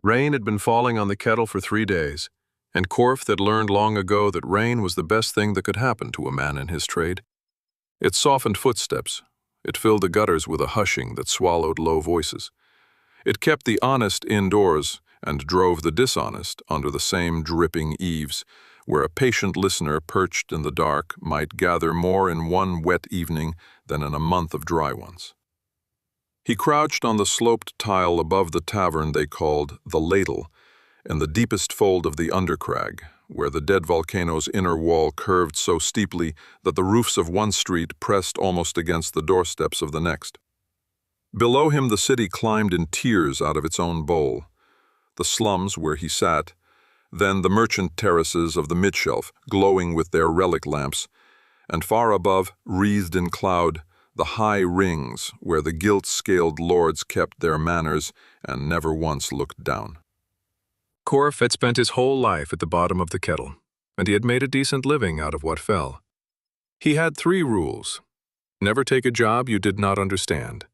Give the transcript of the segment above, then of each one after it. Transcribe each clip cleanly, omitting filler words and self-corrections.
Rain had been falling on the kettle for 3 days, and Korth had learned long ago that rain was the best thing that could happen to a man in his trade. It softened footsteps. It filled the gutters with a hushing that swallowed low voices. It kept the honest indoors and drove the dishonest under the same dripping eaves, where a patient listener perched in the dark might gather more in one wet evening than in a month of dry ones. He crouched on the sloped tile above the tavern they called the Ladle, in the deepest fold of the Undercrag, where the dead volcano's inner wall curved so steeply that the roofs of one street pressed almost against the doorsteps of the next. Below him the city climbed in tears out of its own bowl, the slums where he sat, then the merchant terraces of the midshelf glowing with their relic lamps, and far above, wreathed in cloud, the high rings where the gilt-scaled lords kept their manners and never once looked down. Korth had spent his whole life at the bottom of the kettle, and he had made a decent living out of what fell. He had 3 rules. Never take a job you did not understand.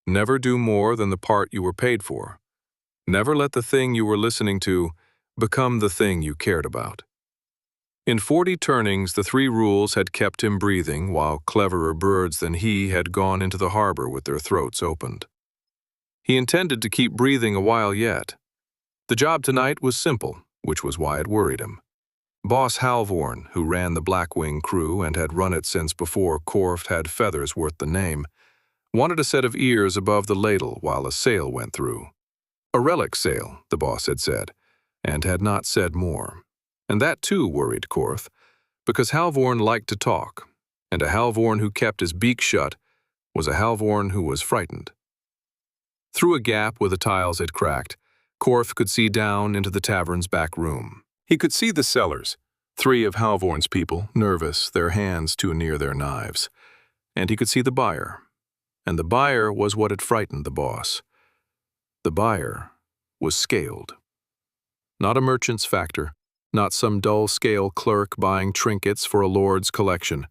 Never do more than the part you were paid for. Never let the thing you were listening to become the thing you cared about. In 40 turnings, the 3 rules had kept him breathing while cleverer birds than he had gone into the harbor with their throats opened. He intended to keep breathing a while yet. The job tonight was simple, which was why it worried him. Boss Halvorn, who ran the Blackwing crew and had run it since before Korth had feathers worth the name, wanted a set of ears above the ladle while a sail went through. A relic sail, the boss had said, and had not said more. And that too worried Korth, because Halvorn liked to talk, and a Halvorn who kept his beak shut was a Halvorn who was frightened. Through a gap where the tiles had cracked, Korth could see down into the tavern's back room. He could see the cellars, 3 of Halvorn's people, nervous, their hands too near their knives. And he could see the buyer. And the buyer was what had frightened the boss. The buyer was scaled. Not a merchant's factor, not some dull-scale clerk buying trinkets for a lord's collection.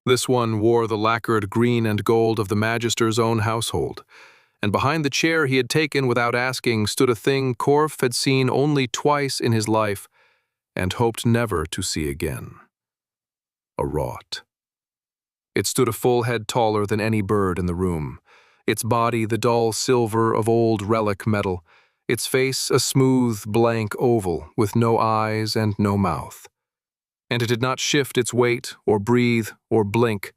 This one wore the lacquered green and gold of the magister's own household, and behind the chair he had taken without asking stood a thing Korth had seen only twice in his life and hoped never to see again. A rot. It stood a full head taller than any bird in the room, its body the dull silver of old relic metal, its face a smooth, blank oval with no eyes and no mouth. And it did not shift its weight or breathe or blink,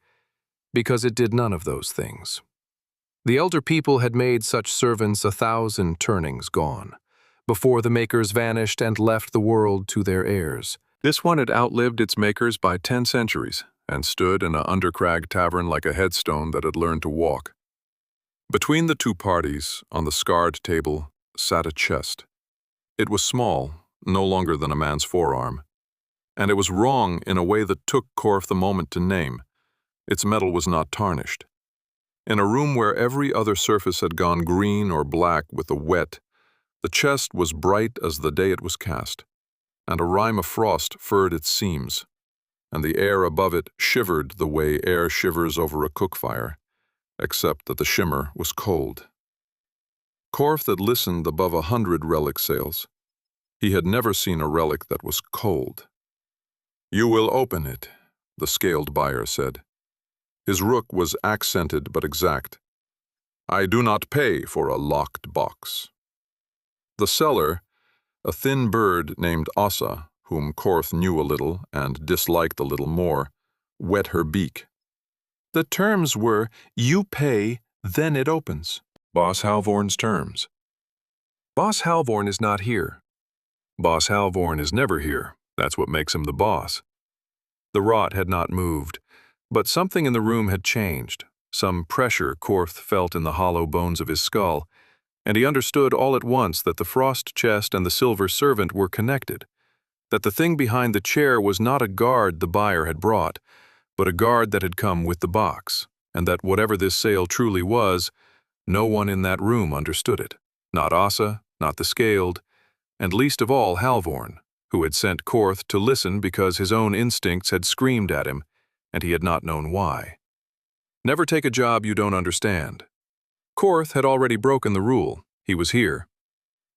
because it did none of those things. The elder people had made such servants 1,000 turnings gone, before the makers vanished and left the world to their heirs. This one had outlived its makers by 10 centuries, and stood in a Undercrag tavern like a headstone that had learned to walk. Between the 2 parties, on the scarred table, sat a chest. It was small, no longer than a man's forearm, and it was wrong in a way that took Korth the moment to name. Its metal was not tarnished. In a room where every other surface had gone green or black with the wet, the chest was bright as the day it was cast, and a rime of frost furred its seams, and the air above it shivered the way air shivers over a cook fire, except that the shimmer was cold. Korth had listened above 100 relic sales. He had never seen a relic that was cold. "You will open it," the scaled buyer said. His rook was accented but exact. "I do not pay for a locked box." The seller, a thin bird named Ossa, whom Korth knew a little and disliked a little more, wet her beak. "The terms were, you pay, then it opens." Boss Halvorn's terms. Boss Halvorn is not here. Boss Halvorn is never here. That's what makes him the boss. The rot had not moved, but something in the room had changed, some pressure Korth felt in the hollow bones of his skull, and he understood all at once that the frost chest and the silver servant were connected, that the thing behind the chair was not a guard the buyer had brought, but a guard that had come with the box, and that whatever this sale truly was, no one in that room understood it, not Ossa, not the scaled, and least of all Halvorn, who had sent Korth to listen because his own instincts had screamed at him, and he had not known why. Never take a job you don't understand. Korth had already broken the rule. He was here.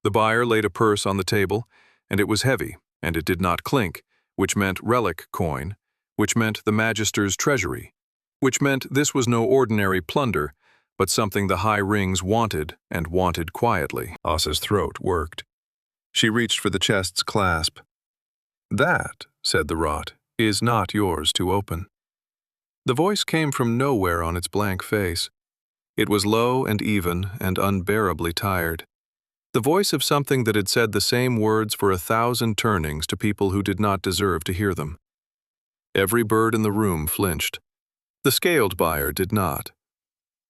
The buyer laid a purse on the table, and it was heavy, and it did not clink, which meant relic coin, which meant the Magister's treasury, which meant this was no ordinary plunder, but something the High Rings wanted, and wanted quietly. Asa's throat worked. She reached for the chest's clasp. "That," said the rot, "is not yours to open." The voice came from nowhere on its blank face. It was low and even and unbearably tired. The voice of something that had said the same words for 1,000 turnings to people who did not deserve to hear them. Every bird in the room flinched. The scaled buyer did not.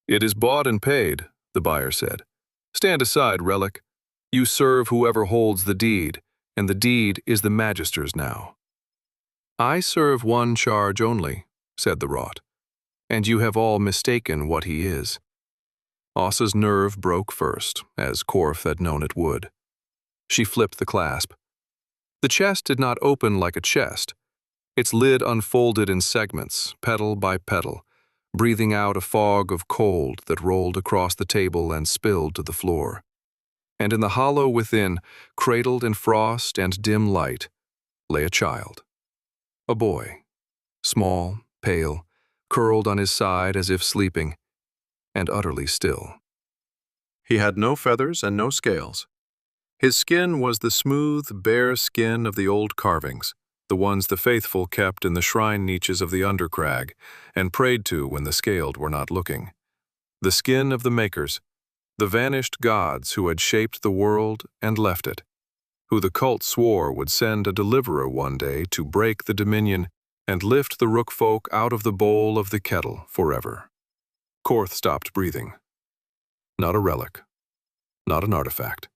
"It is bought and paid," the buyer said. "Stand aside, relic. You serve whoever holds the deed, and the deed is the Magister's now." "I serve one charge only," said the rot, "and you have all mistaken what he is." Asa's nerve broke first, as Korf had known it would. She flipped the clasp. The chest did not open like a chest. Its lid unfolded in segments, petal by petal, breathing out a fog of cold that rolled across the table and spilled to the floor. And in the hollow within, cradled in frost and dim light, lay a child. A boy, small, pale, curled on his side as if sleeping, and utterly still. He had no feathers and no scales. His skin was the smooth, bare skin of the old carvings, the ones the faithful kept in the shrine niches of the Undercrag and prayed to when the scaled were not looking. The skin of the makers, the vanished gods who had shaped the world and left it, who the cult swore would send a deliverer one day to break the dominion and lift the rook folk out of the bowl of the kettle forever. Korth stopped breathing. Not a relic, not an artifact.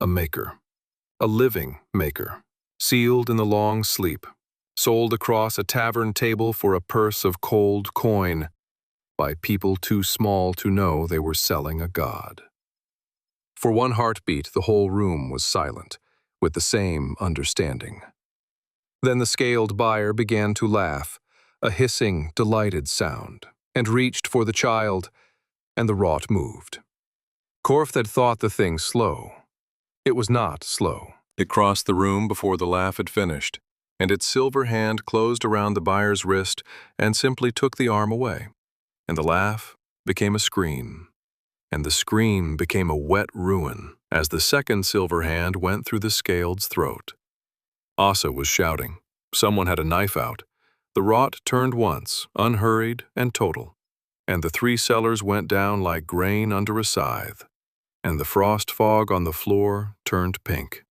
A maker, a living maker, sealed in the long sleep, sold across a tavern table for a purse of cold coin, by people too small to know they were selling a god. For one heartbeat, the whole room was silent, with the same understanding. Then the scaled buyer began to laugh, a hissing, delighted sound, and reached for the child, and the rot moved. Korf had thought the thing slow. It was not slow. It crossed the room before the laugh had finished, and its silver hand closed around the buyer's wrist and simply took the arm away. And the laugh became a scream, and the scream became a wet ruin as the second silver hand went through the scaled's throat. Asa was shouting. Someone had a knife out. The rot turned once, unhurried and total, and the three sellers went down like grain under a scythe, and the frost fog on the floor turned pink.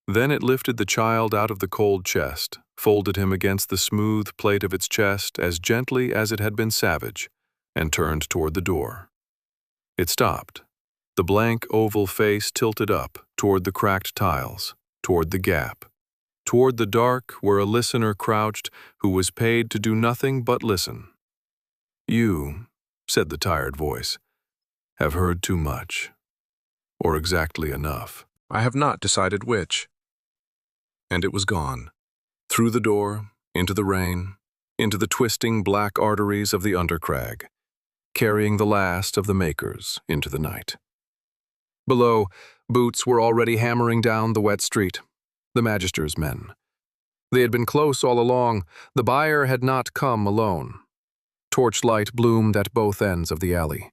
Then it lifted the child out of the cold chest, folded him against the smooth plate of its chest as gently as it had been savage, and turned toward the door. It stopped. The blank oval face tilted up toward the cracked tiles, toward the gap, toward the dark where a listener crouched who was paid to do nothing but listen. "You," said the tired voice, "have heard too much, or exactly enough. I have not decided which." And it was gone. Through the door, into the rain, into the twisting black arteries of the Undercrag, carrying the last of the makers into the night. Below, boots were already hammering down the wet street, the Magister's men. They had been close all along. The buyer had not come alone. Torchlight bloomed at both ends of the alley.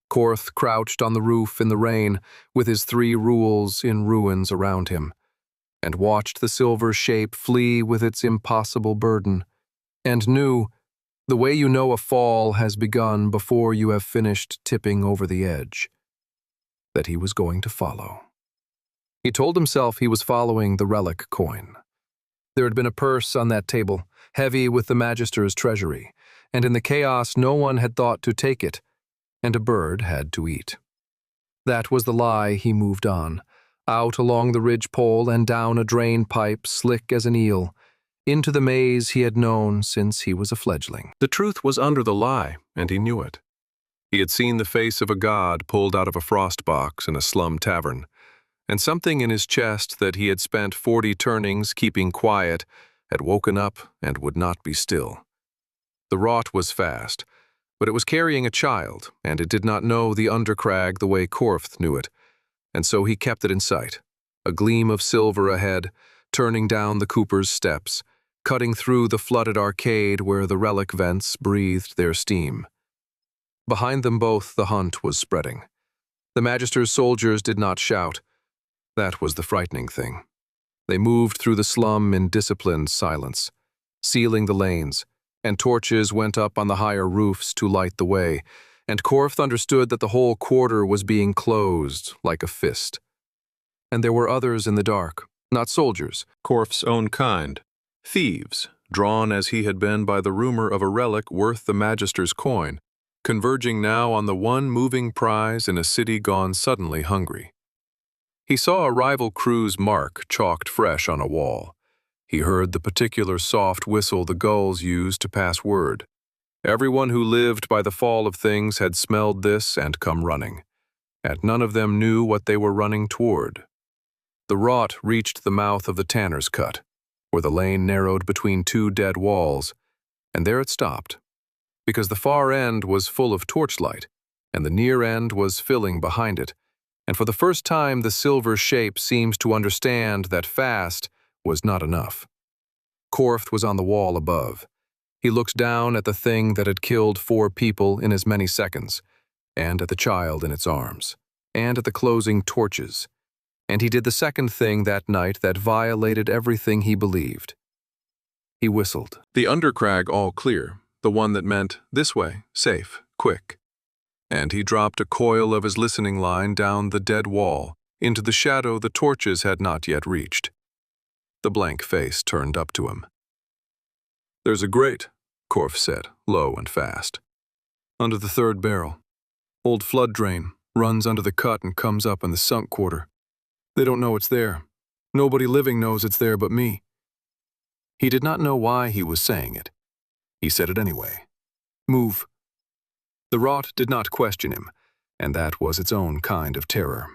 Korth crouched on the roof in the rain, with his 3 rules in ruins around him, and watched the silver shape flee with its impossible burden, and knew, the way you know a fall has begun before you have finished tipping over the edge, that he was going to follow. He told himself he was following the relic coin. There had been a purse on that table, heavy with the Magister's treasury, and in the chaos no one had thought to take it, and a bird had to eat. That was the lie. He moved on, out along the ridgepole and down a drain pipe slick as an eel, into the maze he had known since he was a fledgling. The truth was under the lie, and he knew it. He had seen the face of a god pulled out of a frost box in a slum tavern, and something in his chest that he had spent 40 turnings keeping quiet had woken up and would not be still. The rot was fast, but it was carrying a child, and it did not know the Undercrag the way Korth knew it, and so he kept it in sight, a gleam of silver ahead, turning down the Cooper's steps, cutting through the flooded arcade where the relic vents breathed their steam. Behind them both the hunt was spreading. The Magister's soldiers did not shout. That was the frightening thing. They moved through the slum in disciplined silence, sealing the lanes, and torches went up on the higher roofs to light the way, and Korth understood that the whole quarter was being closed like a fist. And there were others in the dark, not soldiers, Korth's own kind, thieves, drawn as he had been by the rumor of a relic worth the Magister's coin, converging now on the one moving prize in a city gone suddenly hungry. He saw a rival crew's mark chalked fresh on a wall. He heard the particular soft whistle the gulls used to pass word. Everyone who lived by the fall of things had smelled this and come running, and none of them knew what they were running toward. The rot reached the mouth of the tanner's cut, where the lane narrowed between two dead walls, and there it stopped, because the far end was full of torchlight, and the near end was filling behind it, and for the first time the silver shape seemed to understand that fast was not enough. Korth was on the wall above. He looked down at the thing that had killed 4 people in as many seconds, and at the child in its arms, and at the closing torches, and he did the second thing that night that violated everything he believed. He whistled. The Undercrag all clear, the one that meant this way, safe, quick. And he dropped a coil of his listening line down the dead wall, into the shadow the torches had not yet reached. The blank face turned up to him. "There's a grate," Korth said, low and fast. "Under the 3rd barrel. Old flood drain, runs under the cut and comes up in the sunk quarter. They don't know it's there. Nobody living knows it's there but me." He did not know why he was saying it. He said it anyway. "Move." The rot did not question him, and that was its own kind of terror.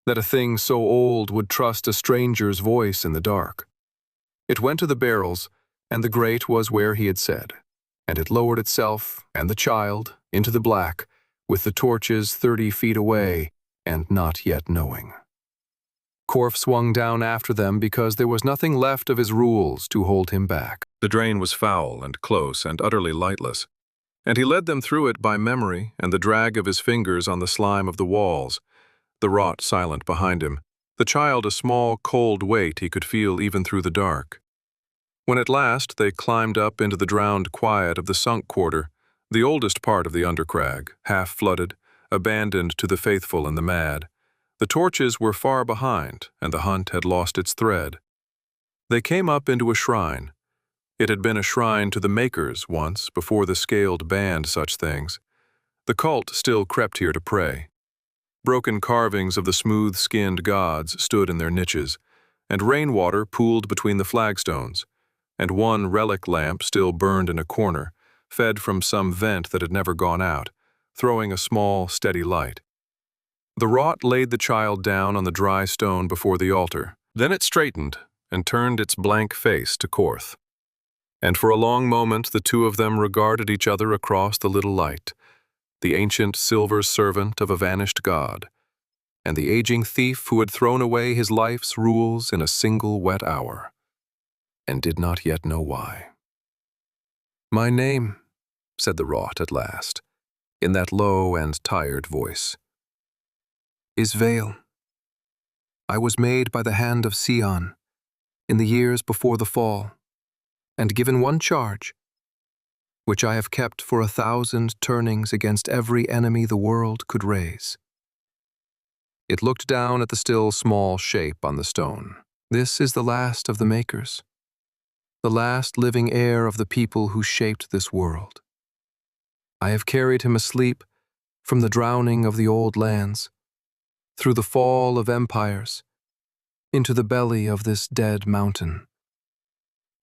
That a thing so old would trust a stranger's voice in the dark. It went to the barrels, and the grate was where he had said, and it lowered itself and the child into the black, with the torches 30 feet away and not yet knowing. Korth swung down after them because there was nothing left of his rules to hold him back. The drain was foul and close and utterly lightless, and he led them through it by memory and the drag of his fingers on the slime of the walls, the rot silent behind him, the child a small, cold weight he could feel even through the dark. When at last they climbed up into the drowned quiet of the sunk quarter, the oldest part of the Undercrag, half-flooded, abandoned to the faithful and the mad, the torches were far behind, and the hunt had lost its thread. They came up into a shrine. It had been a shrine to the Makers once, before the Scaled banned such things. The cult still crept here to pray. Broken carvings of the smooth-skinned gods stood in their niches, and rainwater pooled between the flagstones, and one relic lamp still burned in a corner, fed from some vent that had never gone out, throwing a small, steady light. The rot laid the child down on the dry stone before the altar. Then it straightened and turned its blank face to Korth. And for a long moment the two of them regarded each other across the little light, the ancient silver servant of a vanished god, and the aging thief who had thrown away his life's rules in a single wet hour, and did not yet know why. "My name," said the rot at last, in that low and tired voice, "is Vale. I was made by the hand of Sion in the years before the fall, and given one charge, which I have kept for 1,000 turnings against every enemy the world could raise." It looked down at the still small shape on the stone. "This is the last of the Makers, the last living heir of the people who shaped this world. I have carried him asleep from the drowning of the old lands, through the fall of empires, into the belly of this dead mountain.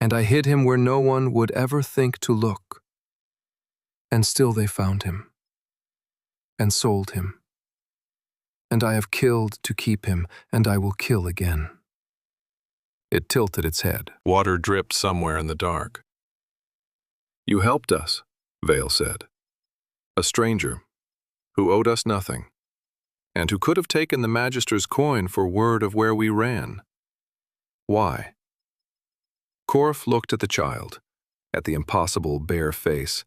And I hid him where no one would ever think to look. And still they found him, and sold him. And I have killed to keep him, and I will kill again." It tilted its head. Water dripped somewhere in the dark. "You helped us," Vale said. "A stranger, who owed us nothing. and who could have taken the Magister's coin for word of where we ran. Why? Corf looked at the child, at the impossible bare face,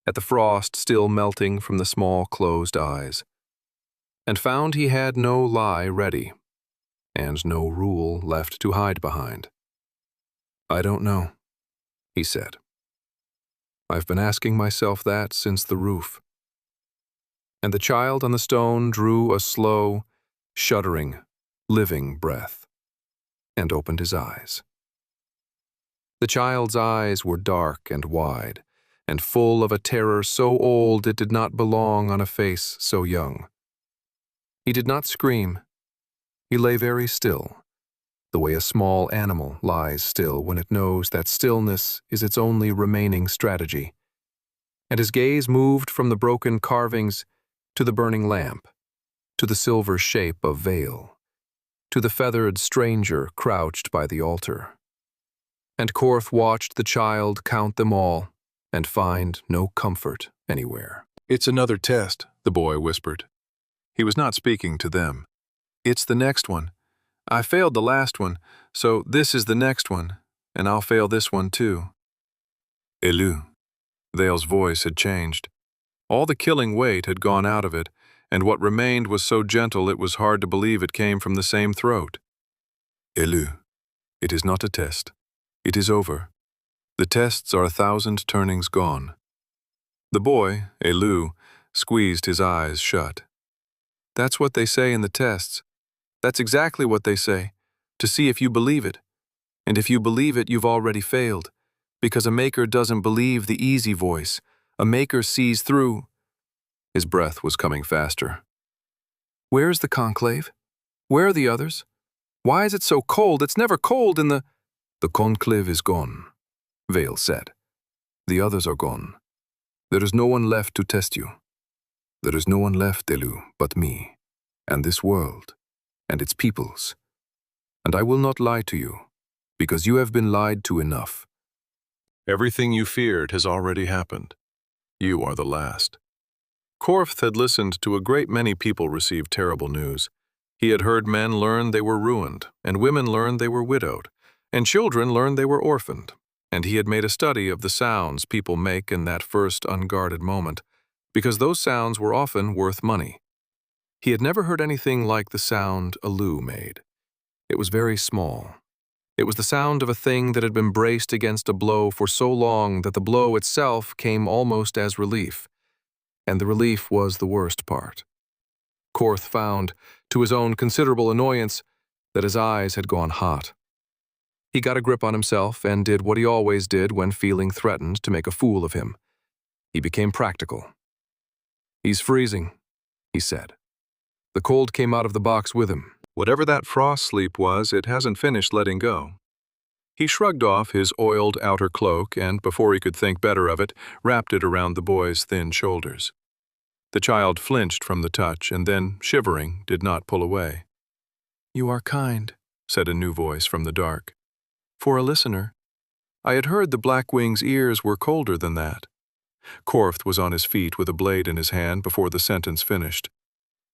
at the frost still melting from the small closed eyes, and found he had no lie ready, and no rule left to hide behind. "I don't know," he said. "I've been asking myself that since the roof." And the child on the stone drew a slow, shuddering, living breath, and opened his eyes. The child's eyes were dark and wide, and full of a terror so old it did not belong on a face so young. He did not scream. He lay very still, the way a small animal lies still when it knows that stillness is its only remaining strategy. And his gaze moved from the broken carvings to the burning lamp, to the silver shape of veil, to the feathered stranger crouched by the altar. And Corf watched the child count them all and find no comfort anywhere. "It's another test," the boy whispered. He was not speaking to them. "It's the next one. I failed the last one, so this is the next one, and I'll fail this one too." "Aleu." Vale's voice had changed. All the killing weight had gone out of it, and what remained was so gentle it was hard to believe it came from the same throat. "Aleu, it is not a test. It is over. The tests are 1,000 turnings gone." The boy, Aleu, squeezed his eyes shut. "That's what they say in the tests. That's exactly what they say, to see if you believe it. And if you believe it, you've already failed, because a maker doesn't believe the easy voice. A maker sees through." His breath was coming faster. "Where's the conclave? Where are the others? Why is it so cold? It's never cold in the—" "The conclave is gone," Vale said. "The others are gone. There is no one left to test you. There is no one left, Aleu, but me, and this world, and its peoples. And I will not lie to you, because you have been lied to enough. Everything you feared has already happened. You are the last." Corf had listened to a great many people receive terrible news. He had heard men learn they were ruined, and women learn they were widowed, and children learn they were orphaned, and he had made a study of the sounds people make in that first unguarded moment, because those sounds were often worth money. He had never heard anything like the sound Aleu made. It was very small. It was the sound of a thing that had been braced against a blow for so long that the blow itself came almost as relief. And the relief was the worst part. Corf found, to his own considerable annoyance, that his eyes had gone hot. He got a grip on himself and did what he always did when feeling threatened to make a fool of him. He became practical. "He's freezing," he said. The cold came out of the box with him. Whatever that frost sleep was, it hasn't finished letting go. He shrugged off his oiled outer cloak and, before he could think better of it, wrapped it around the boy's thin shoulders. The child flinched from the touch and then, shivering, did not pull away. "You are kind," said a new voice from the dark. "For a listener. I had heard the Blackwing's ears were colder than that." Corf was on his feet with a blade in his hand before the sentence finished.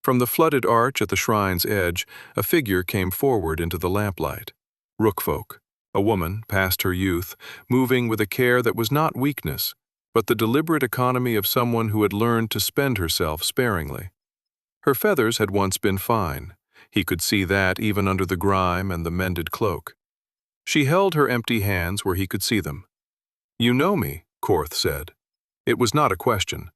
From the flooded arch at the shrine's edge, a figure came forward into the lamplight. Rookfolk, a woman past her youth, moving with a care that was not weakness, but the deliberate economy of someone who had learned to spend herself sparingly. Her feathers had once been fine. He could see that even under the grime and the mended cloak. She held her empty hands where he could see them. "You know me," Corf said. It was not a question.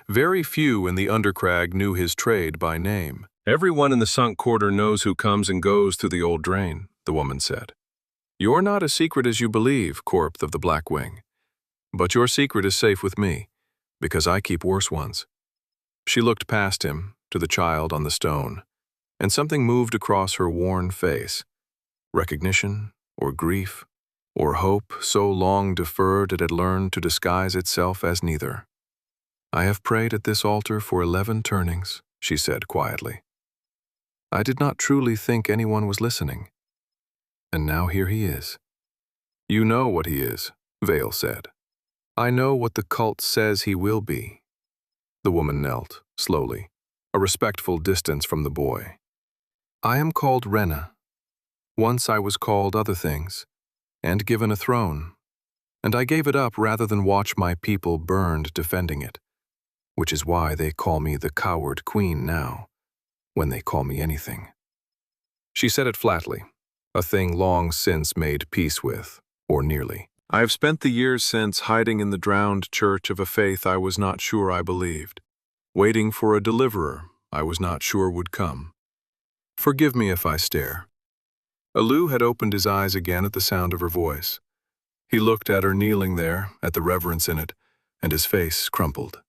Very few in the Undercrag knew his trade by name. "Everyone in the sunk quarter knows who comes and goes through the old drain," the woman said. "You're not as secret as you believe, Corp of the Blackwing. But your secret is safe with me, because I keep worse ones." She looked past him, to the child on the stone, and something moved across her worn face. Recognition, or grief, or hope so long deferred it had learned to disguise itself as neither. "I have prayed at this altar for 11 turnings," she said quietly. "I did not truly think anyone was listening. And now here he is." "You know what he is," Vale said. "I know what the cult says he will be." The woman knelt, slowly, a respectful distance from the boy. I am called Rena. Once I was called other things, and given a throne, and I gave it up rather than watch my people burned defending it, which is why they call me the coward queen now, when they call me anything. She said it flatly, a thing long since made peace with, or nearly. I have spent the years since hiding in the drowned church of a faith I was not sure I believed, waiting for a deliverer I was not sure would come. Forgive me if I stare. Aleu had opened his eyes again at the sound of her voice. He looked at her kneeling there, at the reverence in it, and his face crumpled.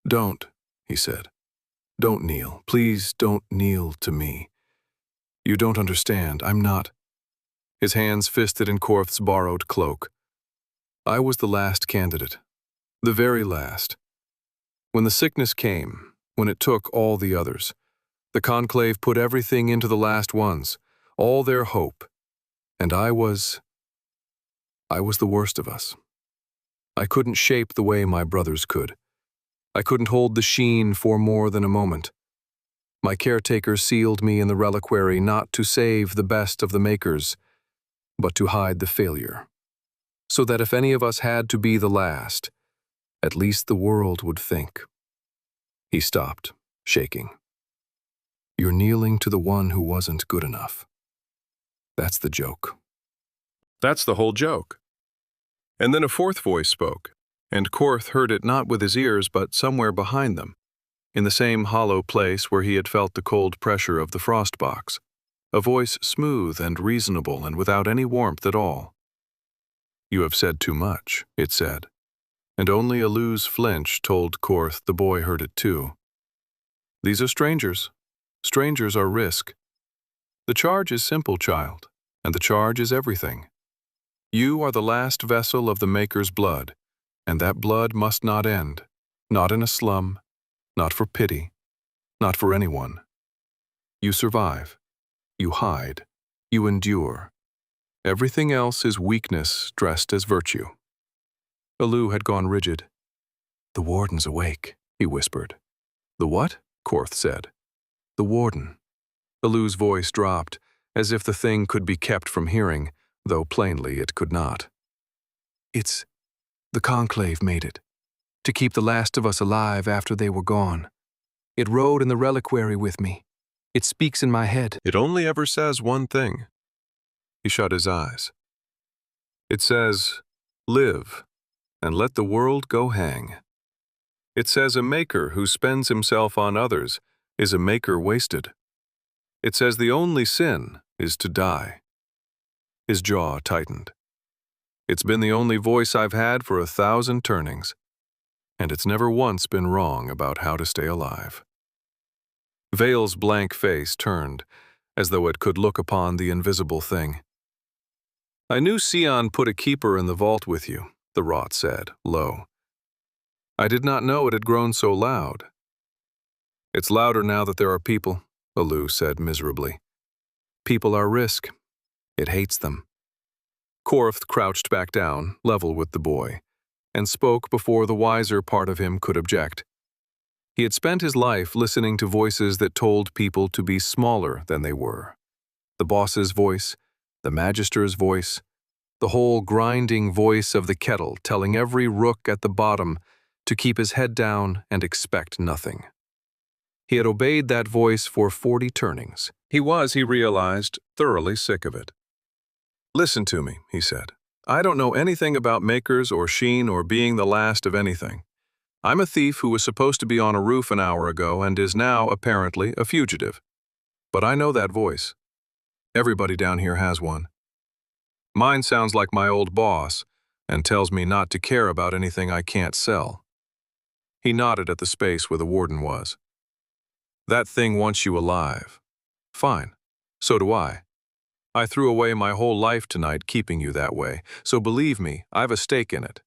Don't, he said. Don't kneel. Please don't kneel to me. You don't understand. I'm not. His hands fisted in Korth's borrowed cloak. I was the last candidate. The very last. When the sickness came, when it took all the others, the conclave put everything into the last ones, all their hope, and I was the worst of us. I couldn't shape the way my brothers could. I couldn't hold the sheen for more than a moment. My caretaker sealed me in the reliquary not to save the best of the makers, but to hide the failure, so that if any of us had to be the last, at least the world would think. He stopped, shaking. You're kneeling to the one who wasn't good enough. That's the joke. That's the whole joke. And then a fourth voice spoke, and Korth heard it not with his ears but somewhere behind them, in the same hollow place where he had felt the cold pressure of the frost box, a voice smooth and reasonable and without any warmth at all. You have said too much, it said, and only Aleu's flinch told Korth the boy heard it too. These are strangers. Strangers are risk. The charge is simple, child, and the charge is everything. You are the last vessel of the Maker's blood, and that blood must not end, not in a slum, not for pity, not for anyone. You survive, you hide, you endure. Everything else is weakness dressed as virtue. Aleu had gone rigid. The warden's awake, he whispered. The what? Korth said. The warden. Aleu's voice dropped, as if the thing could be kept from hearing, though plainly it could not. It's the conclave made it, to keep the last of us alive after they were gone. It rode in the reliquary with me. It speaks in my head. It only ever says one thing. He shut his eyes. It says, live, and let the world go hang. It says a maker who spends himself on others is a maker wasted. It says the only sin is to die. His jaw tightened. It's been the only voice I've had for 1,000 turnings, and it's never once been wrong about how to stay alive. Vale's blank face turned, as though it could look upon the invisible thing. I knew Sion put a keeper in the vault with you, the rot said, low. I did not know it had grown so loud. It's louder now that there are people, Aleu said miserably. People are risk. It hates them. Korth crouched back down, level with the boy, and spoke before the wiser part of him could object. He had spent his life listening to voices that told people to be smaller than they were. The boss's voice, the magister's voice, the whole grinding voice of the kettle telling every rook at the bottom to keep his head down and expect nothing. He had obeyed that voice for 40 turnings. He was, he realized, thoroughly sick of it. Listen to me, he said. I don't know anything about makers or sheen or being the last of anything. I'm a thief who was supposed to be on a roof an hour ago and is now, apparently, a fugitive. But I know that voice. Everybody down here has one. Mine sounds like my old boss and tells me not to care about anything I can't sell. He nodded at the space where the warden was. That thing wants you alive. Fine. So do I. I threw away my whole life tonight keeping you that way, so believe me, I've a stake in it.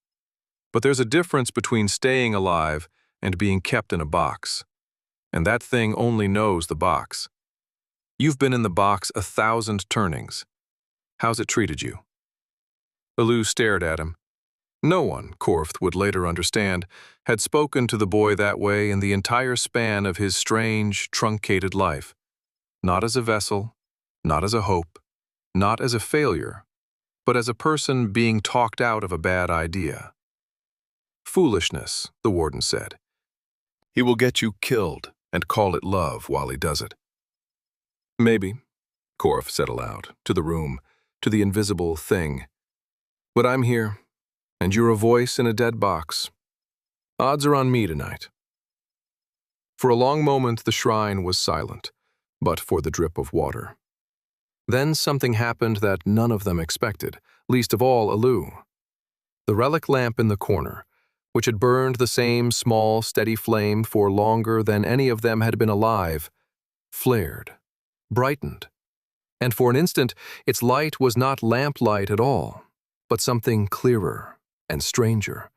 But there's a difference between staying alive and being kept in a box. And that thing only knows the box. You've been in the box 1,000 turnings. How's it treated you? Aleu stared at him. No one, Korth would later understand, had spoken to the boy that way in the entire span of his strange, truncated life. Not as a vessel, not as a hope, not as a failure, but as a person being talked out of a bad idea. Foolishness, the warden said. He will get you killed and call it love while he does it. Maybe, Korth said aloud, to the room, to the invisible thing. But I'm here, and you're a voice in a dead box. Odds are on me tonight. For a long moment the shrine was silent, but for the drip of water. Then something happened that none of them expected, least of all Aleu. The relic lamp in the corner, which had burned the same small, steady flame for longer than any of them had been alive, flared, brightened, and for an instant its light was not lamplight at all, but something clearer and stranger,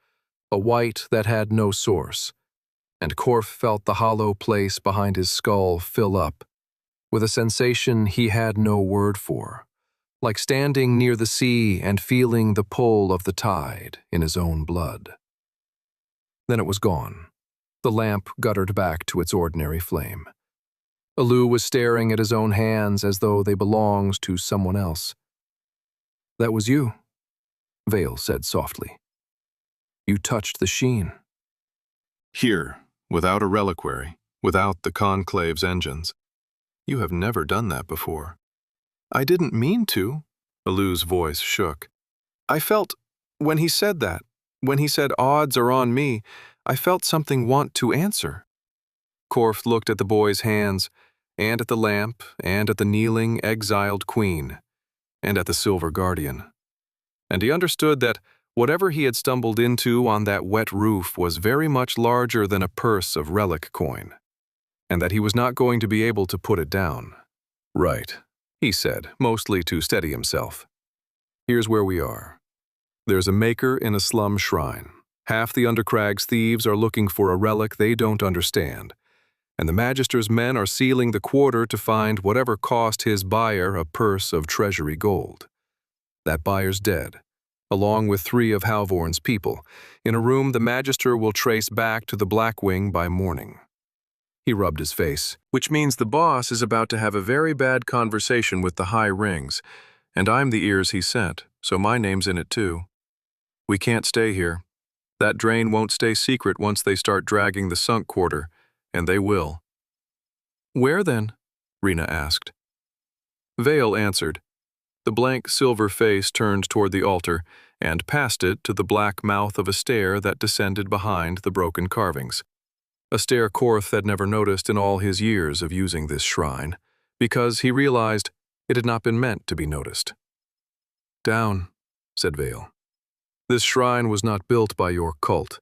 a white that had no source, and Korth felt the hollow place behind his skull fill up, with a sensation he had no word for, like standing near the sea and feeling the pull of the tide in his own blood. Then it was gone. The lamp guttered back to its ordinary flame. Aleu was staring at his own hands as though they belonged to someone else. "That was you," Vale said softly. "You touched the sheen." Here, without a reliquary, without the conclave's engines. You have never done that before. I didn't mean to, Aleu's voice shook. I felt, when he said that, when he said odds are on me, I felt something want to answer. Korth looked at the boy's hands, and at the lamp, and at the kneeling, exiled queen, and at the silver guardian. And he understood that whatever he had stumbled into on that wet roof was very much larger than a purse of relic coin, and that he was not going to be able to put it down. "Right," he said, mostly to steady himself. "Here's where we are. There's a maker in a slum shrine. Half the Undercrag's thieves are looking for a relic they don't understand, and the Magister's men are sealing the quarter to find whatever cost his buyer a purse of treasury gold. That buyer's dead, along with 3 of Halvorn's people, in a room the Magister will trace back to the Blackwing by morning." He rubbed his face. "Which means the boss is about to have a very bad conversation with the High Rings, and I'm the ears he sent, so my name's in it too. We can't stay here. That drain won't stay secret once they start dragging the sunk quarter, and they will." "Where then?" Rena asked. Vale answered. The blank silver face turned toward the altar, and past it to the black mouth of a stair that descended behind the broken carvings. A stair Korth had never noticed in all his years of using this shrine, because he realized it had not been meant to be noticed. "Down," said Vale. "This shrine was not built by your cult.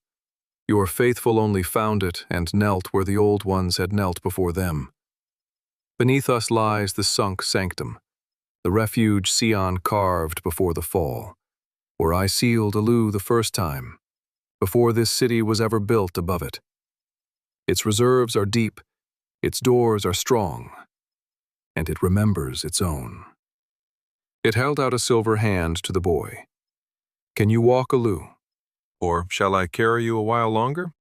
Your faithful only found it and knelt where the old ones had knelt before them. Beneath us lies the sunk sanctum, the refuge Sion carved before the fall, where I sealed Aleu the first time, before this city was ever built above it. Its reserves are deep, its doors are strong, and it remembers its own." It held out a silver hand to the boy. "Can you walk, Aleu? Or shall I carry you a while longer?"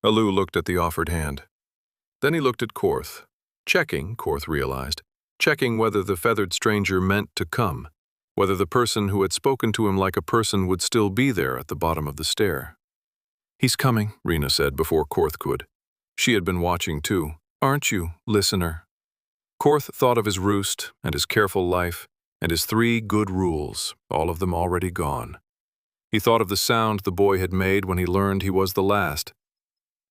Aleu looked at the offered hand. Then he looked at Korth, checking, Korth realized, checking whether the feathered stranger meant to come, whether the person who had spoken to him like a person would still be there at the bottom of the stair. "He's coming," Rena said before Korth could. She had been watching too. "Aren't you, listener?" Korth thought of his roost and his careful life and his 3 good rules, all of them already gone. He thought of the sound the boy had made when he learned he was the last.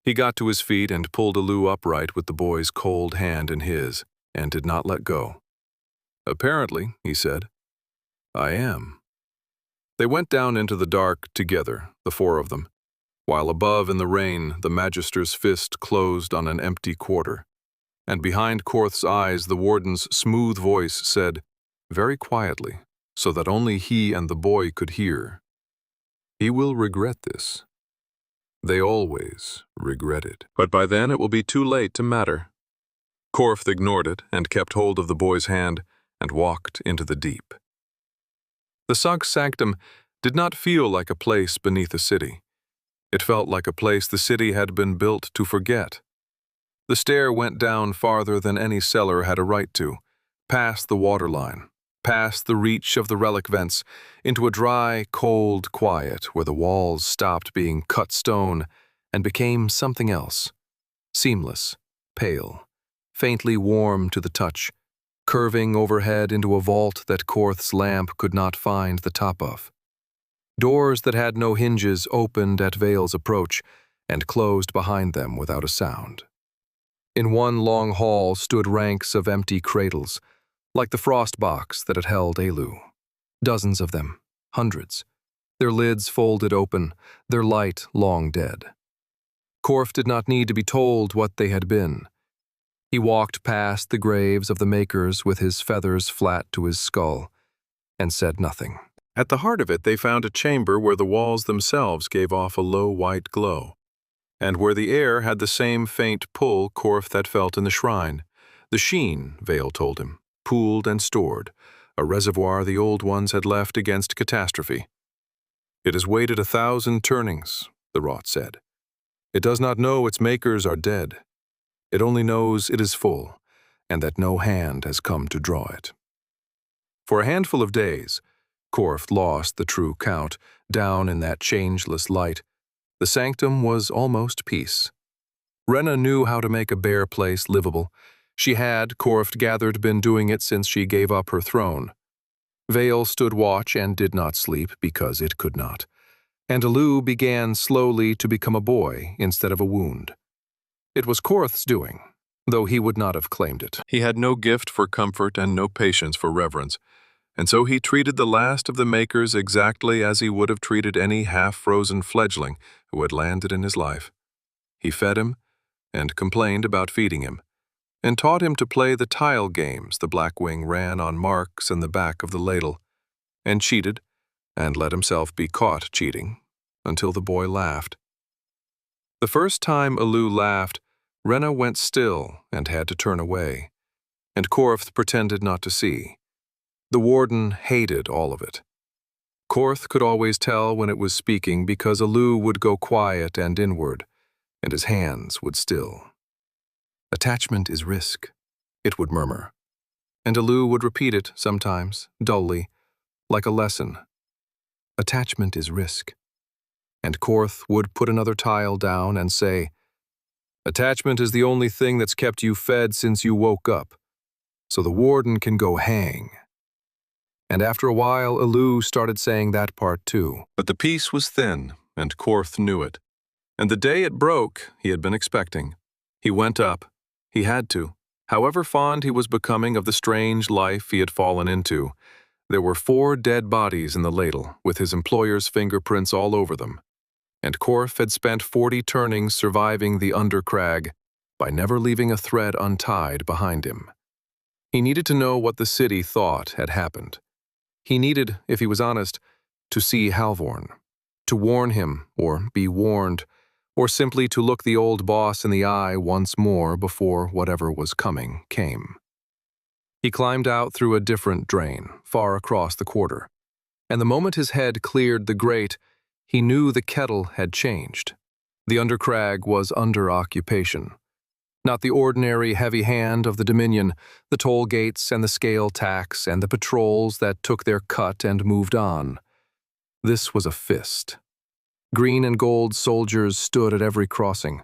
He got to his feet and pulled Aleu upright with the boy's cold hand in his, and did not let go. "Apparently," he said, "I am." They went down into the dark together, the 4 of them, while above in the rain the Magister's fist closed on an empty quarter, and behind Korth's eyes the warden's smooth voice said, very quietly, so that only he and the boy could hear, "He will regret this. They always regret it. But by then it will be too late to matter." Korth ignored it and kept hold of the boy's hand and walked into the deep. The sunk sanctum did not feel like a place beneath a city. It felt like a place the city had been built to forget. The stair went down farther than any cellar had a right to, past the waterline, past the reach of the relic vents, into a dry, cold quiet where the walls stopped being cut stone and became something else, seamless, pale, faintly warm to the touch, curving overhead into a vault that Korth's lamp could not find the top of. Doors that had no hinges opened at Vale's approach and closed behind them without a sound. In one long hall stood ranks of empty cradles, like the frost box that had held Aleu. Dozens of them, hundreds, their lids folded open, their light long dead. Korth did not need to be told what they had been. He walked past the graves of the makers with his feathers flat to his skull, and said nothing. At the heart of it, they found a chamber where the walls themselves gave off a low white glow, and where the air had the same faint pull Korth had felt in the shrine. The sheen, Vale told him, pooled and stored, a reservoir the old ones had left against catastrophe. It has waited 1,000 turnings, the rot said. It does not know its makers are dead. It only knows it is full, and that no hand has come to draw it. For a handful of days, Korth lost the true count. Down in that changeless light, the sanctum was almost peace. Rena knew how to make a bare place livable. She had, Korth gathered, been doing it since she gave up her throne. Vale stood watch and did not sleep because it could not. And Aleu began slowly to become a boy instead of a wound. It was Korth's doing, though he would not have claimed it. He had no gift for comfort and no patience for reverence, and so he treated the last of the makers exactly as he would have treated any half-frozen fledgling who had landed in his life. He fed him and complained about feeding him, and taught him to play the tile games the Blackwing ran on marks in the back of the ladle, and cheated, and let himself be caught cheating, until the boy laughed. The first time Aleu laughed, Rena went still and had to turn away, and Korth pretended not to see. The warden hated all of it. Korth could always tell when it was speaking because Aleu would go quiet and inward, and his hands would still. "Attachment is risk," it would murmur, and Aleu would repeat it sometimes, dully, like a lesson. "Attachment is risk." And Korth would put another tile down and say, "Attachment is the only thing that's kept you fed since you woke up, so the warden can go hang." And after a while, Aleu started saying that part too. But the peace was thin, and Korth knew it. And the day it broke, he had been expecting. He went up. He had to. However fond he was becoming of the strange life he had fallen into, there were 4 dead bodies in the ladle, with his employer's fingerprints all over them. And Korth had spent 40 turnings surviving the Undercrag by never leaving a thread untied behind him. He needed to know what the city thought had happened. He needed, if he was honest, to see Halvorn, to warn him, or be warned, or simply to look the old boss in the eye once more before whatever was coming came. He climbed out through a different drain, far across the quarter, and the moment his head cleared the grate, he knew the kettle had changed. The Undercrag was under occupation. Not the ordinary heavy hand of the Dominion, the toll gates and the scale tax and the patrols that took their cut and moved on. This was a fist. Green and gold soldiers stood at every crossing.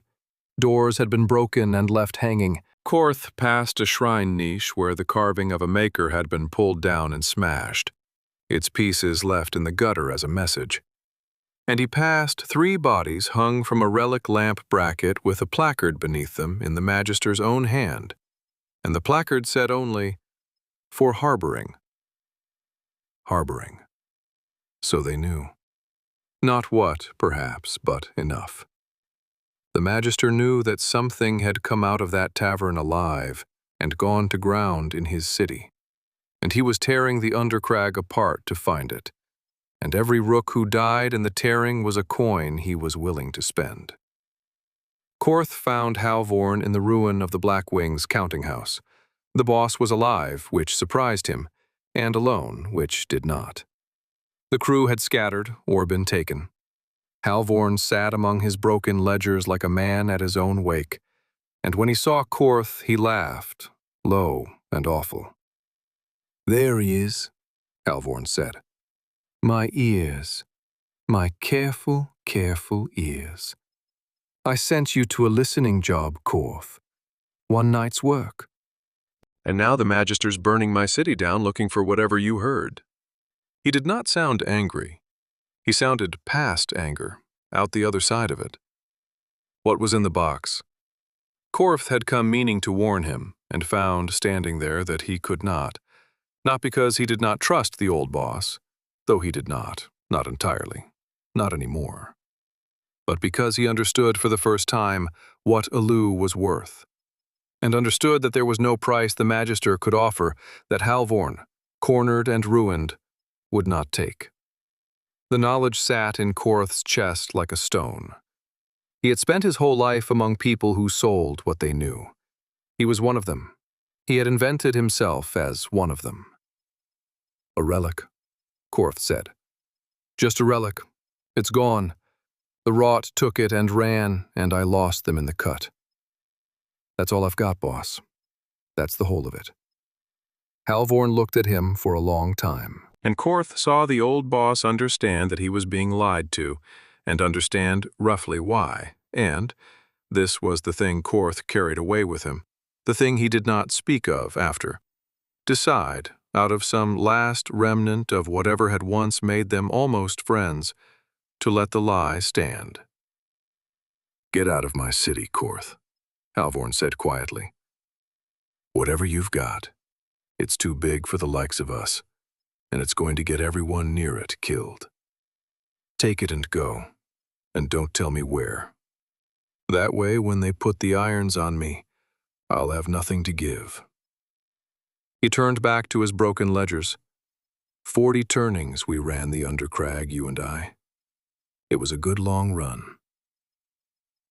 Doors had been broken and left hanging. Korth passed a shrine niche where the carving of a maker had been pulled down and smashed, its pieces left in the gutter as a message. And he passed 3 bodies hung from a relic lamp bracket with a placard beneath them in the Magister's own hand, and the placard said only, "For harboring." Harboring. So they knew. Not what, perhaps, but enough. The Magister knew that something had come out of that tavern alive and gone to ground in his city, and he was tearing the Undercrag apart to find it, and every rook who died in the tearing was a coin he was willing to spend. Korth found Halvorn in the ruin of the Blackwing's counting house. The boss was alive, which surprised him, and alone, which did not. The crew had scattered or been taken. Halvorn sat among his broken ledgers like a man at his own wake, and when he saw Korth, he laughed, low and awful. "There he is," Halvorn said. "My ears, my careful, careful ears. I sent you to a listening job, Korth. One night's work. And now the Magister's burning my city down looking for whatever you heard." He did not sound angry. He sounded past anger, out the other side of it. What was in the box? Korth had come meaning to warn him, and found standing there that he could not because he did not trust the old boss, though he did not entirely, not anymore, but because he understood for the first time what Aleu was worth, and understood that there was no price the Magister could offer that Halvorn, cornered and ruined, would not take. The knowledge sat in Korth's chest like a stone. He had spent his whole life among people who sold what they knew. He was one of them. He had invented himself as one of them. "A relic," Korth said. "Just a relic. It's gone. The rot took it and ran, and I lost them in the cut. That's all I've got, boss. That's the whole of it." Halvorn looked at him for a long time. And Korth saw the old boss understand that he was being lied to, and understand roughly why, and this was the thing Korth carried away with him, the thing he did not speak of after. Decide, out of some last remnant of whatever had once made them almost friends, to let the lie stand. "Get out of my city, Korth," Halvorn said quietly. "Whatever you've got, it's too big for the likes of us, and it's going to get everyone near it killed. Take it and go, and don't tell me where. That way, when they put the irons on me, I'll have nothing to give." He turned back to his broken ledgers. 40 turnings we ran the Undercrag, you and I. It was a good long run.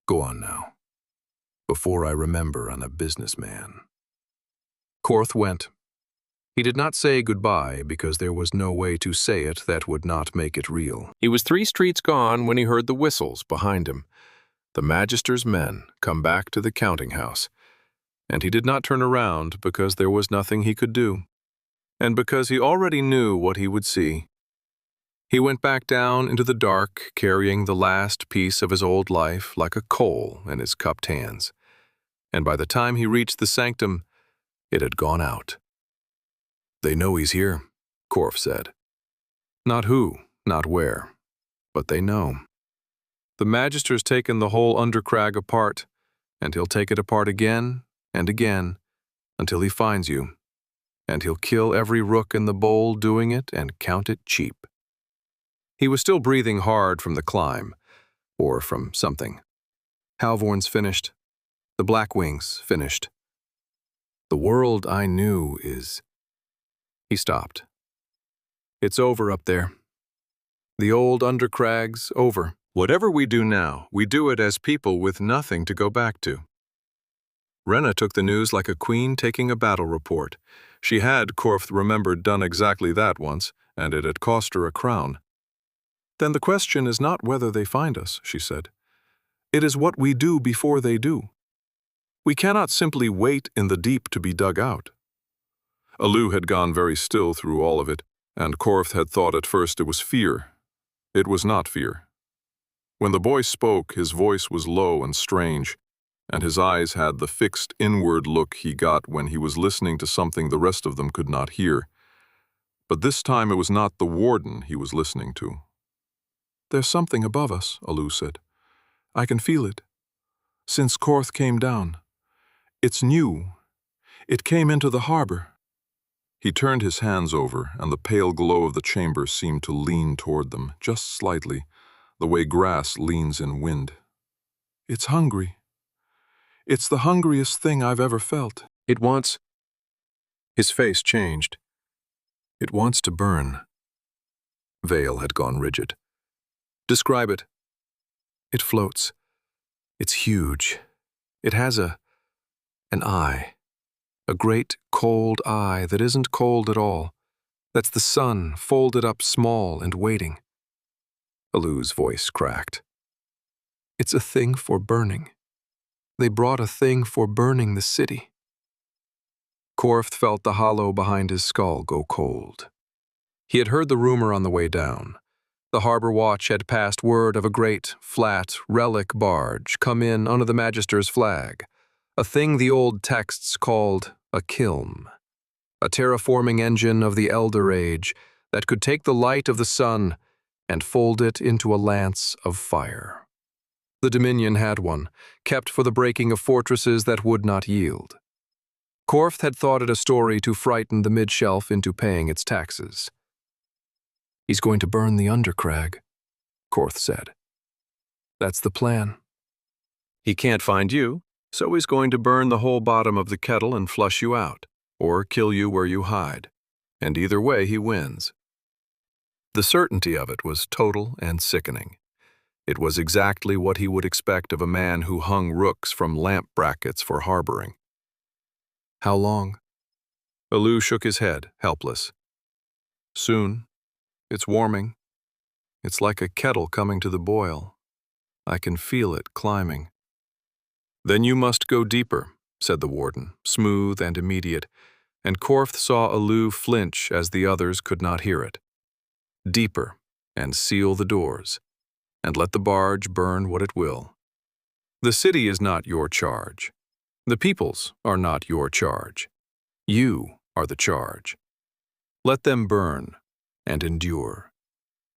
Go on now, before I remember I'm a businessman." Korth went. He did not say goodbye because there was no way to say it that would not make it real. He was 3 streets gone when he heard the whistles behind him. The Magister's men come back to the counting house, and he did not turn around because there was nothing he could do, and because he already knew what he would see. He went back down into the dark, carrying the last piece of his old life like a coal in his cupped hands, and by the time he reached the sanctum, it had gone out. "They know he's here," Korth said. "Not who, not where, but they know. The Magister's taken the whole Undercrag apart, and he'll take it apart again and again until he finds you, and he'll kill every rook in the bowl doing it and count it cheap." He was still breathing hard from the climb, or from something. Halvorn's finished. The Blackwing's finished. "The world I knew is..." He stopped. "It's over up there. The old Undercrag's over. Whatever we do now, we do it as people with nothing to go back to." Rena took the news like a queen taking a battle report. She had, Korth remembered, done exactly that once, and it had cost her a crown. "Then the question is not whether they find us," she said. "It is what we do before they do. We cannot simply wait in the deep to be dug out." Aleu had gone very still through all of it, and Korth had thought at first it was fear. It was not fear. When the boy spoke, his voice was low and strange, and his eyes had the fixed inward look he got when he was listening to something the rest of them could not hear. But this time it was not the warden he was listening to. "There's something above us," Aleu said. "I can feel it. Since Korth came down. It's new. It came into the harbor." He turned his hands over, and the pale glow of the chamber seemed to lean toward them, just slightly, the way grass leans in wind. "It's hungry. It's the hungriest thing I've ever felt. It wants..." His face changed. "It wants to burn." Vale had gone rigid. "Describe it." "It floats. It's huge. It has an eye. A great, cold eye that isn't cold at all. That's the sun, folded up small and waiting. Aleu's voice cracked. It's a thing for burning. They brought a thing for burning the city. Korth felt the hollow behind his skull go cold. He had heard the rumor on the way down. The harbor watch had passed word of a great, flat, relic barge come in under the Magister's flag, a thing the old texts called a kiln, a terraforming engine of the Elder Age that could take the light of the sun and fold it into a lance of fire. The Dominion had one, kept for the breaking of fortresses that would not yield. Korth had thought it a story to frighten the mid-shelf into paying its taxes. He's going to burn the Undercrag, Korth said. That's the plan. He can't find you, so he's going to burn the whole bottom of the kettle and flush you out, or kill you where you hide. And either way, he wins. The certainty of it was total and sickening. It was exactly what he would expect of a man who hung rooks from lamp brackets for harboring. How long? Aleu shook his head, helpless. Soon. It's warming. It's like a kettle coming to the boil. I can feel it climbing. Then you must go deeper, said the warden, smooth and immediate, and Korth saw Aleu flinch as the others could not hear it. Deeper, and seal the doors, and let the barge burn what it will. The city is not your charge. The peoples are not your charge. You are the charge. Let them burn and endure.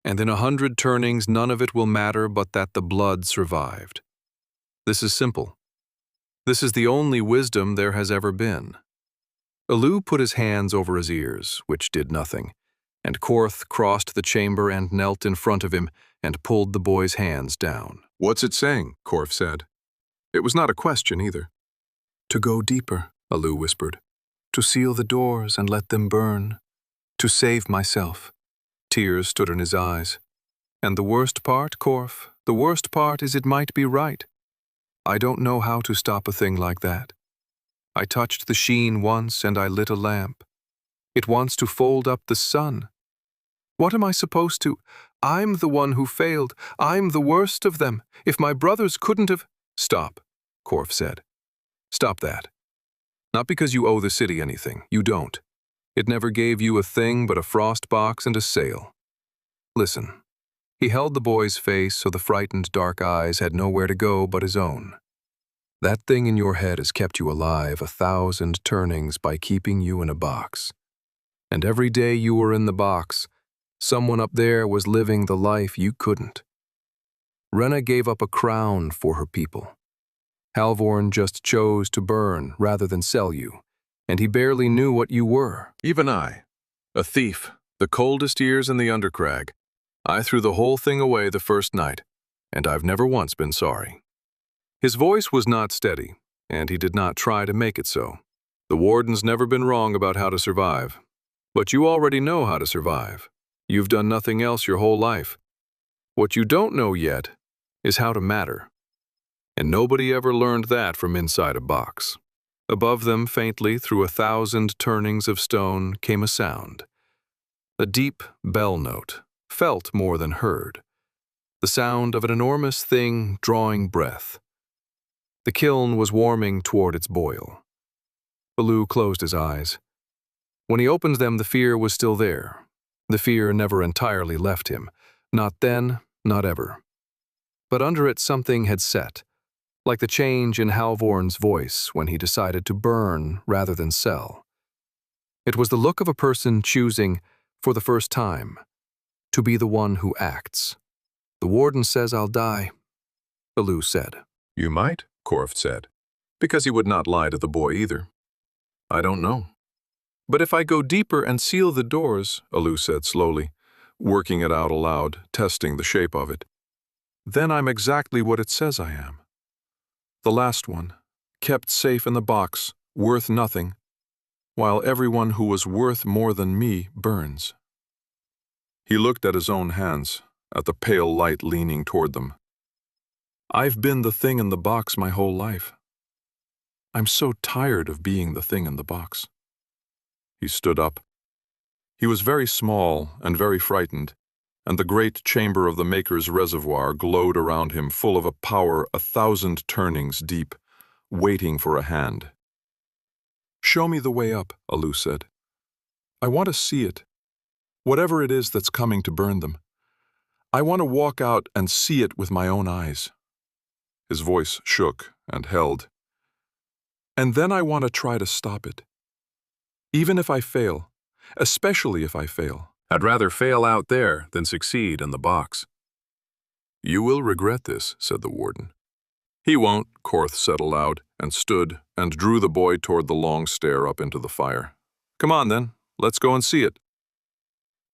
And in 100 turnings, none of it will matter but that the blood survived. This is simple. This is the only wisdom there has ever been. Aleu put his hands over his ears, which did nothing, and Korth crossed the chamber and knelt in front of him and pulled the boy's hands down. What's it saying? Korth said. It was not a question either. To go deeper, Aleu whispered. To seal the doors and let them burn. To save myself. Tears stood in his eyes. And the worst part, Korth, the worst part is it might be right. I don't know how to stop a thing like that. I touched the sheen once and I lit a lamp. It wants to fold up the sun. What am I supposed to? I'm the one who failed. I'm the worst of them. If my brothers couldn't have— Stop, Korth said. Stop that. Not because you owe the city anything. You don't. It never gave you a thing but a frost box and a sail. Listen. He held the boy's face so the frightened dark eyes had nowhere to go but his own. That thing in your head has kept you alive 1,000 turnings by keeping you in a box. And every day you were in the box, someone up there was living the life you couldn't. Renna gave up a crown for her people. Halvorn just chose to burn rather than sell you, and he barely knew what you were. Even I, a thief, the coldest years in the Undercrag, I threw the whole thing away the first night, and I've never once been sorry. His voice was not steady, and he did not try to make it so. The warden's never been wrong about how to survive. But you already know how to survive. You've done nothing else your whole life. What you don't know yet is how to matter. And nobody ever learned that from inside a box. Above them, faintly, through 1,000 turnings of stone, came a sound. A deep bell note, felt more than heard. The sound of an enormous thing drawing breath. The kiln was warming toward its boil. Aleu closed his eyes. When he opened them, the fear was still there. The fear never entirely left him. Not then, not ever. But under it something had set, like the change in Halvorn's voice when he decided to burn rather than sell. It was the look of a person choosing, for the first time, to be the one who acts. The warden says I'll die, Aleu said. You might, Korth said, because he would not lie to the boy either. I don't know. But if I go deeper and seal the doors, Aleu said slowly, working it out aloud, testing the shape of it, then I'm exactly what it says I am. The last one, kept safe in the box, worth nothing, while everyone who was worth more than me burns. He looked at his own hands, at the pale light leaning toward them. I've been the thing in the box my whole life. I'm so tired of being the thing in the box. He stood up. He was very small and very frightened, and the great chamber of the Maker's reservoir glowed around him, full of a power 1,000 turnings deep, waiting for a hand. "Show me the way up," Aleu said. "I want to see it, whatever it is that's coming to burn them. I want to walk out and see it with my own eyes." His voice shook and held. "And then I want to try to stop it. Even if I fail, especially if I fail." "I'd rather fail out there than succeed in the box." "You will regret this," said the warden. "He won't," Korth said aloud, and stood and drew the boy toward the long stair up into the fire. "Come on, then. Let's go and see it."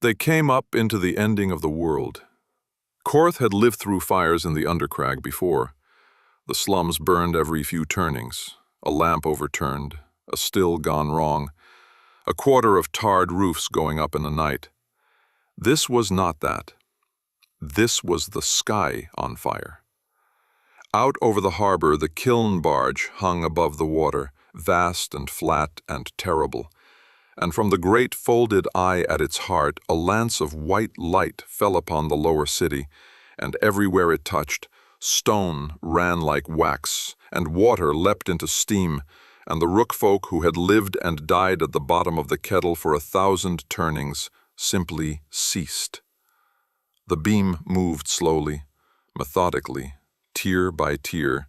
They came up into the ending of the world. Korth had lived through fires in the Undercrag before. The slums burned every few turnings, a lamp overturned, a still gone wrong, a quarter of tarred roofs going up in the night. This was not that. This was the sky on fire. Out over the harbor, the kiln barge hung above the water, vast and flat and terrible, and from the great folded eye at its heart, a lance of white light fell upon the lower city, and everywhere it touched, stone ran like wax, and water leapt into steam, and the rookfolk who had lived and died at the bottom of the kettle for 1,000 turnings simply ceased. The beam moved slowly, methodically, tier by tier,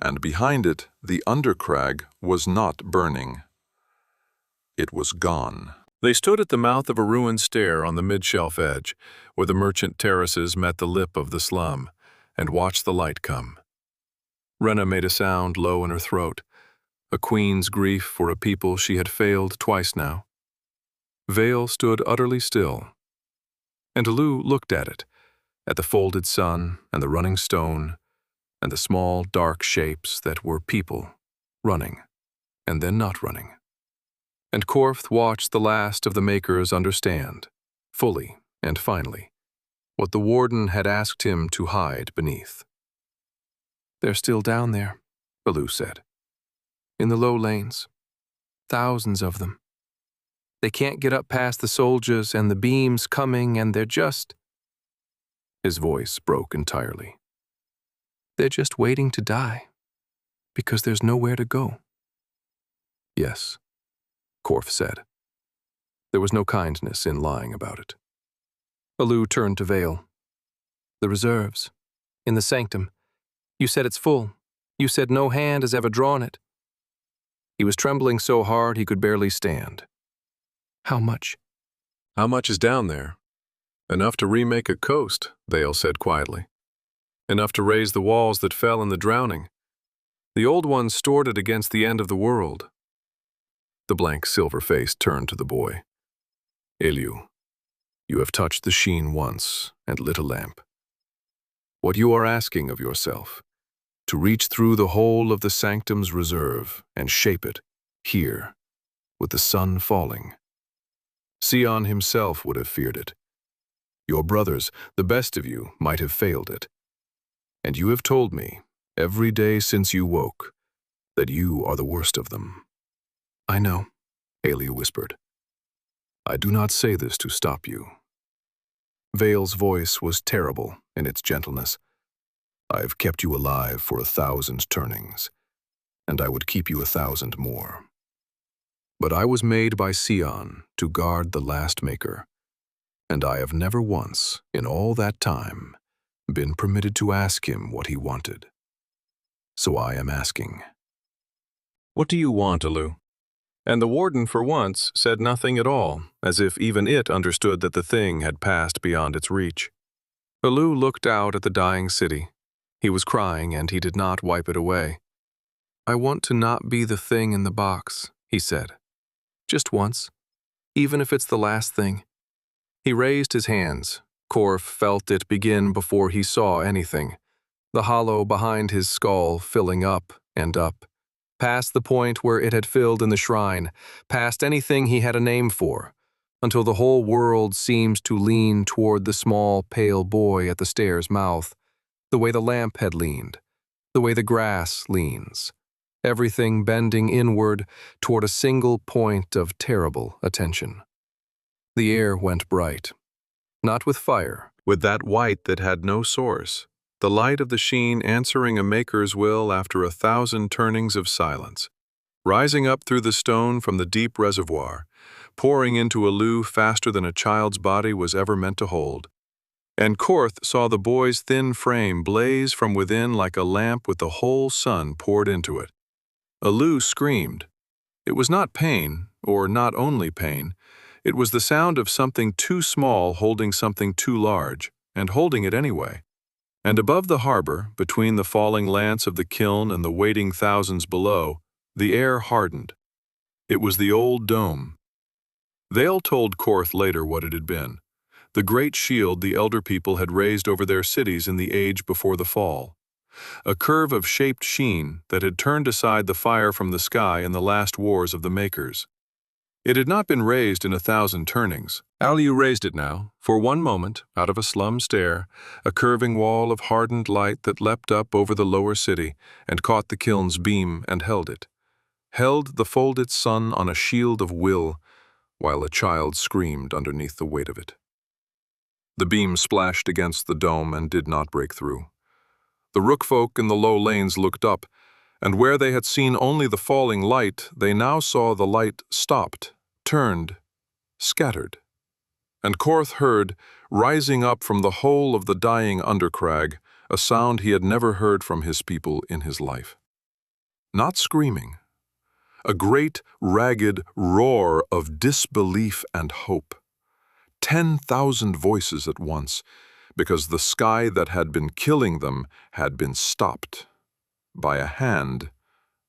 and behind it the Undercrag was not burning. It was gone. They stood at the mouth of a ruined stair on the mid-shelf edge, where the merchant terraces met the lip of the slum, and watched the light come. Rena made a sound low in her throat, a queen's grief for a people she had failed twice now. Vale stood utterly still, and Aleu looked at it, at the folded sun and the running stone, and the small dark shapes that were people, running, and then not running. And Korth watched the last of the Makers understand, fully and finally, what the warden had asked him to hide beneath. "They're still down there," Aleu said. "In the low lanes. Thousands of them. They can't get up past the soldiers and the beams coming, and they're just—" His voice broke entirely. "They're just waiting to die, because there's nowhere to go." "Yes," Korth said. There was no kindness in lying about it. Aleu turned to Vale. "The reserves. In the sanctum. You said it's full. You said no hand has ever drawn it." He was trembling so hard he could barely stand. "How much?" "How much is down there?" "Enough to remake a coast," Vale said quietly. "Enough to raise the walls that fell in the drowning. The old ones stored it against the end of the world." The blank silver face turned to the boy. "Aleu, you have touched the sheen once and lit a lamp. What you are asking of yourself, to reach through the whole of the sanctum's reserve and shape it, here, with the sun falling. Sion himself would have feared it. Your brothers, the best of you, might have failed it. And you have told me, every day since you woke, that you are the worst of them." "I know," Aleu whispered. "I do not say this to stop you." Vale's voice was terrible in its gentleness. "I have kept you alive for 1,000 turnings, and I would keep you 1,000 more. But I was made by Sion to guard the last Maker, and I have never once, in all that time, been permitted to ask him what he wanted. So I am asking." "What do you want, Aleu?" And the warden, for once, said nothing at all, as if even it understood that the thing had passed beyond its reach. Aleu looked out at the dying city. He was crying, and he did not wipe it away. "I want to not be the thing in the box," he said. "Just once, even if it's the last thing." He raised his hands. Korth felt it begin before he saw anything, the hollow behind his skull filling up and up, past the point where it had filled in the shrine, past anything he had a name for, until the whole world seemed to lean toward the small, pale boy at the stair's mouth, the way the lamp had leaned, the way the grass leans, everything bending inward toward a single point of terrible attention. The air went bright, not with fire, with that white that had no source, the light of the sheen answering a maker's will after 1,000 turnings of silence, rising up through the stone from the deep reservoir, pouring into Aleu faster than a child's body was ever meant to hold. And Korth saw the boy's thin frame blaze from within like a lamp with the whole sun poured into it. Aleu screamed. It was not pain, or not only pain. It was the sound of something too small holding something too large, and holding it anyway. And above the harbor, between the falling lance of the kiln and the waiting thousands below, the air hardened. It was the old dome. Thale told Korth later what it had been. The great shield the elder people had raised over their cities in the age before the fall. A curve of shaped sheen that had turned aside the fire from the sky in the last wars of the Makers. It had not been raised in 1,000 turnings. Aleu raised it now, for one moment, out of a slum stair, a curving wall of hardened light that leapt up over the lower city and caught the kiln's beam and held it. Held the folded sun on a shield of will, while a child screamed underneath the weight of it. The beam splashed against the dome and did not break through. The rookfolk in the low lanes looked up, and where they had seen only the falling light, they now saw the light stopped, turned, scattered. And Korth heard, rising up from the hole of the dying Undercrag, a sound he had never heard from his people in his life. Not screaming. A great, ragged roar of disbelief and hope. 10,000 voices at once, because the sky that had been killing them had been stopped by a hand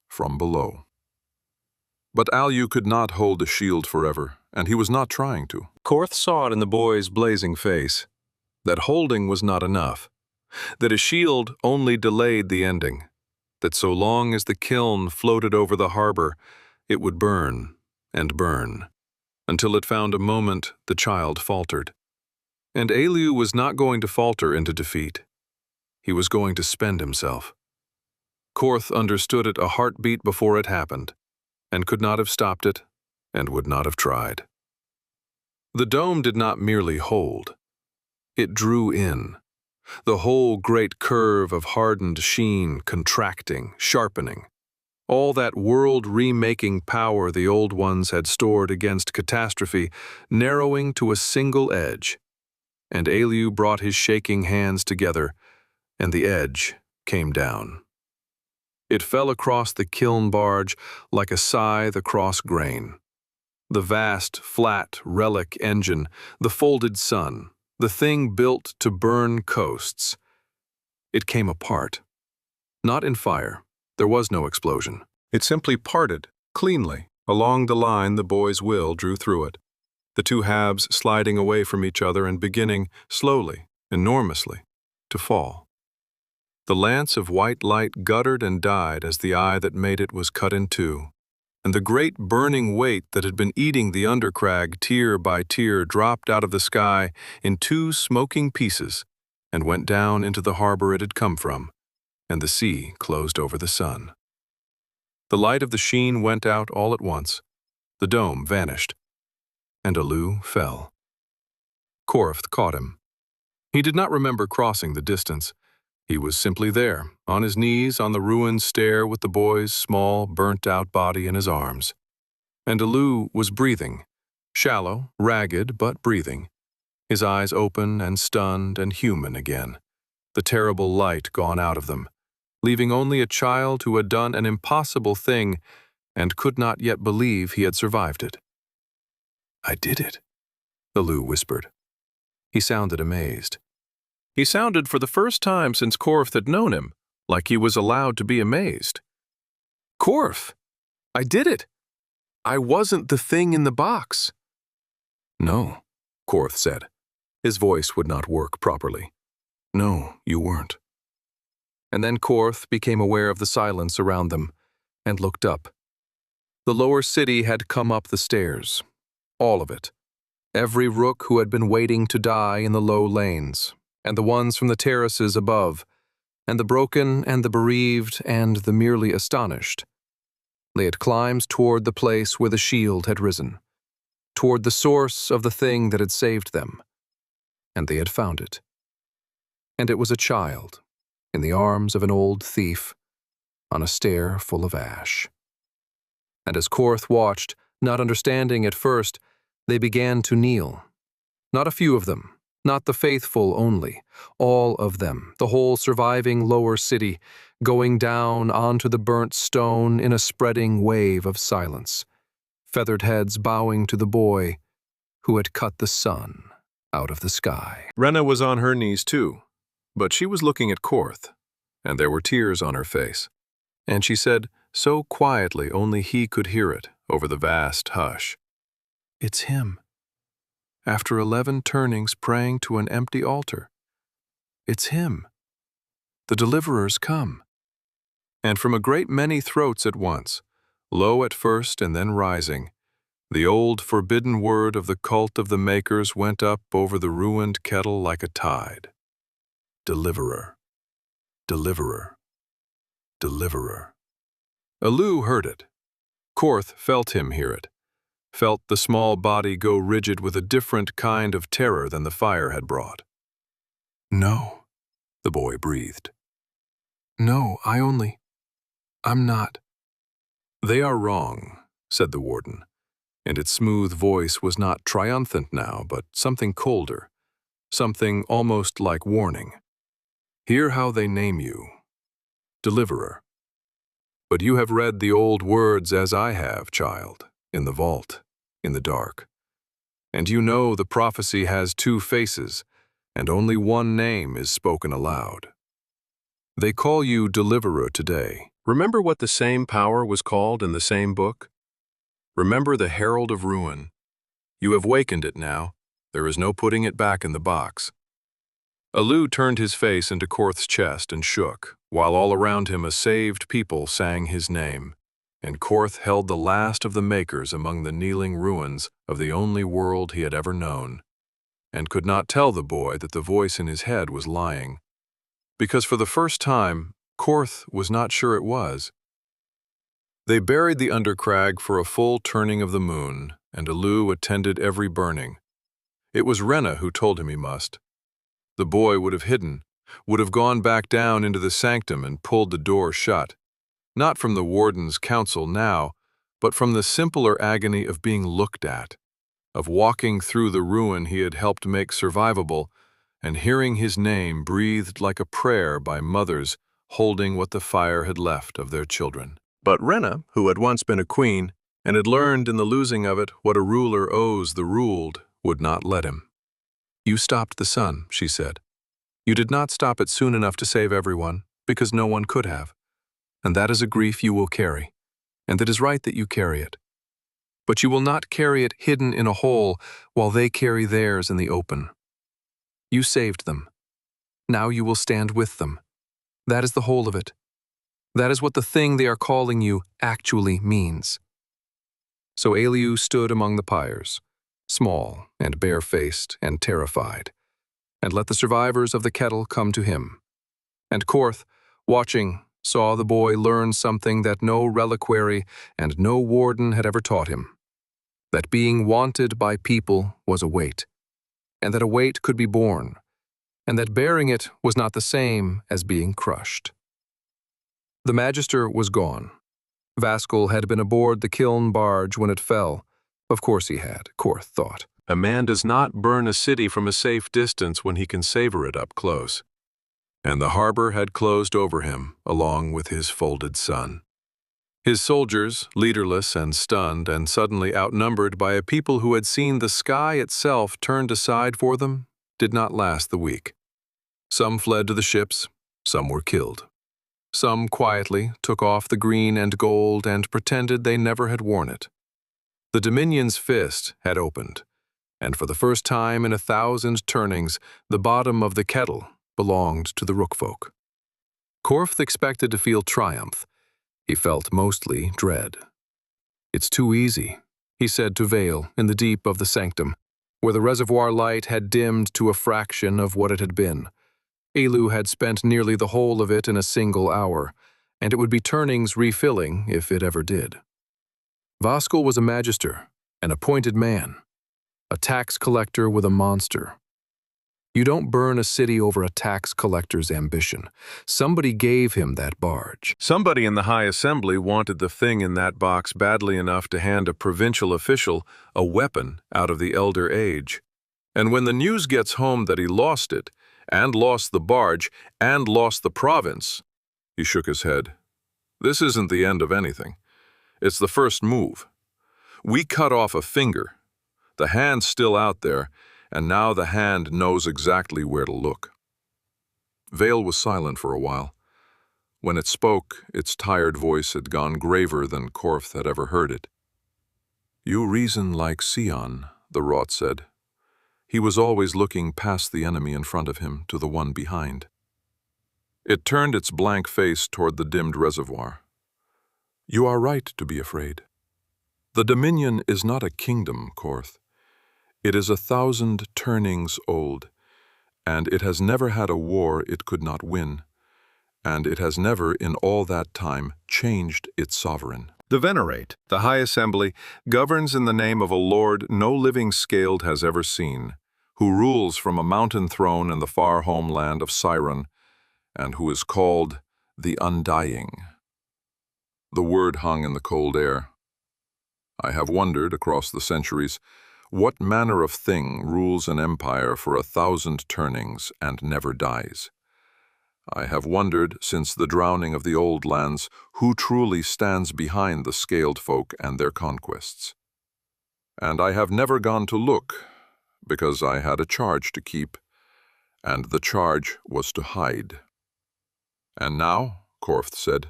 from below. But Aleu could not hold the shield forever, and he was not trying to. Korth saw it in the boy's blazing face, that holding was not enough, that a shield only delayed the ending, that so long as the kiln floated over the harbor, it would burn and burn, until it found a moment the child faltered. And Aleu was not going to falter into defeat. He was going to spend himself. Korth understood it a heartbeat before it happened, and could not have stopped it, and would not have tried. The dome did not merely hold. It drew in, the whole great curve of hardened sheen contracting, sharpening, all that world-remaking power the old ones had stored against catastrophe narrowing to a single edge. And Aleu brought his shaking hands together, and the edge came down. It fell across the kiln barge like a scythe across grain. The vast, flat relic engine, the folded sun, the thing built to burn coasts. It came apart. Not in fire. There was no explosion. It simply parted, cleanly, along the line the boy's will drew through it. The two halves sliding away from each other and beginning, slowly, enormously, to fall. The lance of white light guttered and died as the eye that made it was cut in two, and the great burning weight that had been eating the Undercrag tier by tier dropped out of the sky in two smoking pieces and went down into the harbor it had come from, and the sea closed over the sun. The light of the sheen went out all at once. The dome vanished, and Aleu fell. Korth caught him. He did not remember crossing the distance. He was simply there, on his knees on the ruined stair with the boy's small, burnt-out body in his arms. And Aleu was breathing, shallow, ragged, but breathing, his eyes open and stunned and human again, the terrible light gone out of them, leaving only a child who had done an impossible thing and could not yet believe he had survived it. "I did it," Aleu whispered. He sounded amazed. He sounded for the first time since Korth had known him, like he was allowed to be amazed. "Korth, I did it. I wasn't the thing in the box." "No," Korth said. His voice would not work properly. "No, you weren't." And then Korth became aware of the silence around them, and looked up. The lower city had come up the stairs. All of it. Every rook who had been waiting to die in the low lanes, and the ones from the terraces above, and the broken and the bereaved and the merely astonished. They had climbed toward the place where the shield had risen. toward the source of the thing that had saved them. And they had found it. And it was a child, in the arms of an old thief, on a stair full of ash. And as Korth watched, not understanding at first, they began to kneel. Not a few of them, not the faithful only, all of them, the whole surviving lower city, going down onto the burnt stone in a spreading wave of silence, feathered heads bowing to the boy who had cut the sun out of the sky. Rena was on her knees too, but she was looking at Korth, and there were tears on her face. And she said, so quietly only he could hear it over the vast hush, "It's him. After 11 turnings praying to an empty altar. It's him. The deliverer's come." And from a great many throats at once, low at first and then rising, the old forbidden word of the cult of the Makers went up over the ruined kettle like a tide. Deliverer. Deliverer. Deliverer. Aleu heard it. Korth felt him hear it, felt the small body go rigid with a different kind of terror than the fire had brought. "No," the boy breathed. "No, I'm not." "They are wrong," said the warden, and its smooth voice was not triumphant now, but something colder, something almost like warning. "Hear how they name you. Deliverer. But you have read the old words as I have, child, in the vault, in the dark. And you know the prophecy has 2 faces, and only one name is spoken aloud. They call you Deliverer today. Remember what the same power was called in the same book? Remember the Herald of Ruin. You have wakened it now. There is no putting it back in the box." Aleu turned his face into Korth's chest and shook, while all around him a saved people sang his name, and Korth held the last of the Makers among the kneeling ruins of the only world he had ever known, and could not tell the boy that the voice in his head was lying, because for the first time, Korth was not sure it was. They buried the Undercrag for a full turning of the moon, and Aleu attended every burning. It was Rena who told him he must. The boy would have hidden, would have gone back down into the sanctum and pulled the door shut, not from the warden's counsel now, but from the simpler agony of being looked at, of walking through the ruin he had helped make survivable, and hearing his name breathed like a prayer by mothers holding what the fire had left of their children. But Rena, who had once been a queen, and had learned in the losing of it what a ruler owes the ruled, would not let him. "You stopped the sun," she said. "You did not stop it soon enough to save everyone, because no one could have. And that is a grief you will carry, and it is right that you carry it. But you will not carry it hidden in a hole while they carry theirs in the open. You saved them. Now you will stand with them. That is the whole of it. That is what the thing they are calling you actually means." So Aleu stood among the pyres, small and barefaced and terrified, and let the survivors of the kettle come to him. And Korth, watching, saw the boy learn something that no reliquary and no warden had ever taught him, that being wanted by people was a weight, and that a weight could be borne, and that bearing it was not the same as being crushed. The Magister was gone. Vaskell had been aboard the kiln barge when it fell. Of course he had, Korth thought. A man does not burn a city from a safe distance when he can savor it up close. And the harbor had closed over him, along with his folded sun. His soldiers, leaderless and stunned and suddenly outnumbered by a people who had seen the sky itself turned aside for them, did not last the week. Some fled to the ships, some were killed. Some quietly took off the green and gold and pretended they never had worn it. The Dominion's fist had opened, and for the first time in 1,000 turnings, the bottom of the kettle belonged to the Rookfolk. Korth expected to feel triumph. He felt mostly dread. "It's too easy," he said to Vale in the deep of the sanctum, where the reservoir light had dimmed to a fraction of what it had been. Aleu had spent nearly the whole of it in a single hour, and it would be turnings refilling if it ever did. Vaskell was a magister. An appointed man. A tax collector with a monster. You don't burn a city over a tax collector's ambition. Somebody gave him that barge. Somebody in the High Assembly wanted the thing in that box badly enough to hand a provincial official a weapon out of the Elder Age. And when the news gets home that he lost it, and lost the barge, and lost the province, he shook his head. This isn't the end of anything. It's the first move. We cut off a finger. The hand's still out there, and now the hand knows exactly where to look. Vale was silent for a while. When it spoke, its tired voice had gone graver than Korth had ever heard it. You reason like Sion, the Rot said. He was always looking past the enemy in front of him to the one behind. It turned its blank face toward the dimmed reservoir. You are right to be afraid. The Dominion is not a kingdom, Korth. It is 1,000 turnings old, and it has never had a war it could not win, and it has never in all that time changed its sovereign. The Venerate, the High Assembly, governs in the name of a lord no living scaled has ever seen, who rules from a mountain throne in the far homeland of Siren, and who is called the Undying. The word hung in the cold air. I have wondered across the centuries what manner of thing rules an empire for 1,000 turnings and never dies? I have wondered, since the drowning of the old lands, who truly stands behind the scaled folk and their conquests. And I have never gone to look, because I had a charge to keep, and the charge was to hide. And now, Korth said,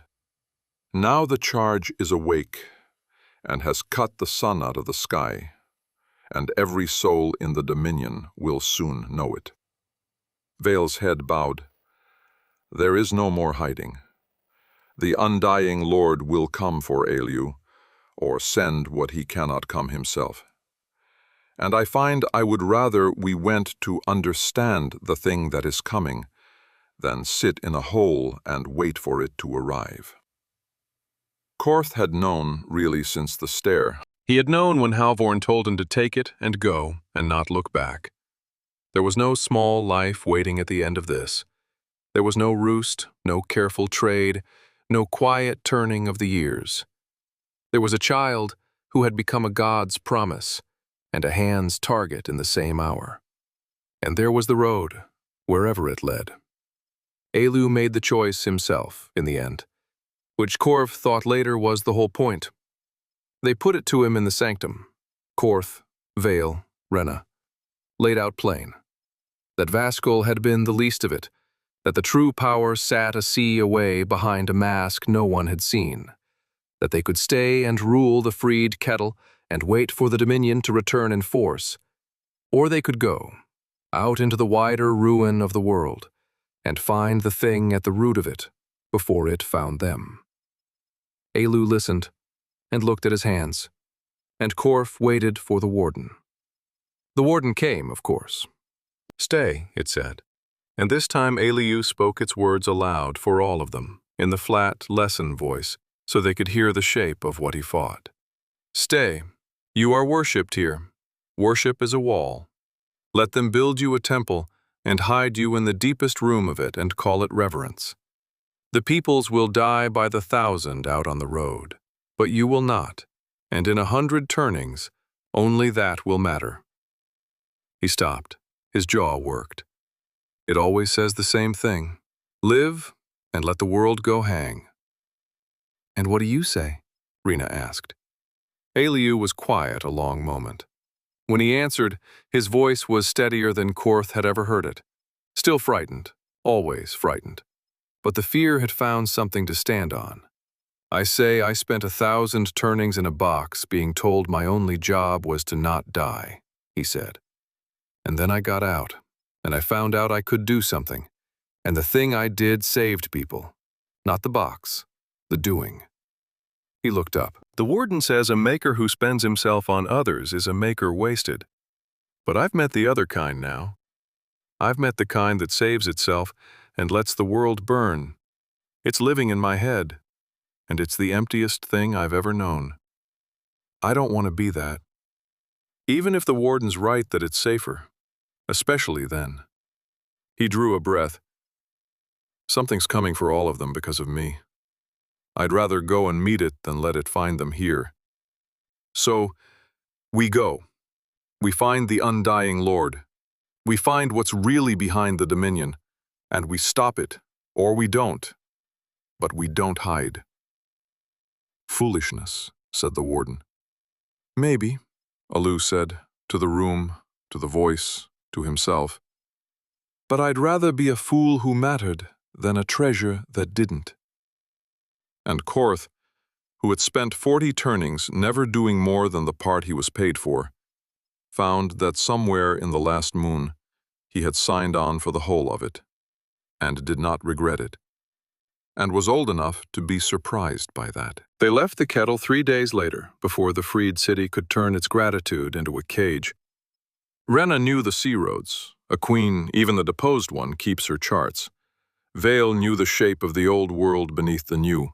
now the charge is awake, and has cut the sun out of the sky, and every soul in the Dominion will soon know it. Vale's head bowed. There is no more hiding. The undying Lord will come for Aleu, or send what he cannot come himself. And I find I would rather we went to understand the thing that is coming than sit in a hole and wait for it to arrive. Korth had known, really, since the stare. He had known when Halvorn told him to take it and go and not look back. There was no small life waiting at the end of this. There was no roost, no careful trade, no quiet turning of the years. There was a child who had become a god's promise and a hand's target in the same hour. And there was the road, wherever it led. Aleu made the choice himself, in the end, which Korth thought later was the whole point. They put it to him in the sanctum, Korth, Vale, Renna, laid out plain, that Vaskul had been the least of it, that the true power sat a sea away behind a mask no one had seen, that they could stay and rule the freed kettle and wait for the Dominion to return in force, or they could go, out into the wider ruin of the world, and find the thing at the root of it before it found them. Aleu listened and looked at his hands, and Korth waited for the warden. The warden came, of course. Stay, it said, and this time Aleu spoke its words aloud for all of them, in the flat lesson voice, so they could hear the shape of what he fought. Stay, you are worshipped here. Worship is a wall. Let them build you a temple and hide you in the deepest room of it and call it reverence. The peoples will die by the 1,000 out on the road, but you will not, and in 100 turnings, only that will matter. He stopped. His jaw worked. It always says the same thing. Live and let the world go hang. And what do you say? Rena asked. Aleu was quiet a long moment. When he answered, his voice was steadier than Korth had ever heard it. Still frightened, always frightened. But the fear had found something to stand on. I say I spent 1,000 turnings in a box being told my only job was to not die, he said. And then I got out, and I found out I could do something. And the thing I did saved people. Not the box, the doing. He looked up. The warden says a maker who spends himself on others is a maker wasted. But I've met the other kind now. I've met the kind that saves itself and lets the world burn. It's living in my head, and it's the emptiest thing I've ever known. I don't want to be that. Even if the warden's right that it's safer, especially then. He drew a breath. Something's coming for all of them because of me. I'd rather go and meet it than let it find them here. So, we go. We find the undying Lord. We find what's really behind the Dominion, and we stop it, or we don't. But we don't hide. Foolishness, said the warden. Maybe, Aleu said, to the room, to the voice, to himself. But I'd rather be a fool who mattered than a treasure that didn't. And Korth, who had spent 40 turnings never doing more than the part he was paid for, found that somewhere in the last moon he had signed on for the whole of it, and did not regret it, and was old enough to be surprised by that. They left the kettle 3 days later, before the freed city could turn its gratitude into a cage. Rena knew the sea roads. A queen, even the deposed one, keeps her charts. Vale knew the shape of the old world beneath the new.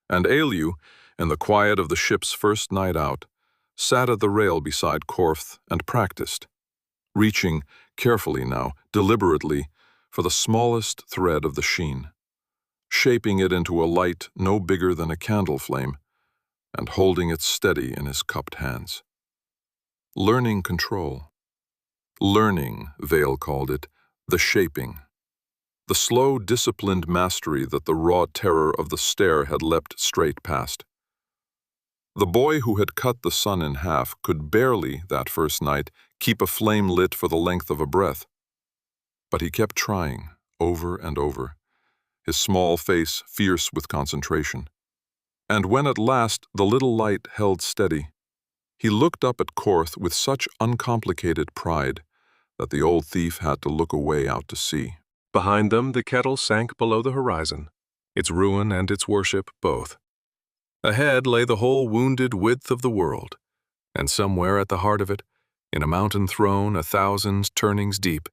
And Aleu, in the quiet of the ship's first night out, sat at the rail beside Korth and practiced, reaching, carefully now, deliberately, for the smallest thread of the sheen, shaping it into a light no bigger than a candle flame, and holding it steady in his cupped hands. Learning control. Learning, Vale called it, the shaping. The slow, disciplined mastery that the raw terror of the stair had leapt straight past. The boy who had cut the sun in half could barely, that first night, keep a flame lit for the length of a breath. But he kept trying, over and over, his small face fierce with concentration. And when at last the little light held steady, he looked up at Korth with such uncomplicated pride that the old thief had to look away out to sea. Behind them, the kettle sank below the horizon, its ruin and its worship both. Ahead lay the whole wounded width of the world, and somewhere at the heart of it, in a mountain throne 1,000 turnings deep,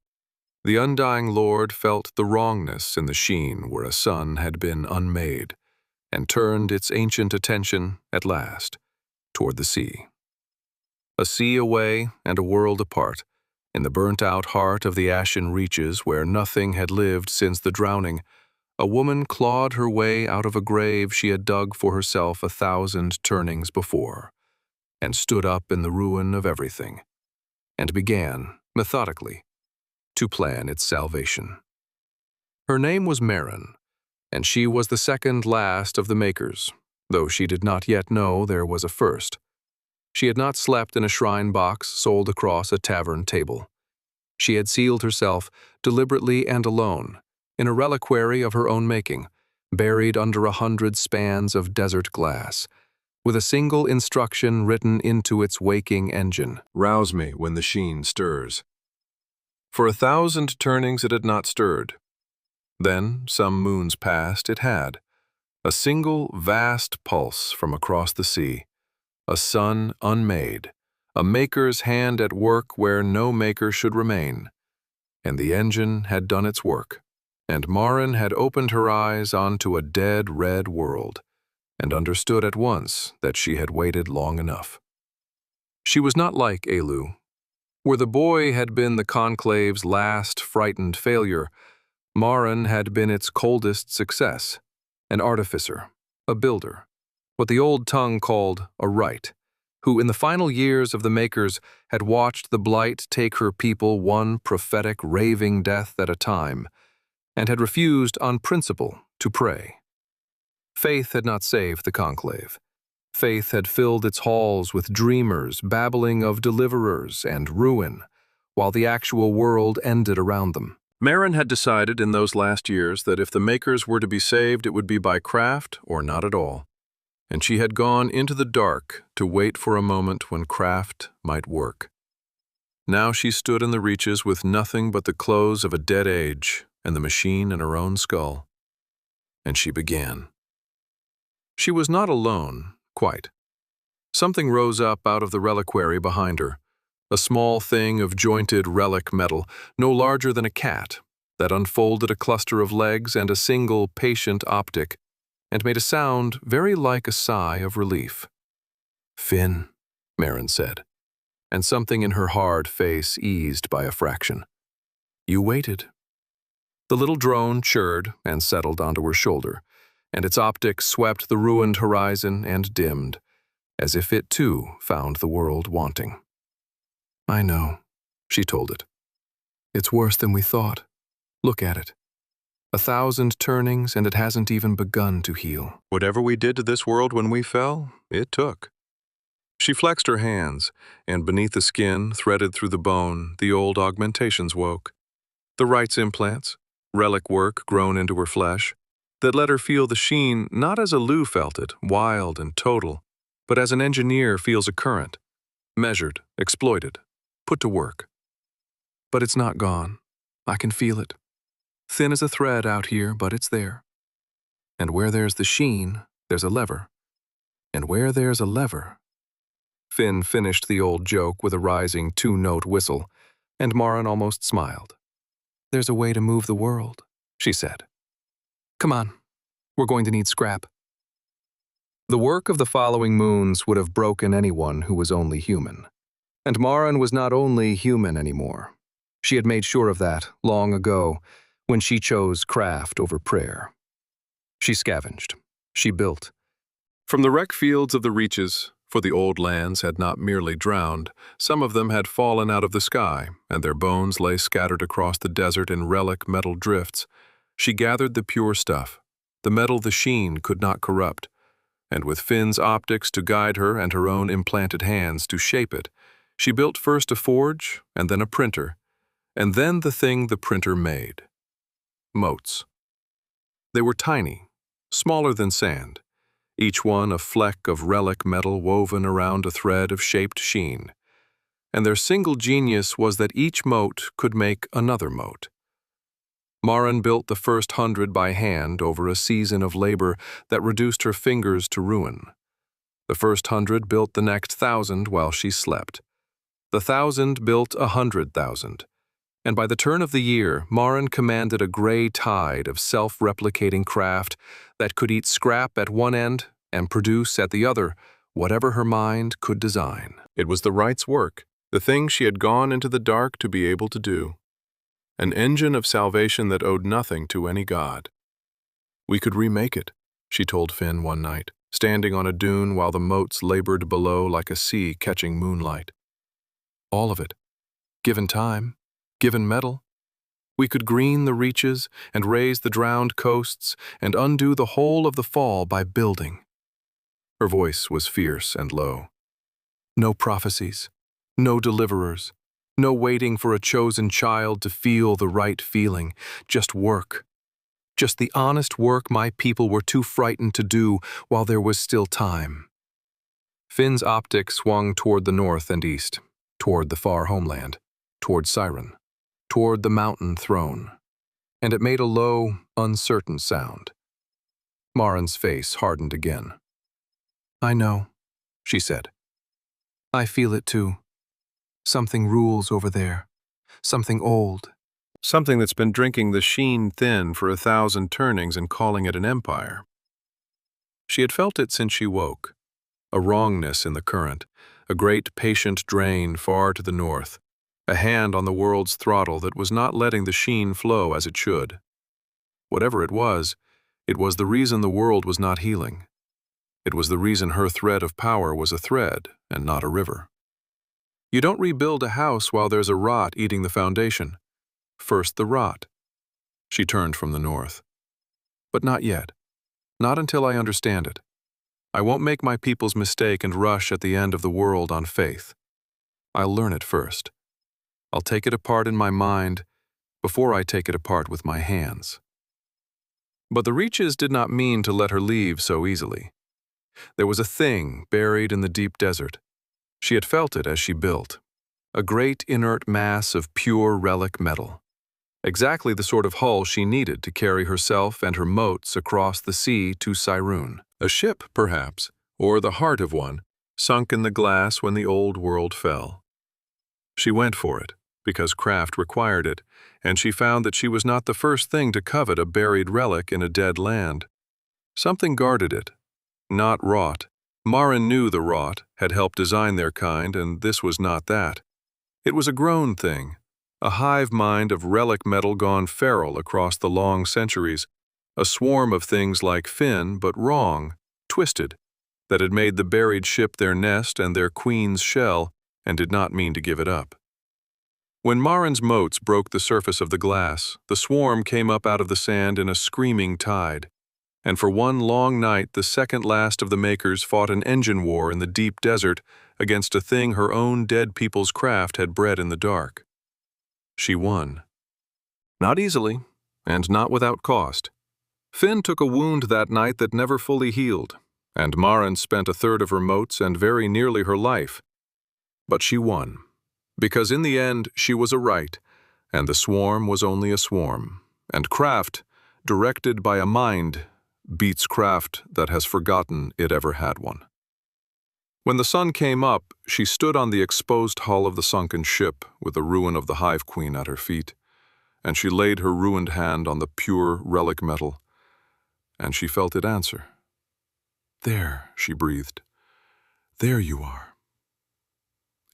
the undying Lord felt the wrongness in the sheen where a sun had been unmade, and turned its ancient attention, at last, toward the sea. A sea away and a world apart, in the burnt-out heart of the ashen reaches where nothing had lived since the drowning, a woman clawed her way out of a grave she had dug for herself 1,000 turnings before, and stood up in the ruin of everything, and began, methodically, to plan its salvation. Her name was Maren, and she was the second last of the makers, though she did not yet know there was a first. She had not slept in a shrine box sold across a tavern table. She had sealed herself, deliberately and alone, in a reliquary of her own making, buried under 100 spans of desert glass, with a single instruction written into its waking engine: rouse me when the sheen stirs. For 1,000 turnings it had not stirred. Then, some moons past, it had. A single vast pulse from across the sea, a sun unmade, a maker's hand at work where no maker should remain. And the engine had done its work, and Maren had opened her eyes onto a dead red world, and understood at once that she had waited long enough. She was not like Aleu. Where the boy had been the conclave's last frightened failure, Maren had been its coldest success, an artificer, a builder, what the old tongue called a right, who in the final years of the makers had watched the blight take her people one prophetic raving death at a time, and had refused on principle to pray. Faith had not saved the conclave. Faith had filled its halls with dreamers babbling of deliverers and ruin, while the actual world ended around them. Maren had decided in those last years that if the makers were to be saved, it would be by craft or not at all. And she had gone into the dark to wait for a moment when craft might work. Now she stood in the reaches with nothing but the clothes of a dead age and the machine in her own skull. And she began. She was not alone, quite. Something rose up out of the reliquary behind her, a small thing of jointed relic metal, no larger than a cat, that unfolded a cluster of legs and a single patient optic, and made a sound very like a sigh of relief. "Finn," Maren said, and something in her hard face eased by a fraction. You waited. The little drone chirred and settled onto her shoulder, and its optics swept the ruined horizon and dimmed, as if it too found the world wanting. I know, she told it. It's worse than we thought. Look at it. 1,000 turnings and it hasn't even begun to heal. Whatever we did to this world when we fell, it took. She flexed her hands, and beneath the skin, threaded through the bone, the old augmentations woke. The rites implants, relic work grown into her flesh, that let her feel the sheen not as Aleu felt it, wild and total, but as an engineer feels a current, measured, exploited, put to work. But it's not gone. I can feel it. Thin as a thread out here, but it's there. And where there's the sheen, there's a lever. And where there's a lever... Finn finished the old joke with a rising two-note whistle, and Marin almost smiled. There's a way to move the world, she said. Come on, we're going to need scrap. The work of the following moons would have broken anyone who was only human. And Marin was not only human anymore. She had made sure of that long ago, when she chose craft over prayer. She scavenged. She built. From the wreck fields of the reaches, for the old lands had not merely drowned, some of them had fallen out of the sky, and their bones lay scattered across the desert in relic metal drifts. She gathered the pure stuff, the metal the sheen could not corrupt, and with Finn's optics to guide her and her own implanted hands to shape it, she built first a forge, and then a printer, and then the thing the printer made. Motes. They were tiny, smaller than sand, each one a fleck of relic metal woven around a thread of shaped sheen. And their single genius was that each mote could make another mote. Marin built the first 100 by hand over a season of labor that reduced her fingers to ruin. The first 100 built the next 1,000 while she slept. The 1,000 built 100,000. And by the turn of the year, Marin commanded a gray tide of self-replicating craft that could eat scrap at one end and produce at the other whatever her mind could design. It was the right's work, the thing she had gone into the dark to be able to do. An engine of salvation that owed nothing to any god. We could remake it, she told Finn one night, standing on a dune while the motes labored below like a sea catching moonlight. All of it, given time. Given metal, we could green the reaches and raise the drowned coasts and undo the whole of the fall by building. Her voice was fierce and low. No prophecies, no deliverers, no waiting for a chosen child to feel the right feeling, just work. Just the honest work my people were too frightened to do while there was still time. Finn's optics swung toward the north and east, toward the far homeland, toward Siren. Toward the mountain throne, and it made a low, uncertain sound. Marin's face hardened again. I know, she said. I feel it too. Something rules over there. Something old. Something that's been drinking the sheen thin for 1,000 turnings and calling it an empire. She had felt it since she woke. A wrongness in the current, a great patient drain far to the north. A hand on the world's throttle that was not letting the sheen flow as it should. Whatever it was the reason the world was not healing. It was the reason her thread of power was a thread and not a river. You don't rebuild a house while there's a rot eating the foundation. First the rot. She turned from the north. But not yet. Not until I understand it. I won't make my people's mistake and rush at the end of the world on faith. I'll learn it first. I'll take it apart in my mind before I take it apart with my hands. But the reaches did not mean to let her leave so easily. There was a thing buried in the deep desert. She had felt it as she built. A great inert mass of pure relic metal. Exactly the sort of hull she needed to carry herself and her motes across the sea to Siren. A ship, perhaps, or the heart of one, sunk in the glass when the old world fell. She went for it, because craft required it, and she found that she was not the first thing to covet a buried relic in a dead land. Something guarded it, not wrought, Marin knew the rot, had helped design their kind, and this was not that. It was a grown thing, a hive mind of relic metal gone feral across the long centuries, a swarm of things like Finn, but wrong, twisted, that had made the buried ship their nest and their queen's shell, and did not mean to give it up. When Marin's motes broke the surface of the glass, the swarm came up out of the sand in a screaming tide, and for one long night the second last of the makers fought an engine war in the deep desert against a thing her own dead people's craft had bred in the dark. She won. Not easily, and not without cost. Finn took a wound that night that never fully healed, and Marin spent a third of her motes and very nearly her life. But she won, because in the end she was a right, and the swarm was only a swarm, and craft, directed by a mind, beats craft that has forgotten it ever had one. When the sun came up, she stood on the exposed hull of the sunken ship with the ruin of the Hive Queen at her feet, and she laid her ruined hand on the pure relic metal, and she felt it answer. "There," she breathed. "There you are."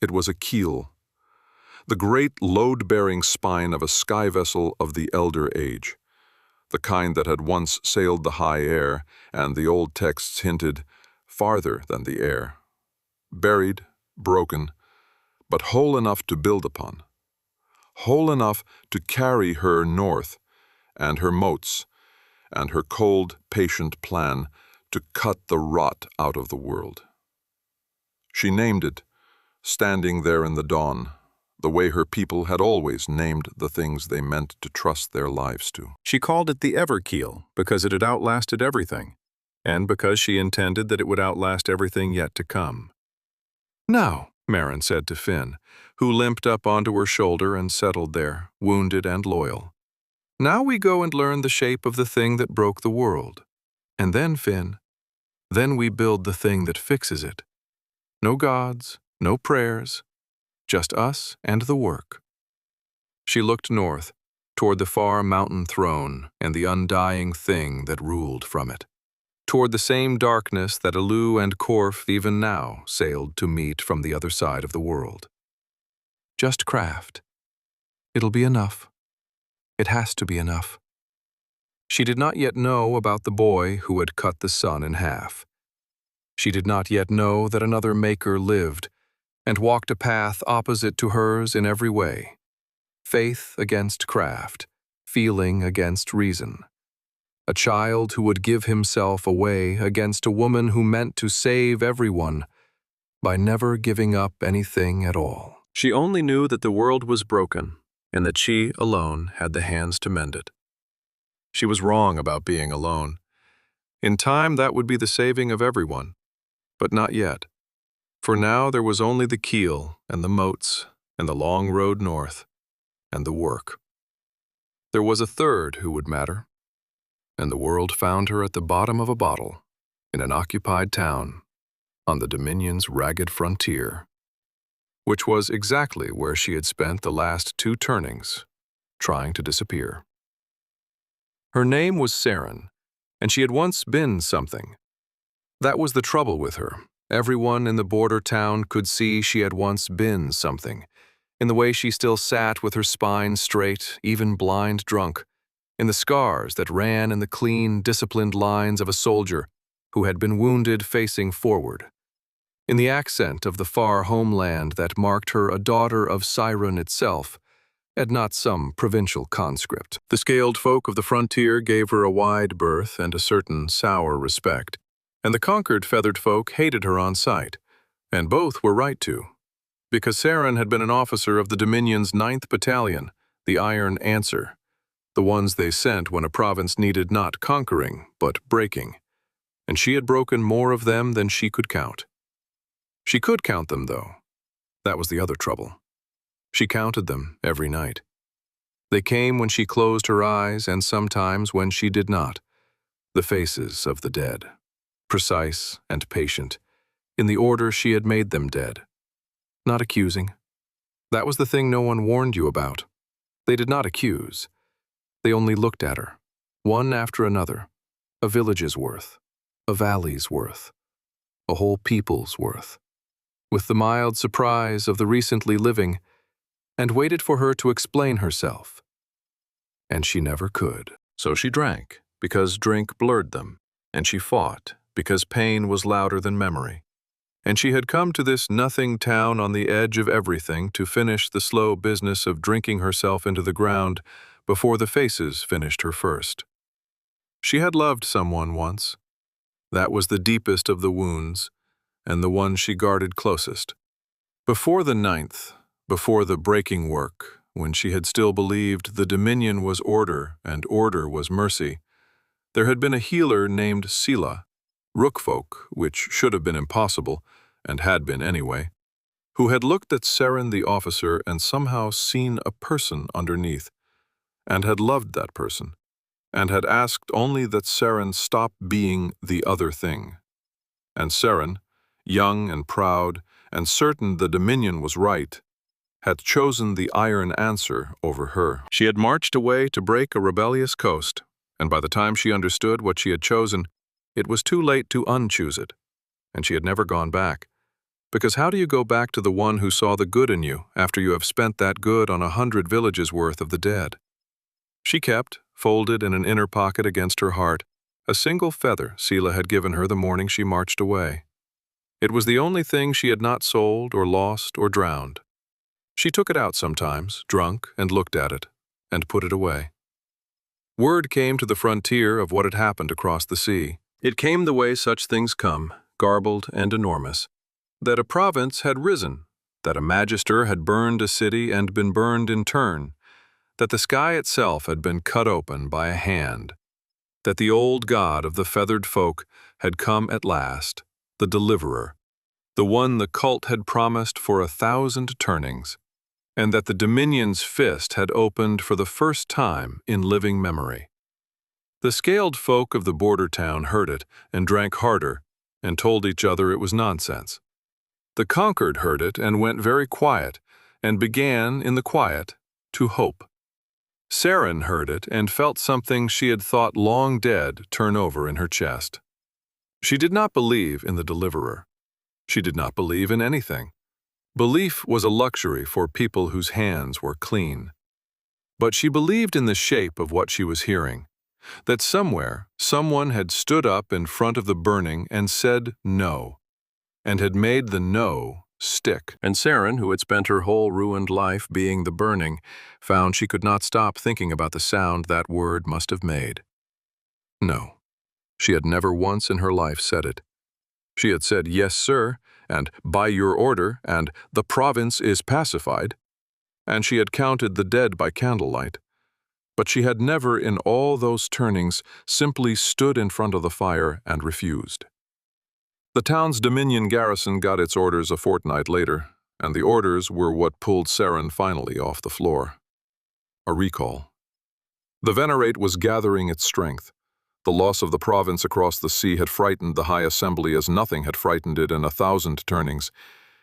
It was a keel, the great load-bearing spine of a sky vessel of the Elder Age, the kind that had once sailed the high air, and the old texts hinted, farther than the air. Buried, broken, but whole enough to build upon. Whole enough to carry her north, and her motes, and her cold, patient plan to cut the rot out of the world. She named it, standing there in the dawn, the way her people had always named the things they meant to trust their lives to. She called it the Everkeel because it had outlasted everything, and because she intended that it would outlast everything yet to come. "Now," Marin said to Finn, who limped up onto her shoulder and settled there, wounded and loyal. "Now we go and learn the shape of the thing that broke the world. And then, Finn, then we build the thing that fixes it. No gods, no prayers, just us and the work." She looked north, toward the far mountain throne and the undying thing that ruled from it, toward the same darkness that Aleu and Corf even now sailed to meet from the other side of the world. "Just craft. It'll be enough. It has to be enough." She did not yet know about the boy who had cut the sun in half. She did not yet know that another maker lived and walked a path opposite to hers in every way. Faith against craft, feeling against reason. A child who would give himself away against a woman who meant to save everyone by never giving up anything at all. She only knew that the world was broken and that she alone had the hands to mend it. She was wrong about being alone. In time, that would be the saving of everyone, but not yet. For now there was only the keel and the motes and the long road north and the work. There was a third who would matter, and the world found her at the bottom of a bottle in an occupied town on the Dominion's ragged frontier, which was exactly where she had spent the last 2 turnings, trying to disappear. Her name was Saren, and she had once been something. That was the trouble with her. Everyone in the border town could see she had once been something, in the way she still sat with her spine straight, even blind drunk, in the scars that ran in the clean, disciplined lines of a soldier who had been wounded facing forward, in the accent of the far homeland that marked her a daughter of Siren itself, and not some provincial conscript. The scaled folk of the frontier gave her a wide berth and a certain sour respect, and the conquered feathered folk hated her on sight, and both were right to, because Saren had been an officer of the Dominion's 9th Battalion, the Iron Answer, the ones they sent when a province needed not conquering, but breaking, and she had broken more of them than she could count. She could count them, though. That was the other trouble. She counted them every night. They came when she closed her eyes and sometimes when she did not, the faces of the dead, precise and patient, in the order she had made them dead. Not accusing. That was the thing no one warned you about. They did not accuse. They only looked at her, one after another, a village's worth, a valley's worth, a whole people's worth, with the mild surprise of the recently living, and waited for her to explain herself. And she never could. So she drank, because drink blurred them, and she fought, because pain was louder than memory. And she had come to this nothing town on the edge of everything to finish the slow business of drinking herself into the ground before the faces finished her first. She had loved someone once. That was the deepest of the wounds, and the one she guarded closest. Before the 9th, before the breaking work, when she had still believed the dominion was order and order was mercy, there had been a healer named Sela, rookfolk, which should have been impossible, and had been anyway, who had looked at Seren the officer and somehow seen a person underneath, and had loved that person, and had asked only that Seren stop being the other thing. And Seren, young and proud, and certain the dominion was right, had chosen the iron answer over her. She had marched away to break a rebellious coast, and by the time she understood what she had chosen, it was too late to unchoose it, and she had never gone back. Because how do you go back to the one who saw the good in you after you have spent that good on 100 villages worth of the dead? She kept, folded in an inner pocket against her heart, a single feather Sela had given her the morning she marched away. It was the only thing she had not sold or lost or drowned. She took it out sometimes, drunk, and looked at it, and put it away. Word came to the frontier of what had happened across the sea. It came the way such things come, garbled and enormous, that a province had risen, that a magister had burned a city and been burned in turn, that the sky itself had been cut open by a hand, that the old god of the feathered folk had come at last, the deliverer, the one the cult had promised for 1,000 turnings, and that the Dominion's fist had opened for the first time in living memory. The scaled folk of the border town heard it and drank harder and told each other it was nonsense. The conquered heard it and went very quiet and began, in the quiet, to hope. Seren heard it and felt something she had thought long dead turn over in her chest. She did not believe in the deliverer. She did not believe in anything. Belief was a luxury for people whose hands were clean. But she believed in the shape of what she was hearing, that somewhere someone had stood up in front of the burning and said no, and had made the no stick. And Seren, who had spent her whole ruined life being the burning, found she could not stop thinking about the sound that word must have made. No, she had never once in her life said it. She had said, "Yes, sir," and "by your order," and "the province is pacified," and she had counted the dead by candlelight. But she had never in all those turnings simply stood in front of the fire and refused. The town's Dominion garrison got its orders a fortnight later, and the orders were what pulled Seren finally off the floor. A recall. The Venerate was gathering its strength. The loss of the province across the sea had frightened the High Assembly as nothing had frightened it in 1,000 turnings,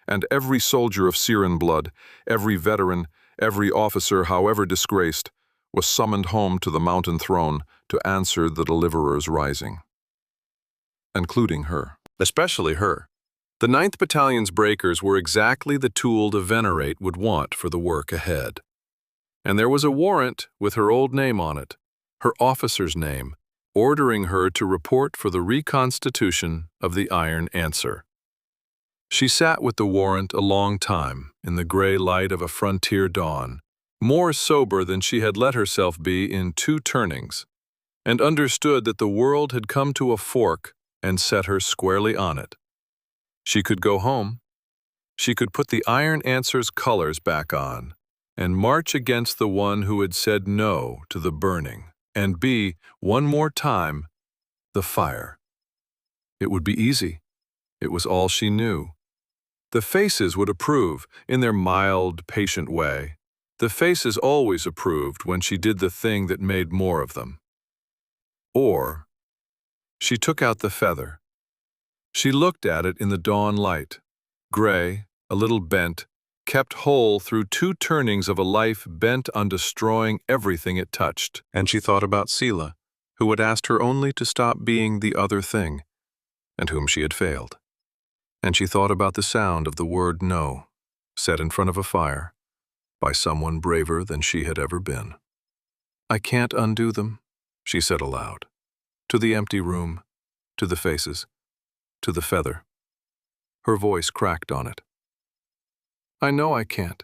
and every soldier of Seren blood, every veteran, every officer, however disgraced, was summoned home to the mountain throne to answer the Deliverer's rising. Including her. Especially her. The 9th Battalion's breakers were exactly the tool the Venerate would want for the work ahead. And there was a warrant with her old name on it, her officer's name, ordering her to report for the reconstitution of the Iron Answer. She sat with the warrant a long time in the gray light of a frontier dawn, more sober than she had let herself be in 2 turnings, and understood that the world had come to a fork and set her squarely on it. She could go home. She could put the Iron Answer's colors back on and march against the one who had said no to the burning and be, one more time, the fire. It would be easy. It was all she knew. The faces would approve in their mild, patient way. The faces always approved when she did the thing that made more of them. Or she took out the feather. She looked at it in the dawn light, gray, a little bent, kept whole through 2 turnings of a life bent on destroying everything it touched. And she thought about Sela, who had asked her only to stop being the other thing, and whom she had failed. and she thought about the sound of the word no, said in front of a fire, by someone braver than she had ever been. "I can't undo them," she said aloud, to the empty room, to the faces, to the feather. Her voice cracked on it. "I know I can't.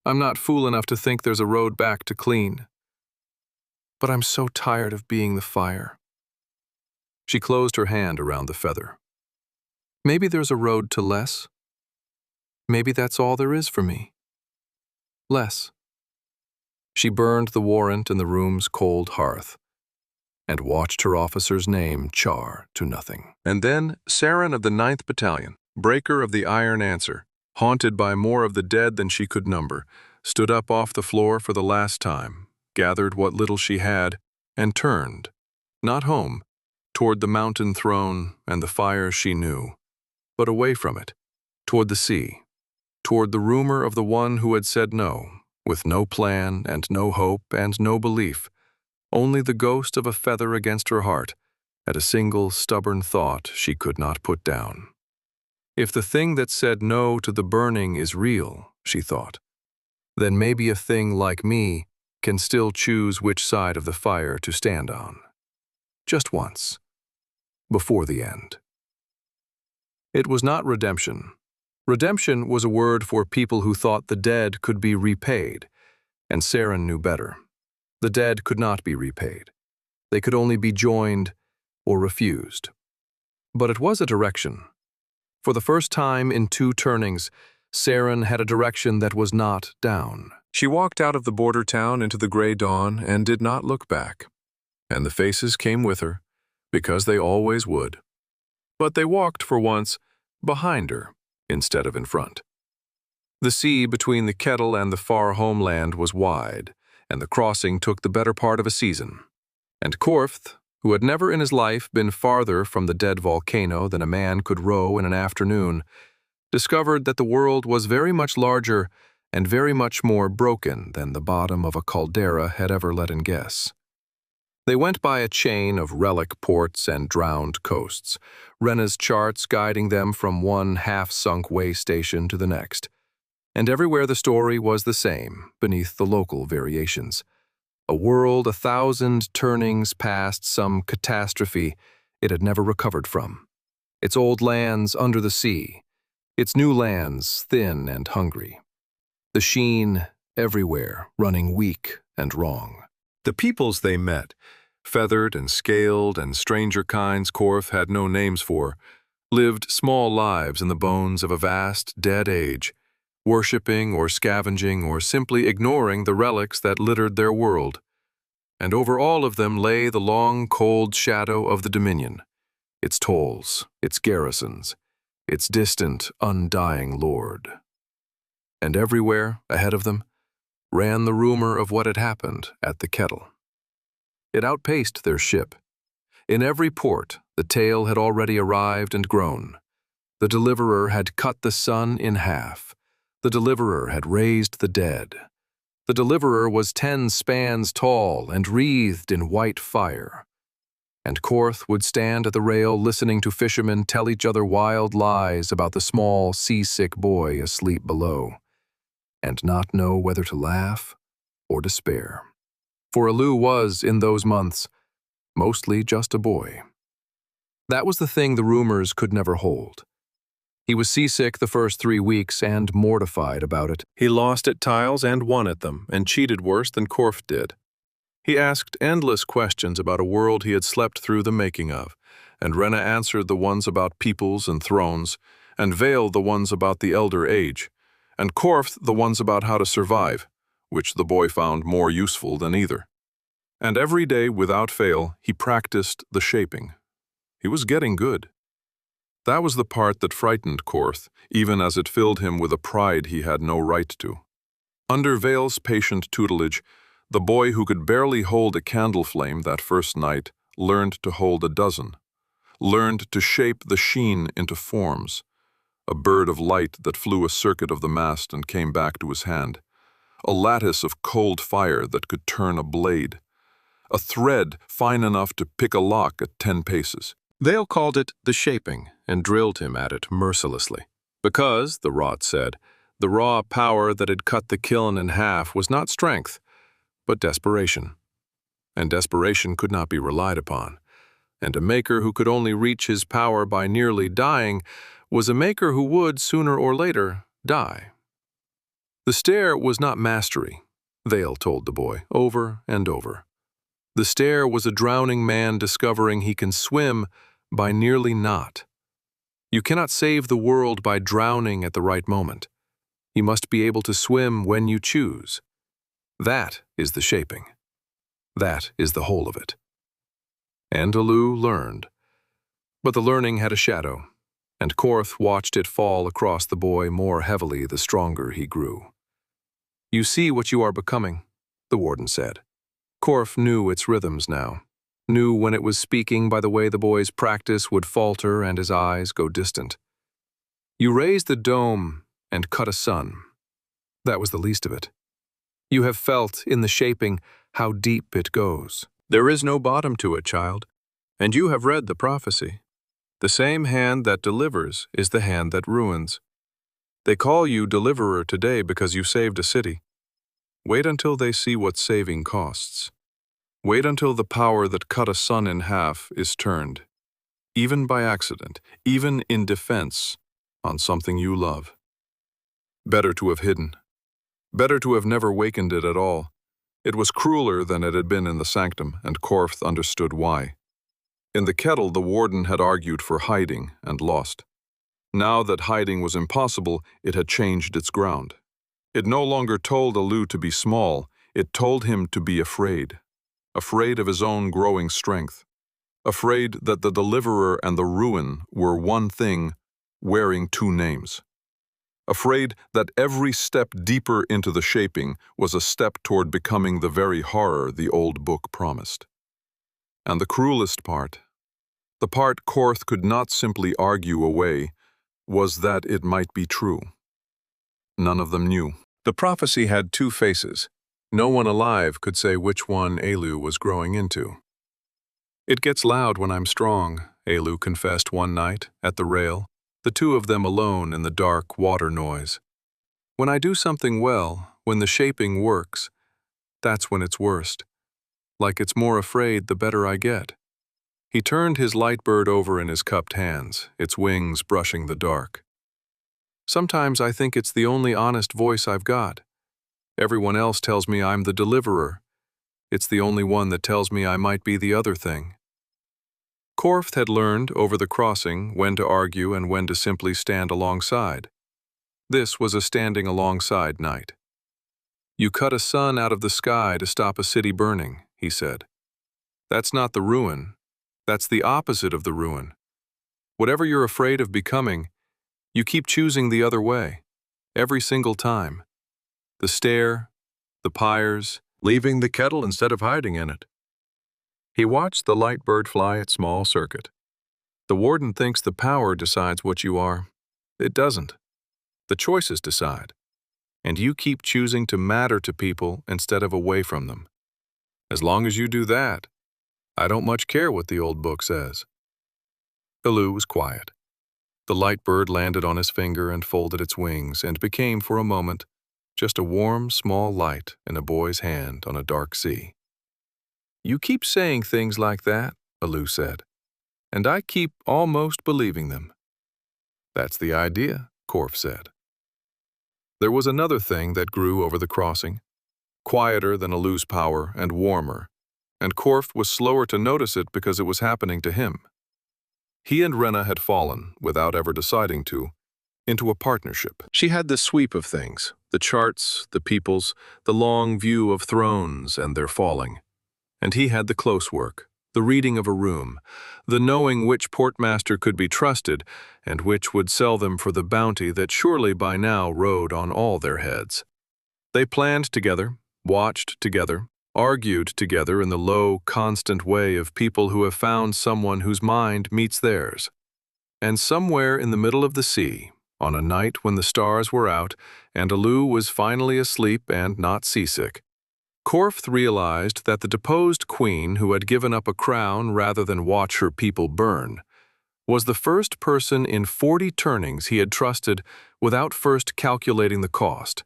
I'm not fool enough to think there's a road back to clean. But I'm so tired of being the fire." She closed her hand around the feather. "Maybe there's a road to less. Maybe that's all there is for me. Less." She burned the warrant in the room's cold hearth and watched her officer's name char to nothing. And then Saren of the 9th Battalion, breaker of the Iron Answer, haunted by more of the dead than she could number, stood up off the floor for the last time, gathered what little she had, and turned, not home, toward the mountain throne and the fire she knew, but away from it, toward the sea, toward the rumor of the one who had said no, with no plan and no hope and no belief, only the ghost of a feather against her heart, at a single stubborn thought she could not put down. If the thing that said no to the burning is real, she thought, then maybe a thing like me can still choose which side of the fire to stand on. Just once. Before the end. It was not redemption. Redemption was a word for people who thought the dead could be repaid, and Saren knew better. The dead could not be repaid. They could only be joined or refused. But it was a direction. For the first time in 2 turnings, Saren had a direction that was not down. She walked out of the border town into the gray dawn and did not look back. And the faces came with her, because they always would. But they walked, for once, behind her instead of in front. The sea between the kettle and the far homeland was wide, and the crossing took the better part of a season. And Korth, who had never in his life been farther from the dead volcano than a man could row in an afternoon, discovered that the world was very much larger and very much more broken than the bottom of a caldera had ever let him guess. They went by a chain of relic ports and drowned coasts, Rena's charts guiding them from one half-sunk way station to the next. And everywhere the story was the same, beneath the local variations. A world 1,000 turnings past some catastrophe it had never recovered from. Its old lands under the sea, its new lands thin and hungry. The sheen everywhere running weak and wrong. The peoples they met, feathered and scaled and stranger kinds Korth had no names for, lived small lives in the bones of a vast dead age, worshipping or scavenging or simply ignoring the relics that littered their world. And over all of them lay the long, cold shadow of the Dominion, its tolls, its garrisons, its distant, undying lord. And everywhere, ahead of them, ran the rumor of what had happened at the kettle. It outpaced their ship. In every port, the tale had already arrived and grown. The deliverer had cut the sun in half. The deliverer had raised the dead. The deliverer was 10 spans tall and wreathed in white fire. And Korth would stand at the rail listening to fishermen tell each other wild lies about the small, seasick boy asleep below, and not know whether to laugh or despair. For Aleu was, in those months, mostly just a boy. That was the thing the rumors could never hold. He was seasick the first 3 weeks and mortified about it. He lost at tiles and won at them, and cheated worse than Korth did. He asked endless questions about a world he had slept through the making of, and Rena answered the ones about peoples and thrones, and Vale the ones about the elder age, and Korth the ones about how to survive, which the boy found more useful than either. And every day, without fail, he practiced the shaping. He was getting good. That was the part that frightened Korth, even as it filled him with a pride he had no right to. Under Vale's patient tutelage, the boy who could barely hold a candle flame that first night learned to hold a dozen, learned to shape the sheen into forms, a bird of light that flew a circuit of the mast and came back to his hand, a lattice of cold fire that could turn a blade, a thread fine enough to pick a lock at 10 paces. Thale called it the shaping and drilled him at it mercilessly. Because, the rot said, the raw power that had cut the kiln in half was not strength, but desperation. And desperation could not be relied upon. And a maker who could only reach his power by nearly dying was a maker who would, sooner or later, die. The stair was not mastery, Thale told the boy, over and over. The stair was a drowning man discovering he can swim by nearly not. You cannot save the world by drowning at the right moment. You must be able to swim when you choose. That is the shaping. That is the whole of it. And Aleu learned. But the learning had a shadow, and Korth watched it fall across the boy more heavily the stronger he grew. You see what you are becoming, the warden said. Korth knew its rhythms now, knew when it was speaking by the way the boy's practice would falter and his eyes go distant. You raised the dome and cut a sun. That was the least of it. You have felt, in the shaping, how deep it goes. There is no bottom to it, child, and you have read the prophecy. The same hand that delivers is the hand that ruins. They call you deliverer today because you saved a city. Wait until they see what saving costs. Wait until the power that cut a sun in half is turned, even by accident, even in defense, on something you love. Better to have hidden. Better to have never wakened it at all. It was crueler than it had been in the sanctum, and Korth understood why. In the kettle, the warden had argued for hiding and lost. Now that hiding was impossible, it had changed its ground. It no longer told Aleu to be small, it told him to be afraid. Afraid of his own growing strength. Afraid that the deliverer and the ruin were one thing, wearing two names. Afraid that every step deeper into the shaping was a step toward becoming the very horror the old book promised. And the cruelest part, the part Korth could not simply argue away, was that it might be true. None of them knew. The prophecy had two faces. No one alive could say which one Aleu was growing into. It gets loud when I'm strong, Aleu confessed one night, at the rail, the two of them alone in the dark water noise. When I do something well, when the shaping works, that's when it's worst. Like it's more afraid the better I get. He turned his light bird over in his cupped hands, its wings brushing the dark. Sometimes I think it's the only honest voice I've got. Everyone else tells me I'm the deliverer. It's the only one that tells me I might be the other thing. Korth had learned over the crossing when to argue and when to simply stand alongside. This was a standing alongside night. You cut a sun out of the sky to stop a city burning, he said. That's not the ruin. That's the opposite of the ruin. Whatever you're afraid of becoming, you keep choosing the other way, every single time. The stair, the pyres, leaving the kettle instead of hiding in it. He watched the light bird fly at small circuit. The warden thinks the power decides what you are. It doesn't. The choices decide. And you keep choosing to matter to people instead of away from them. As long as you do that, I don't much care what the old book says. Aleu was quiet. The light bird landed on his finger and folded its wings and became, for a moment, just a warm, small light in a boy's hand on a dark sea. You keep saying things like that, Aleu said, and I keep almost believing them. That's the idea, Korth said. There was another thing that grew over the crossing, quieter than Aleu's power and warmer, and Korth was slower to notice it because it was happening to him. He and Rena had fallen, without ever deciding to, into a partnership. She had the sweep of things, the charts, the peoples, the long view of thrones and their falling. And he had the close work, the reading of a room, the knowing which portmaster could be trusted and which would sell them for the bounty that surely by now rode on all their heads. They planned together, watched together, argued together in the low, constant way of people who have found someone whose mind meets theirs. And somewhere in the middle of the sea, on a night when the stars were out and Aleu was finally asleep and not seasick, Korth realized that the deposed queen who had given up a crown rather than watch her people burn was the first person in 40 turnings he had trusted without first calculating the cost,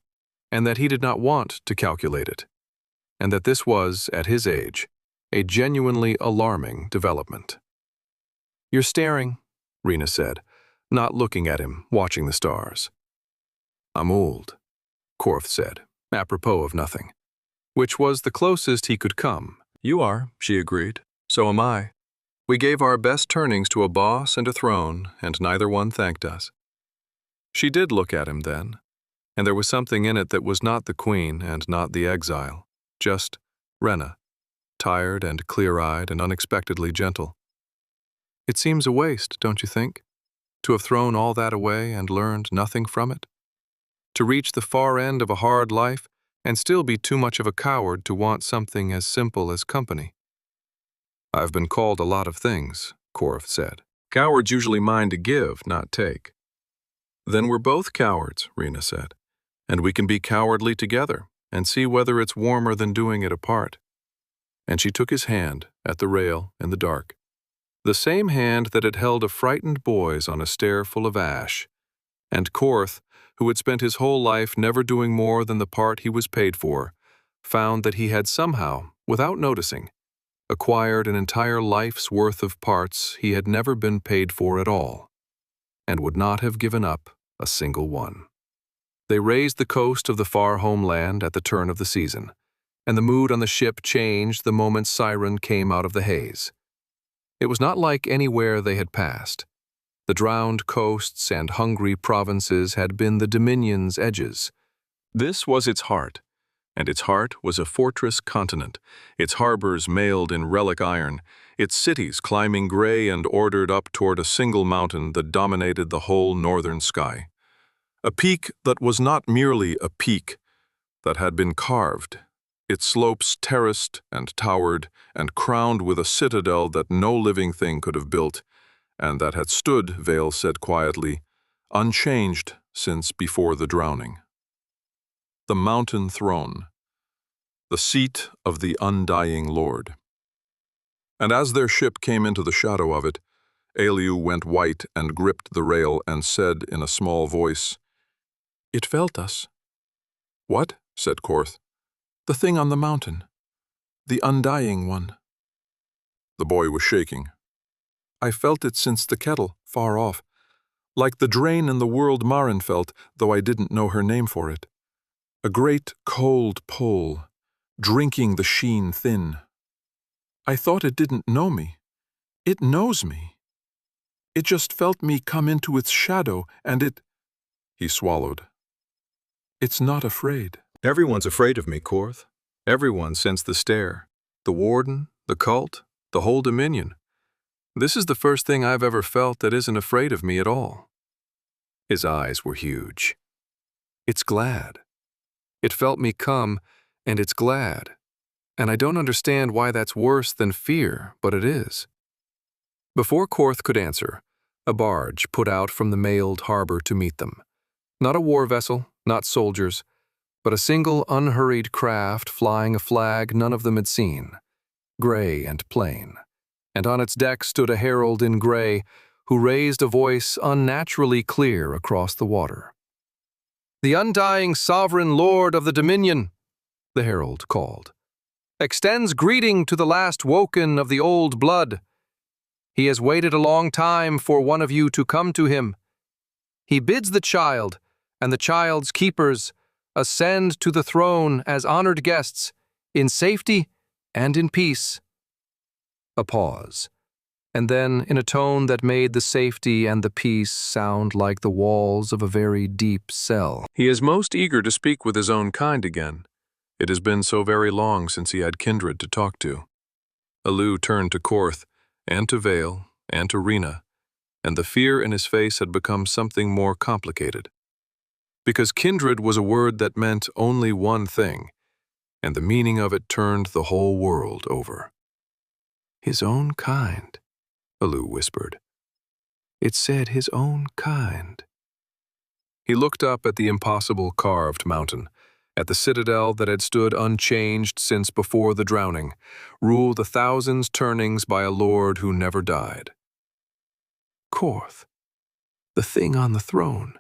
and that he did not want to calculate it, and that this was, at his age, a genuinely alarming development. "You're staring," Rena said, not looking at him, watching the stars. "I'm old," Korth said, apropos of nothing, which was the closest he could come. "You are," she agreed. "So am I. We gave our best turnings to a boss and a throne, and neither one thanked us." She did look at him then, and there was something in it that was not the queen and not the exile, just Rena, tired and clear-eyed and unexpectedly gentle. "It seems a waste, don't you think, to have thrown all that away and learned nothing from it? To reach the far end of a hard life and still be too much of a coward to want something as simple as company?" "I've been called a lot of things," Korth said. "Cowards usually mind to give, not take." "Then we're both cowards," Rena said, "and we can be cowardly together and see whether it's warmer than doing it apart." And she took his hand at the rail in the dark, the same hand that had held a frightened boy's on a stair full of ash, and Korth, who had spent his whole life never doing more than the part he was paid for, found that he had somehow, without noticing, acquired an entire life's worth of parts he had never been paid for at all, and would not have given up a single one. They raised the coast of the far homeland at the turn of the season, and the mood on the ship changed the moment Siren came out of the haze. It was not like anywhere they had passed. The drowned coasts and hungry provinces had been the Dominion's edges. This was its heart, and its heart was a fortress continent, its harbors mailed in relic iron, its cities climbing gray and ordered up toward a single mountain that dominated the whole northern sky. A peak that was not merely a peak, that had been carved, its slopes terraced and towered and crowned with a citadel that no living thing could have built, and that had stood, Vale said quietly, unchanged since before the drowning. The mountain throne, the seat of the undying Lord. And as their ship came into the shadow of it, Aleu went white and gripped the rail and said in a small voice, "It felt us." "What?" said Korth. "The thing on the mountain. The undying one." The boy was shaking. "I felt it since the kettle, far off, like the drain in the world Marin felt, though I didn't know her name for it. A great cold pull, drinking the sheen thin. I thought it didn't know me. It knows me. It just felt me come into its shadow, and it—" He swallowed. "It's not afraid." "Everyone's afraid of me, Korth. Everyone since the stair. The warden, the cult, the whole Dominion. This is the first thing I've ever felt that isn't afraid of me at all." His eyes were huge. "It's glad. It felt me come, and it's glad. And I don't understand why that's worse than fear, but it is." Before Korth could answer, a barge put out from the mailed harbor to meet them. Not a war vessel, not soldiers, but a single unhurried craft flying a flag none of them had seen, gray and plain. And on its deck stood a herald in gray who raised a voice unnaturally clear across the water. "The undying sovereign lord of the Dominion," the herald called, "extends greeting to the last woken of the old blood. He has waited a long time for one of you to come to him. He bids the child and the child's keepers ascend to the throne as honored guests, in safety and in peace." A pause, and then in a tone that made the safety and the peace sound like the walls of a very deep cell. "He is most eager to speak with his own kind again. It has been so very long since he had kindred to talk to." Aleu turned to Korth, and to Vale, and to Rena, and the fear in his face had become something more complicated. Because kindred was a word that meant only one thing, and the meaning of it turned the whole world over. "His own kind," Aleu whispered. "It said his own kind." He looked up at the impossible carved mountain, at the citadel that had stood unchanged since before the drowning, ruled 1,000 turnings by a lord who never died. Korth, the thing on the throne,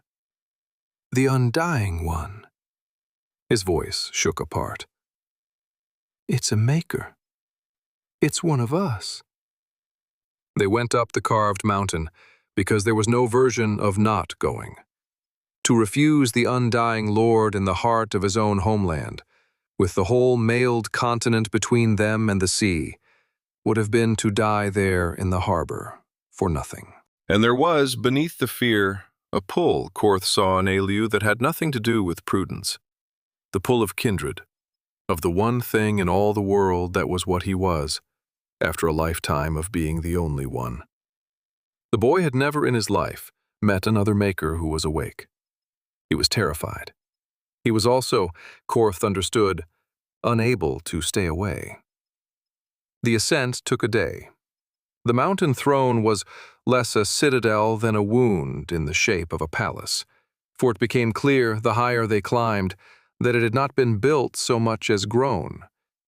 the undying one. His voice shook apart. It's a maker. It's one of us. They went up the carved mountain because there was no version of not going. To refuse the undying Lord in the heart of his own homeland, with the whole mailed continent between them and the sea, would have been to die there in the harbor for nothing. And there was, beneath the fear, a pull Korth saw in Aleu that had nothing to do with prudence. The pull of kindred, of the one thing in all the world that was what he was, after a lifetime of being the only one. The boy had never in his life met another maker who was awake. He was terrified. He was also, Korth understood, unable to stay away. The ascent took a day. The mountain throne was less a citadel than a wound in the shape of a palace, for it became clear, the higher they climbed, that it had not been built so much as grown,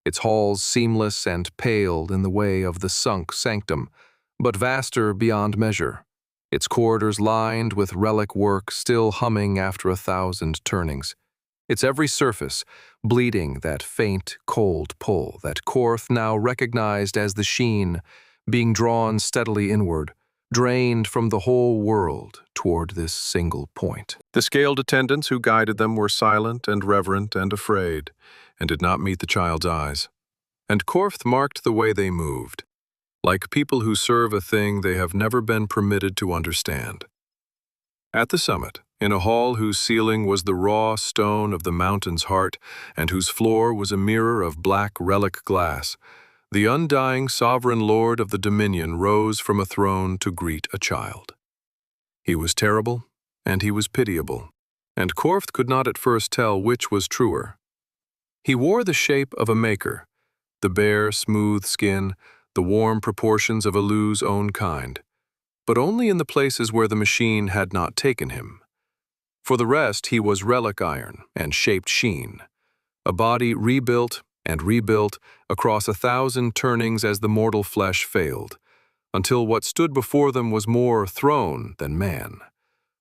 its halls seamless and paled in the way of the sunk sanctum, but vaster beyond measure, its corridors lined with relic work still humming after 1,000 turnings, its every surface bleeding that faint, cold pull that Korth now recognized as the sheen, being drawn steadily inward, drained from the whole world toward this single point. The scaled attendants who guided them were silent and reverent and afraid, and did not meet the child's eyes. And Korth marked the way they moved, like people who serve a thing they have never been permitted to understand. At the summit, in a hall whose ceiling was the raw stone of the mountain's heart and whose floor was a mirror of black relic glass, the undying sovereign lord of the dominion rose from a throne to greet a child. He was terrible, and he was pitiable, and Korth could not at first tell which was truer. He wore the shape of a maker, the bare, smooth skin, the warm proportions of Aleu's own kind, but only in the places where the machine had not taken him. For the rest, he was relic iron and shaped sheen, a body rebuilt and rebuilt across 1,000 turnings as the mortal flesh failed, until what stood before them was more throne than man,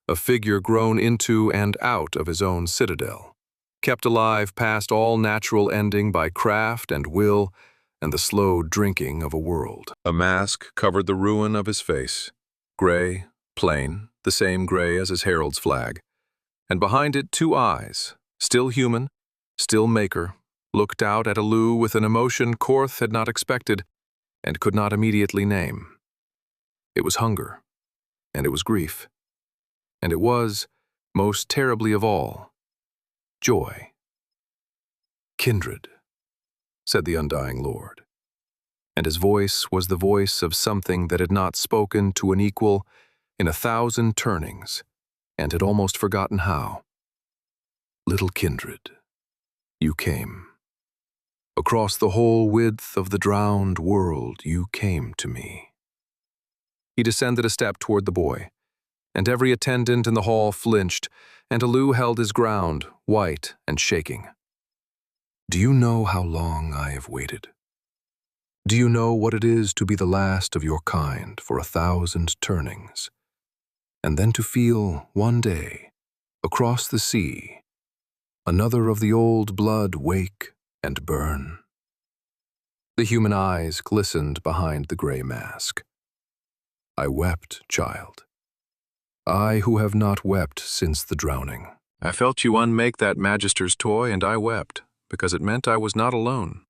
a figure grown into and out of his own citadel, kept alive past all natural ending by craft and will and the slow drinking of a world. A mask covered the ruin of his face, gray, plain, the same gray as his herald's flag, and behind it 2 eyes, still human, still maker, looked out at Aleu with an emotion Korth had not expected and could not immediately name. It was hunger, and it was grief, and it was, most terribly of all, joy. Kindred, said the undying Lord, and his voice was the voice of something that had not spoken to an equal in 1,000 turnings, and had almost forgotten how. Little kindred, you came. Across the whole width of the drowned world, you came to me. He descended a step toward the boy, and every attendant in the hall flinched, and Aleu held his ground, white and shaking. Do you know how long I have waited? Do you know what it is to be the last of your kind for 1,000 turnings, and then to feel one day, across the sea, another of the old blood wake and burn? The human eyes glistened behind the gray mask. I wept, child. I who have not wept since the drowning. I felt you unmake that magister's toy, and I wept, because it meant I was not alone.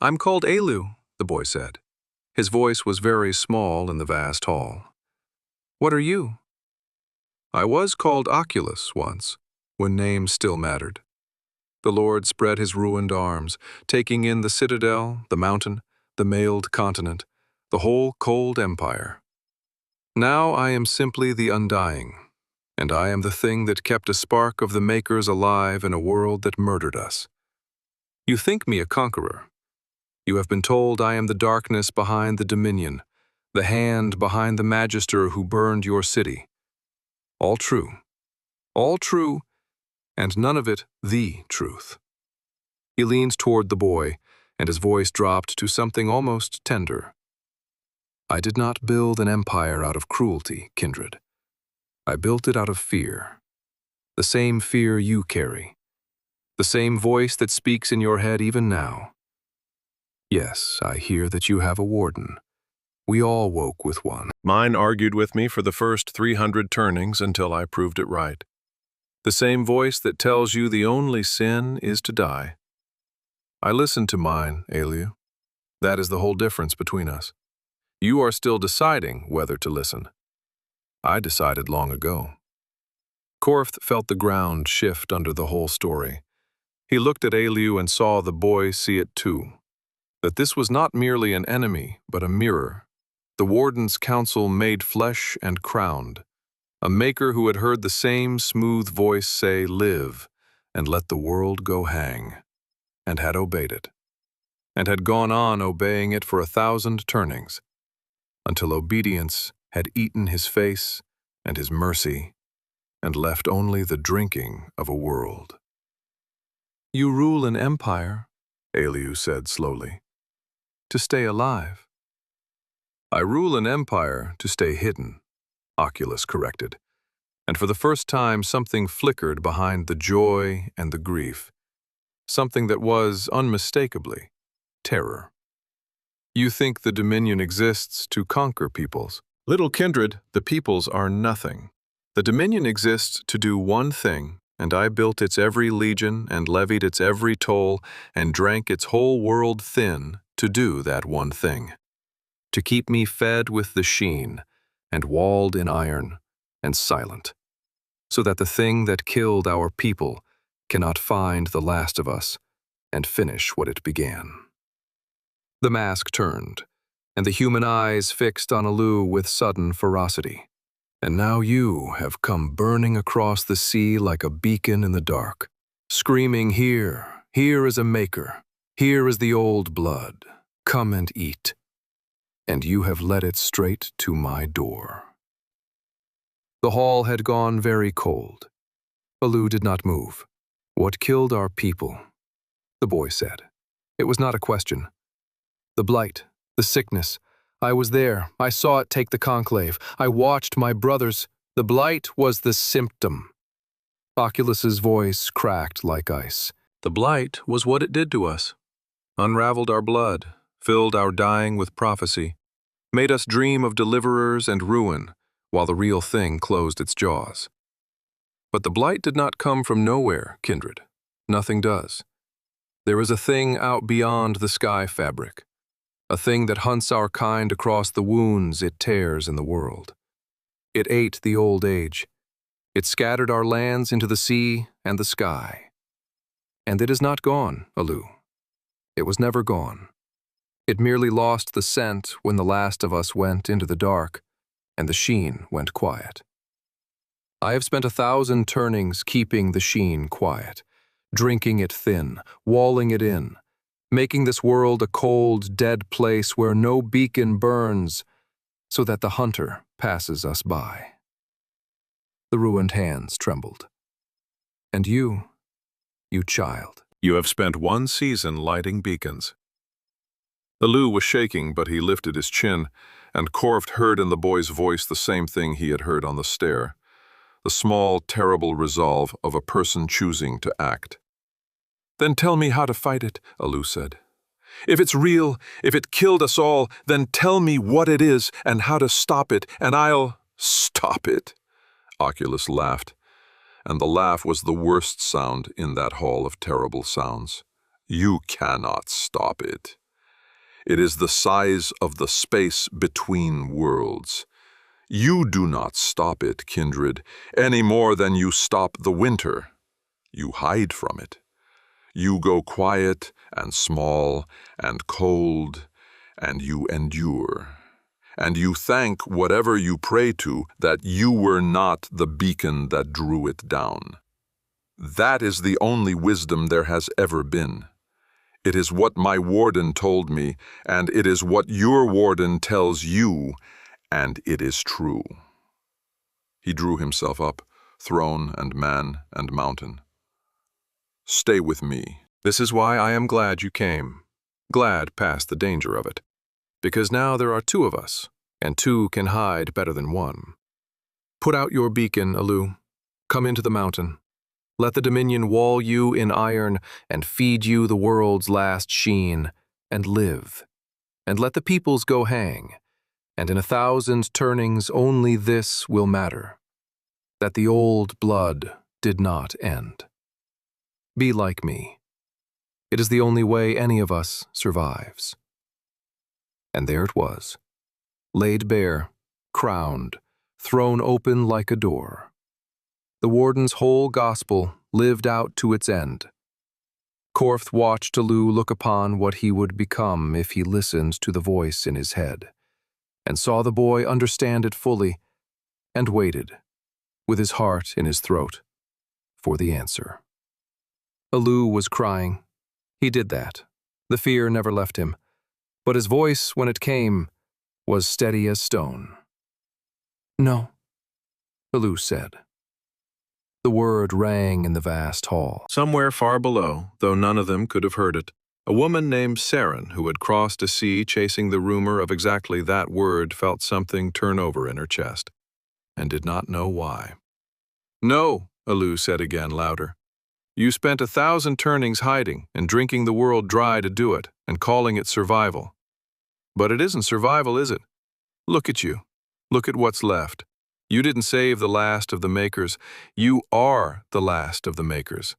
I'm called Aleu, the boy said. His voice was very small in the vast hall. What are you? I was called Oculus once, when names still mattered. The Lord spread his ruined arms, taking in the citadel, the mountain, the mailed continent, the whole cold empire. Now I am simply the undying, and I am the thing that kept a spark of the makers alive in a world that murdered us. You think me a conqueror. You have been told I am the darkness behind the dominion, the hand behind the magister who burned your city. All true, and none of it the truth. He leans toward the boy, and his voice dropped to something almost tender. I did not build an empire out of cruelty, kindred. I built it out of fear. The same fear you carry. The same voice that speaks in your head even now. Yes, I hear that you have a warden. We all woke with one. Mine argued with me for the first 300 turnings until I proved it right. The same voice that tells you the only sin is to die. I listened to mine, Aleu. That is the whole difference between us. You are still deciding whether to listen. I decided long ago. Korth felt the ground shift under the whole story. He looked at Aleu and saw the boy see it too. That this was not merely an enemy, but a mirror. The warden's counsel made flesh and crowned. A maker who had heard the same smooth voice say, "Live, and let the world go hang," and had obeyed it, and had gone on obeying it for 1,000 turnings, until obedience had eaten his face and his mercy, and left only the drinking of a world. "You rule an empire," Aleu said slowly, "to stay alive." "I rule an empire to stay hidden," Oculus corrected, and for the first time something flickered behind the joy and the grief, something that was, unmistakably, terror. "You think the Dominion exists to conquer peoples. Little kindred, the peoples are nothing. The Dominion exists to do one thing, and I built its every legion and levied its every toll and drank its whole world thin to do that one thing. To keep me fed with the sheen, and walled in iron, and silent, so that the thing that killed our people cannot find the last of us and finish what it began." The mask turned, and the human eyes fixed on Aleu with sudden ferocity. "And now you have come burning across the sea like a beacon in the dark, screaming, 'Here, here is a maker, here is the old blood, come and eat.' And you have led it straight to my door." The hall had gone very cold. Aleu did not move. "What killed our people?" the boy said. It was not a question. "The blight, the sickness. I was there. I saw it take the conclave. I watched my brothers. The blight was the symptom." Oculus's voice cracked like ice. "The blight was what it did to us. Unraveled our blood, filled our dying with prophecy, made us dream of deliverers and ruin, while the real thing closed its jaws. But the blight did not come from nowhere, kindred. Nothing does. There is a thing out beyond the sky fabric, a thing that hunts our kind across the wounds it tears in the world. It ate the old age. It scattered our lands into the sea and the sky. And it is not gone, Aleu. It was never gone. It merely lost the scent when the last of us went into the dark, and the sheen went quiet. I have spent 1,000 turnings keeping the sheen quiet, drinking it thin, walling it in, making this world a cold, dead place where no beacon burns, so that the hunter passes us by." The ruined hands trembled. "And you child. You have spent one season lighting beacons." Aleu was shaking, but he lifted his chin, and Korth heard in the boy's voice the same thing he had heard on the stair, the small, terrible resolve of a person choosing to act. "Then tell me how to fight it," Aleu said. "If it's real, if it killed us all, then tell me what it is and how to stop it, and I'll—" "Stop it?" Oculus laughed, and the laugh was the worst sound in that hall of terrible sounds. "You cannot stop it. It is the size of the space between worlds. You do not stop it, kindred, any more than you stop the winter. You hide from it. You go quiet and small and cold, and you endure. And you thank whatever you pray to that you were not the beacon that drew it down. That is the only wisdom there has ever been. It is what my warden told me, and it is what your warden tells you, and it is true." He drew himself up, throne and man and mountain. "Stay with me. This is why I am glad you came. Glad past the danger of it. Because now there are two of us, and two can hide better than one. Put out your beacon, Aleu. Come into the mountain. Let the Dominion wall you in iron and feed you the world's last sheen, and live. And let the peoples go hang, and in 1,000 turnings only this will matter, that the old blood did not end. Be like me. It is the only way any of us survives. And there it was, laid bare, crowned, thrown open like a door. The warden's whole gospel lived out to its end. Korth watched Aleu look upon what he would become if he listened to the voice in his head, and saw the boy understand it fully, and waited, with his heart in his throat, for the answer. Aleu was crying. He did that. The fear never left him, but his voice, when it came, was steady as stone. No, Aleu said. The word rang in the vast hall. Somewhere far below, though none of them could have heard it, a woman named Saren, who had crossed a sea chasing the rumor of exactly that word, felt something turn over in her chest, and did not know why. No, Aleu said again, louder. You spent 1,000 turnings hiding and drinking the world dry to do it, and calling it survival. But it isn't survival, is it? Look at you. Look at what's left. You didn't save the last of the makers. You are the last of the makers.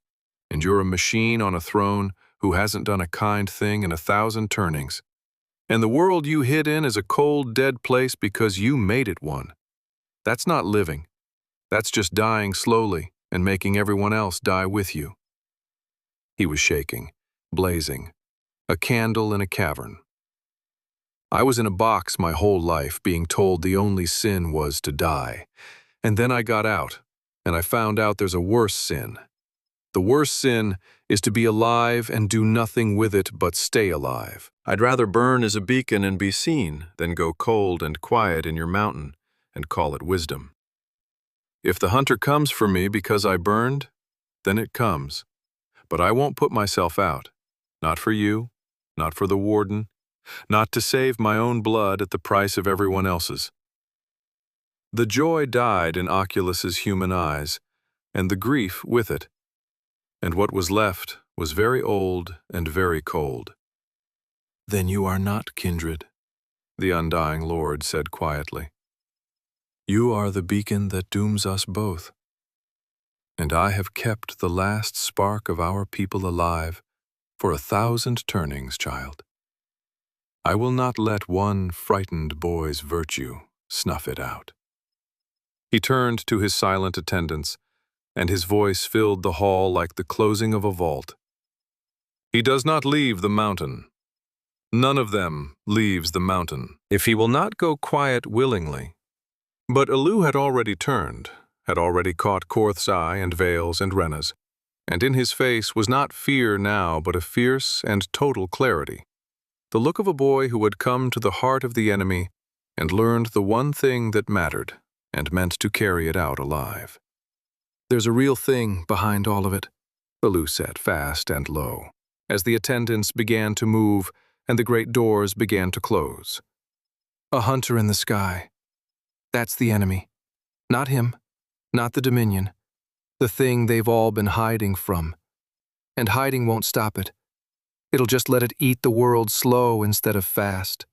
And you're a machine on a throne who hasn't done a kind thing in 1,000 turnings. And the world you hid in is a cold, dead place because you made it one. That's not living. That's just dying slowly and making everyone else die with you. He was shaking, blazing, a candle in a cavern. I was in a box my whole life being told the only sin was to die. And then I got out, and I found out there's a worse sin. The worst sin is to be alive and do nothing with it but stay alive. I'd rather burn as a beacon and be seen than go cold and quiet in your mountain and call it wisdom. If the hunter comes for me because I burned, then it comes. But I won't put myself out. Not for you, not for the warden, not to save my own blood at the price of everyone else's. The joy died in Oculus's human eyes, and the grief with it. And what was left was very old and very cold. Then you are not kindred, the undying Lord said quietly. You are the beacon that dooms us both. And I have kept the last spark of our people alive for 1,000 turnings, child. I will not let one frightened boy's virtue snuff it out. He turned to his silent attendants, and his voice filled the hall like the closing of a vault. He does not leave the mountain. None of them leaves the mountain, if he will not go quiet willingly. But Aleu had already turned, had already caught Korth's eye and Vale's and Renna's, and in his face was not fear now but a fierce and total clarity. The look of a boy who had come to the heart of the enemy and learned the one thing that mattered and meant to carry it out alive. There's a real thing behind all of it, Aleu said fast and low, as the attendants began to move and the great doors began to close. A hunter in the sky. That's the enemy. Not him, not the Dominion. The thing they've all been hiding from. And hiding won't stop it. It'll just let it eat the world slow instead of fast.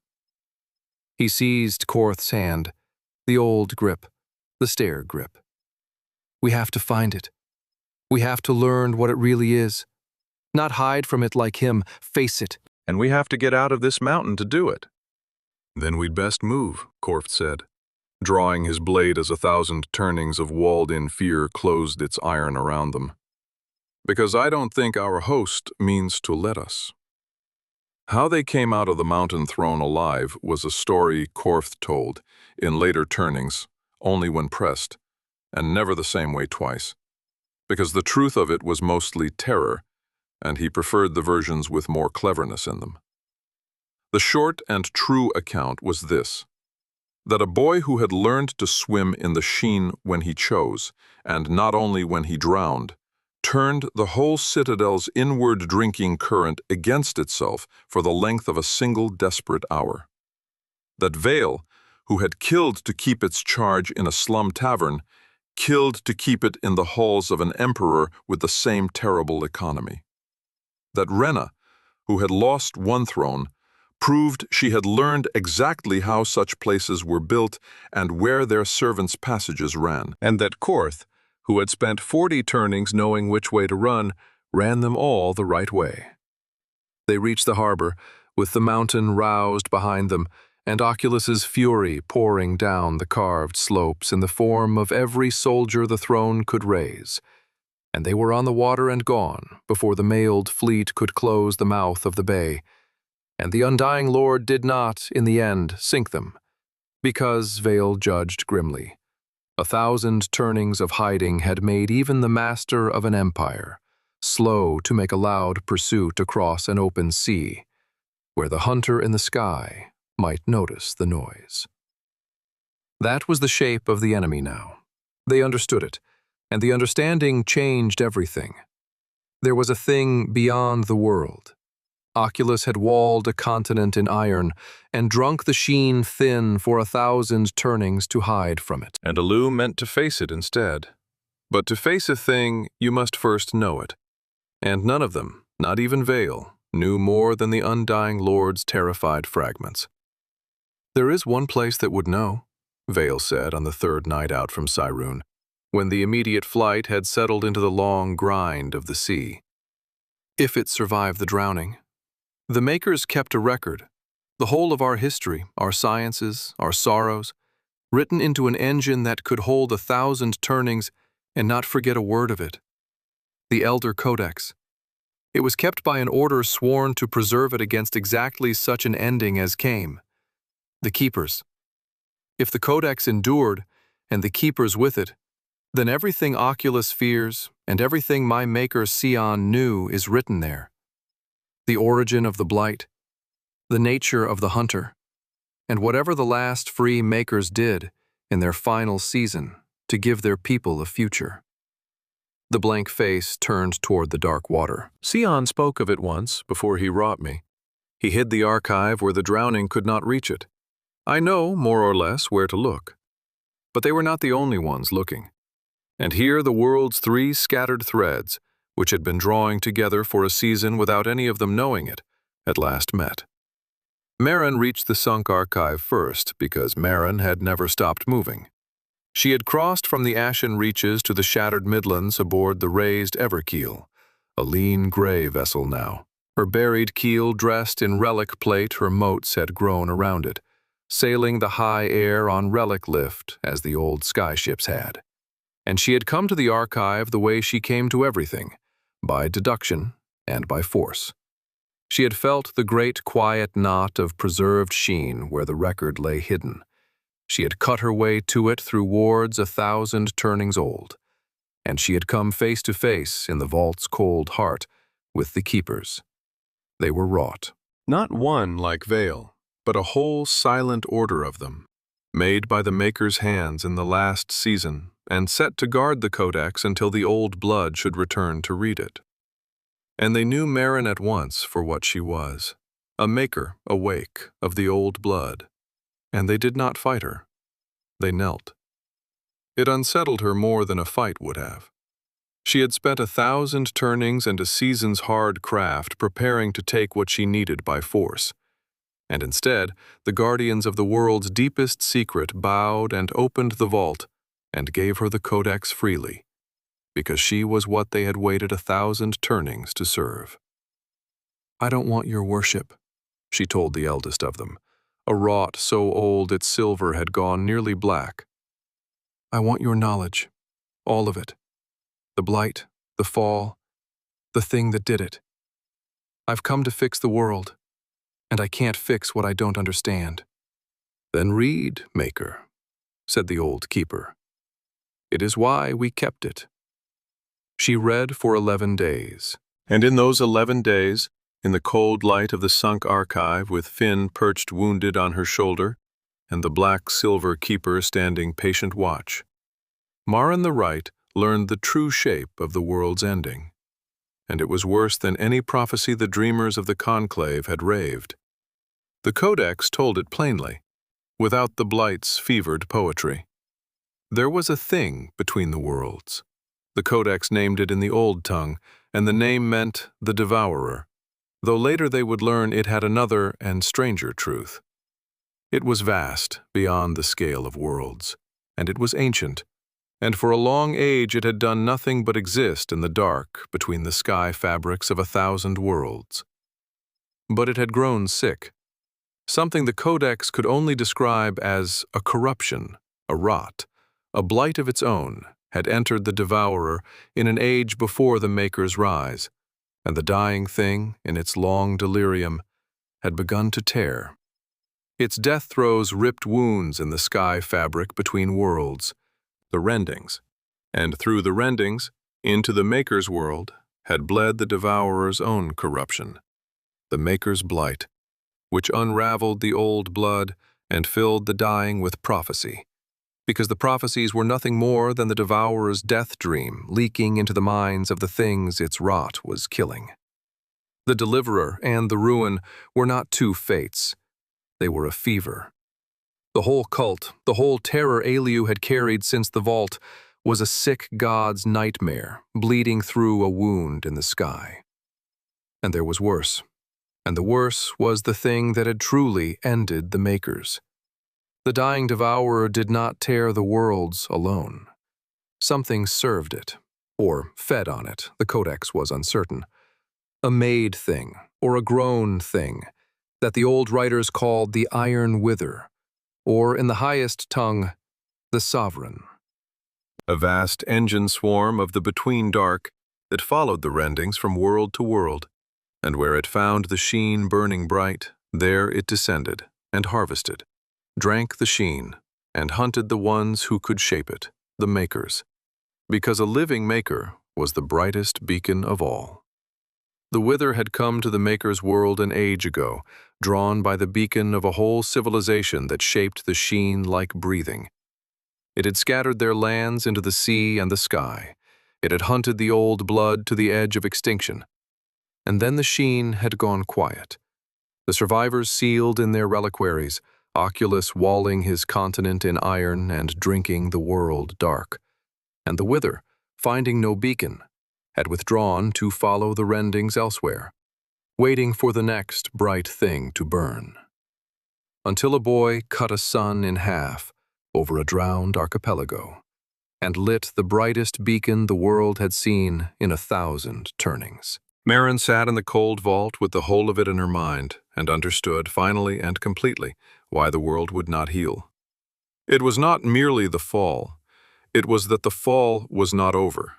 He seized Korth's hand, the old grip, the stair grip. We have to find it. We have to learn what it really is. Not hide from it like him, face it. And we have to get out of this mountain to do it. Then we'd best move, Korth said, drawing his blade as 1,000 turnings of walled-in fear closed its iron around them. Because I don't think our host means to let us. How they came out of the mountain throne alive was a story Korth told, in later turnings, only when pressed, and never the same way twice, because the truth of it was mostly terror, and he preferred the versions with more cleverness in them. The short and true account was this, that a boy who had learned to swim in the sheen when he chose, and not only when he drowned, turned the whole citadel's inward drinking current against itself for the length of a single desperate hour. That Vale, who had killed to keep its charge in a slum tavern, killed to keep it in the halls of an emperor with the same terrible economy. That Rena, who had lost one throne, proved she had learned exactly how such places were built and where their servants' passages ran. And that Korth, who had spent 40 turnings knowing which way to run, ran them all the right way. They reached the harbor, with the mountain roused behind them, and Oculus's fury pouring down the carved slopes in the form of every soldier the throne could raise. And they were on the water and gone before the mailed fleet could close the mouth of the bay. And the undying Lord did not, in the end, sink them, because, Vale judged grimly, 1,000 turnings of hiding had made even the master of an empire slow to make a loud pursuit across an open sea, where the hunter in the sky might notice the noise. That was the shape of the enemy now. They understood it, and the understanding changed everything. There was a thing beyond the world. Oculus had walled a continent in iron and drunk the sheen thin for 1,000 turnings to hide from it. And Aleu meant to face it instead. But to face a thing, you must first know it. And none of them, not even Vale, knew more than the undying Lord's terrified fragments. There is one place that would know, Vale said on the third night out from Cyrune, when the immediate flight had settled into the long grind of the sea. If it survived the drowning. The Makers kept a record, the whole of our history, our sciences, our sorrows, written into an engine that could hold 1,000 turnings and not forget a word of it. The Elder Codex. It was kept by an order sworn to preserve it against exactly such an ending as came. The Keepers. If the Codex endured, and the Keepers with it, then everything Oculus fears and everything my Maker Sion knew is written there. The origin of the blight, the nature of the hunter, and whatever the last free Makers did in their final season to give their people a future. The blank face turned toward the dark water. Sion spoke of it once before he wrought me. He hid the archive where the drowning could not reach it. I know, more or less, where to look. But they were not the only ones looking. And here the world's 3 scattered threads, which had been drawing together for a season without any of them knowing it, at last met. Marin reached the sunk archive first because Marin had never stopped moving. She had crossed from the ashen reaches to the shattered midlands aboard the raised Everkeel, a lean gray vessel now. Her buried keel dressed in relic plate her moats had grown around it, sailing the high air on relic lift as the old skyships had. And she had come to the archive the way she came to everything, by deduction and by force. She had felt the great quiet knot of preserved sheen where the record lay hidden. She had cut her way to it through wards 1,000 turnings old, and she had come face to face in the vault's cold heart with the Keepers. They were wrought. Not one like Vale, but a whole silent order of them, made by the Maker's hands in the last season and set to guard the Codex until the old blood should return to read it. And they knew Marin at once for what she was, a Maker awake of the old blood. And they did not fight her. They knelt. It unsettled her more than a fight would have. She had spent 1,000 turnings and a season's hard craft preparing to take what she needed by force. And instead, the guardians of the world's deepest secret bowed and opened the vault and gave her the Codex freely, because she was what they had waited 1,000 turnings to serve. "I don't want your worship," she told the eldest of them, a wrought so old its silver had gone nearly black. "I want your knowledge, all of it. The blight, the fall, the thing that did it. I've come to fix the world, and I can't fix what I don't understand." "Then read, Maker," said the old keeper. "It is why we kept it." She read for 11 days, and in those 11 days, in the cold light of the sunk archive with Finn perched wounded on her shoulder and the black silver keeper standing patient watch, Marin the Right learned the true shape of the world's ending, and it was worse than any prophecy the dreamers of the conclave had raved. The Codex told it plainly, without the blight's fevered poetry. There was a thing between the worlds. The Codex named it in the Old Tongue, and the name meant the Devourer, though later they would learn it had another and stranger truth. It was vast, beyond the scale of worlds, and it was ancient, and for a long age it had done nothing but exist in the dark between the sky fabrics of 1,000 worlds. But it had grown sick, something the Codex could only describe as a corruption, a rot, a blight of its own, had entered the Devourer in an age before the Maker's rise, and the dying thing, in its long delirium, had begun to tear. Its death throes ripped wounds in the sky fabric between worlds, the rendings, and through the rendings, into the Maker's world, had bled the Devourer's own corruption, the Maker's blight, which unraveled the old blood and filled the dying with prophecy, because the prophecies were nothing more than the Devourer's death dream leaking into the minds of the things its rot was killing. The Deliverer and the Ruin were not two fates. They were a fever. The whole cult, the whole terror Aleu had carried since the vault, was a sick god's nightmare, bleeding through a wound in the sky. And there was worse. And the worse was the thing that had truly ended the Makers. The dying Devourer did not tear the worlds alone. Something served it, or fed on it, the Codex was uncertain. A made thing, or a grown thing, that the old writers called the Iron Wither, or in the highest tongue, the Sovereign. A vast engine swarm of the between dark that followed the rendings from world to world, and where it found the sheen burning bright, there it descended and harvested, drank the sheen, and hunted the ones who could shape it, the Makers, because a living Maker was the brightest beacon of all. The Wither had come to the Maker's world an age ago, drawn by the beacon of a whole civilization that shaped the sheen like breathing. It had scattered their lands into the sea and the sky. It had hunted the old blood to the edge of extinction. And then the sheen had gone quiet. The survivors sealed in their reliquaries, Oculus walling his continent in iron and drinking the world dark. And the Wither, finding no beacon, had withdrawn to follow the rendings elsewhere, waiting for the next bright thing to burn. Until a boy cut a sun in half over a drowned archipelago, and lit the brightest beacon the world had seen in 1,000 turnings. Marin sat in the cold vault with the whole of it in her mind, and understood, finally and completely, why the world would not heal. It was not merely the fall. It was that the fall was not over.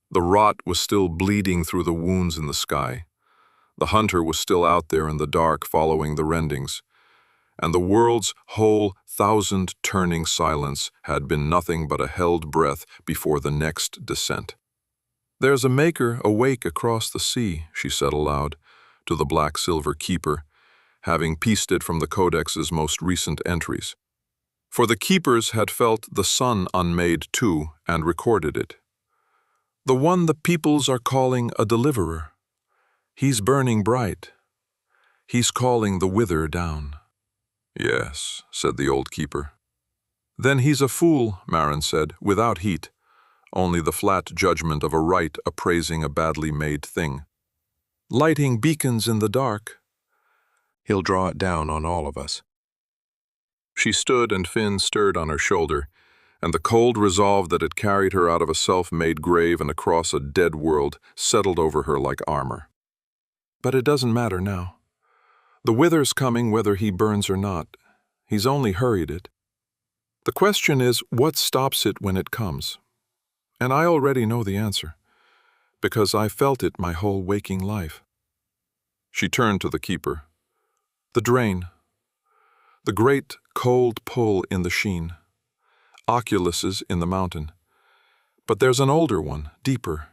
The rot was still bleeding through the wounds in the sky. The hunter was still out there in the dark following the rendings, and the world's whole 1,000-turning silence had been nothing but a held breath before the next descent. "There's a Maker awake across the sea," she said aloud, to the black-silver keeper, having pieced it from the Codex's most recent entries. For the keepers had felt the sun unmade too, and recorded it. "The one the peoples are calling a Deliverer. He's burning bright. He's calling the Wither down." "Yes," said the old keeper. "Then he's a fool," Marin said, without heat, only the flat judgment of a right appraising a badly made thing. "Lighting beacons in the dark. He'll draw it down on all of us." She stood and Finn stirred on her shoulder, and the cold resolve that had carried her out of a self-made grave and across a dead world settled over her like armor. "But it doesn't matter now. The Wither's coming whether he burns or not. He's only hurried it. The question is, what stops it when it comes? And I already know the answer, because I felt it my whole waking life." She turned to the keeper. "The drain. The great cold pull in the sheen. Oculus's in the mountain. But there's an older one, deeper,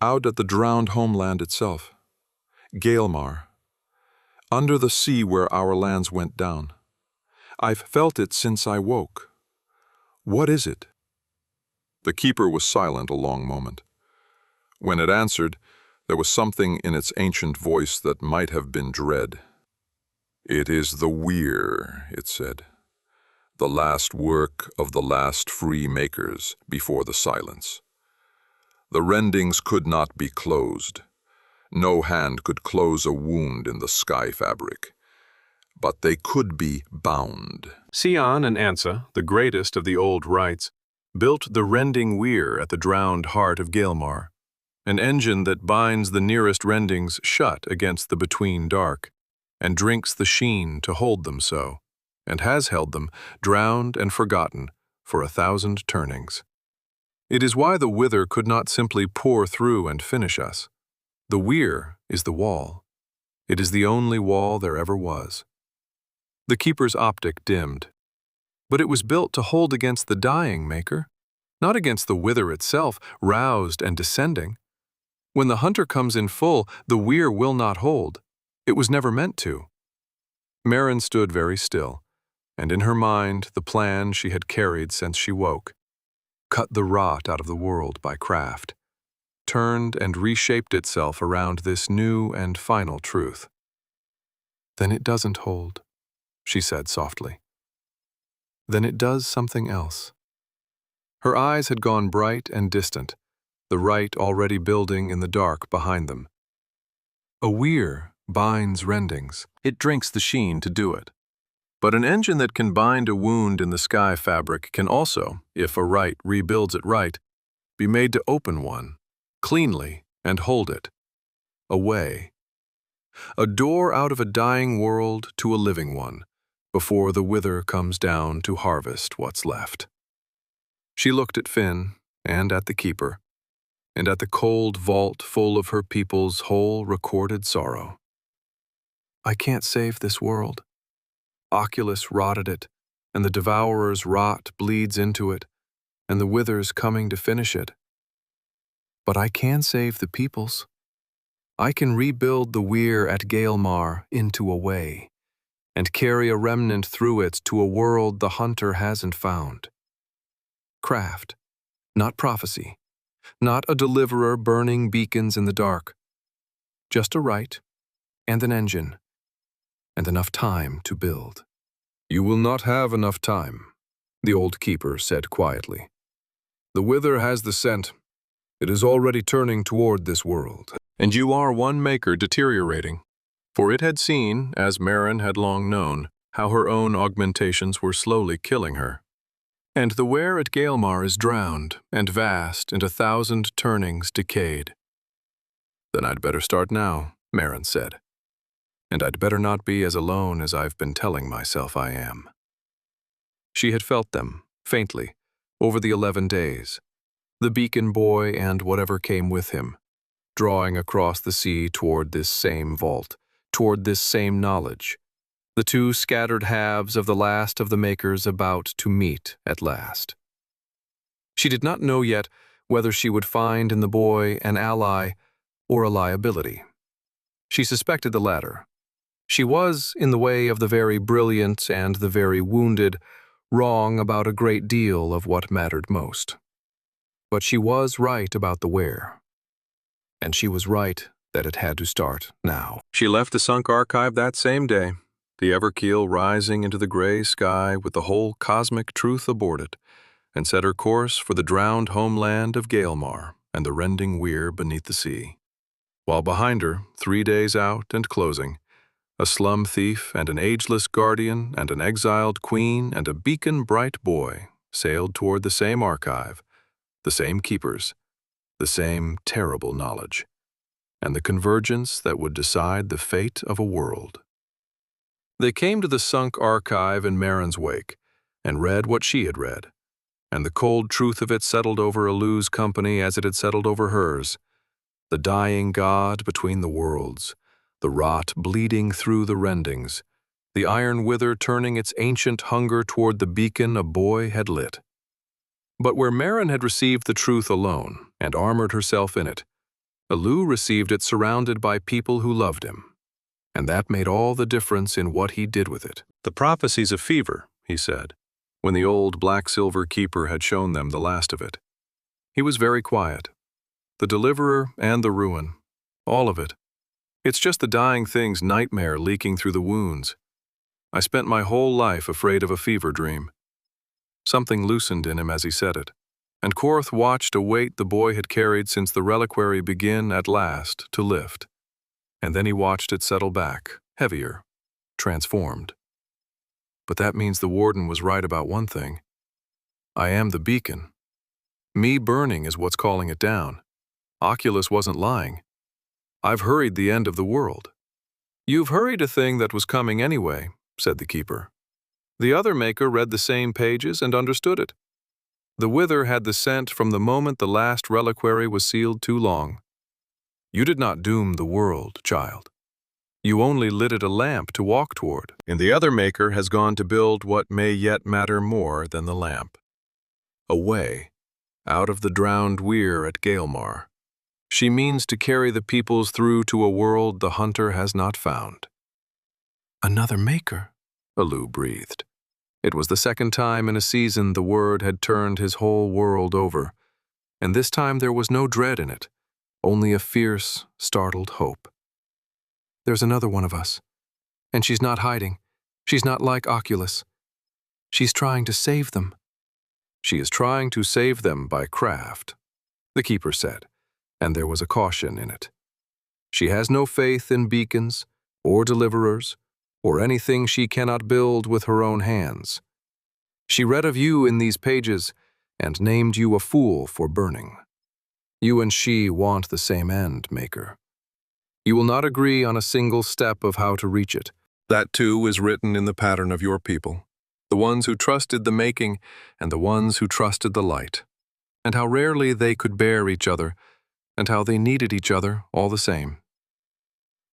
out at the drowned homeland itself. Gaelmar. Under the sea where our lands went down. I've felt it since I woke. What is it?" The keeper was silent a long moment. When it answered, there was something in its ancient voice that might have been dread. "It is the weir," it said. the last work of the last free makers before the silence. The rendings could not be closed. No hand could close a wound in the sky fabric. But they could be bound. Sion and Ansa, the greatest of the old rites, built the rending weir at the drowned heart of Gaelmar, an engine that binds the nearest rendings shut against the between dark, and drinks the sheen to hold them so, and has held them, drowned and forgotten, for 1,000 turnings. It is why the wither could not simply pour through and finish us. The weir is the wall. It is the only wall there ever was. The keeper's optic dimmed. But it was built to hold against the dying maker, not against the wither itself, roused and descending. When the hunter comes in full, the weir will not hold. It was never meant to. Merrin stood very still, and in her mind the plan she had carried since she woke. Cut the rot out of the world by craft, turned and reshaped itself around this new and final truth. Then it doesn't hold, she said softly. Then it does something else. Her eyes had gone bright and distant, the rite already building in the dark behind them. A weir binds rendings. It drinks the sheen to do it. But an engine that can bind a wound in the sky fabric can also, if a rite rebuilds it right, be made to open one, cleanly, and hold it. A way. A door out of a dying world to a living one, before the wither comes down to harvest what's left. She looked at Finn, and at the keeper, and at the cold vault full of her people's whole recorded sorrow. I can't save this world. Oculus rotted it, and the devourer's rot bleeds into it, and the wither's coming to finish it. But I can save the peoples. I can rebuild the weir at Gaelmar into a way, and carry a remnant through it to a world the hunter hasn't found. Craft, not prophecy, not a deliverer burning beacons in the dark. Just a rite, and an engine, and enough time to build. You will not have enough time, the old keeper said quietly. The wither has the scent. It is already turning toward this world. And you are one maker deteriorating. For it had seen, as Merrin had long known, how her own augmentations were slowly killing her. And the weir at Gaelmar is drowned, and vast, and 1,000 turnings decayed. Then I'd better start now, Merrin said. And I'd better not be as alone as I've been telling myself I am. She had felt them, faintly, over the 11 days, the beacon boy and whatever came with him, drawing across the sea toward this same vault, toward this same knowledge, the two scattered halves of the last of the makers about to meet at last. She did not know yet whether she would find in the boy an ally or a liability. She suspected the latter. She was, in the way of the very brilliant and the very wounded, wrong about a great deal of what mattered most. But she was right about the where. And she was right that it had to start now. She left the sunk archive that same day, the Everkeel rising into the gray sky with the whole cosmic truth aboard it, and set her course for the drowned homeland of Gaelmar and the rending weir beneath the sea. While behind her, 3 days out and closing, a slum thief and an ageless guardian and an exiled queen and a beacon-bright boy sailed toward the same archive, the same keepers, the same terrible knowledge, and the convergence that would decide the fate of a world. They came to the sunk archive in Merrin's wake and read what she had read, and the cold truth of it settled over Aleu's company as it had settled over hers. The dying god between the worlds, the rot bleeding through the rendings, the iron wither turning its ancient hunger toward the beacon a boy had lit. But where Merrin had received the truth alone and armored herself in it, Aleu received it surrounded by people who loved him, and that made all the difference in what he did with it. The prophecies of fever, he said, when the old black-silver keeper had shown them the last of it. He was very quiet. The deliverer and the ruin, all of it. It's just the dying thing's nightmare leaking through the wounds. I spent my whole life afraid of a fever dream, Something loosened in him as he said it, and Korth watched a weight the boy had carried since the reliquary begin at last to lift. And then he watched it settle back, heavier, transformed. But that means the warden was right about one thing. I am the beacon. Me burning is what's calling it down. Oculus wasn't lying. I've hurried the end of the world. You've hurried a thing that was coming anyway, said the keeper. The other maker read the same pages and understood it. The wither had the scent from the moment the last reliquary was sealed too long. You did not doom the world, child. You only lit it a lamp to walk toward, and the other maker has gone to build what may yet matter more than the lamp. A way, out of the drowned weir at Gaelmar. She means to carry the peoples through to a world the hunter has not found. Another maker, Aleu breathed. It was the second time in a season the word had turned his whole world over, and this time there was no dread in it, only a fierce, startled hope. There's another one of us, and she's not hiding. She's not like Oculus. She's trying to save them. She is trying to save them by craft, the keeper said, and there was a caution in it. She has no faith in beacons, or deliverers, or anything she cannot build with her own hands. She read of you in these pages and named you a fool for burning. You and she want the same end, Maker. You will not agree on a single step of how to reach it. That too is written in the pattern of your people, the ones who trusted the making and the ones who trusted the light, and how rarely they could bear each other, and how they needed each other all the same.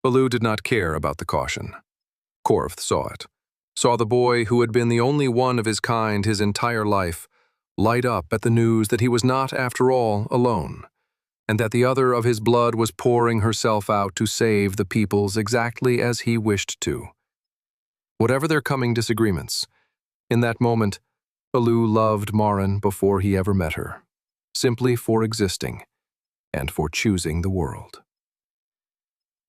Aleu did not care about the caution. Korth saw it, saw the boy who had been the only one of his kind his entire life light up at the news that he was not, after all, alone, and that the other of his blood was pouring herself out to save the peoples exactly as he wished to. Whatever their coming disagreements, in that moment, Aleu loved Marin before he ever met her, simply for existing and for choosing the world.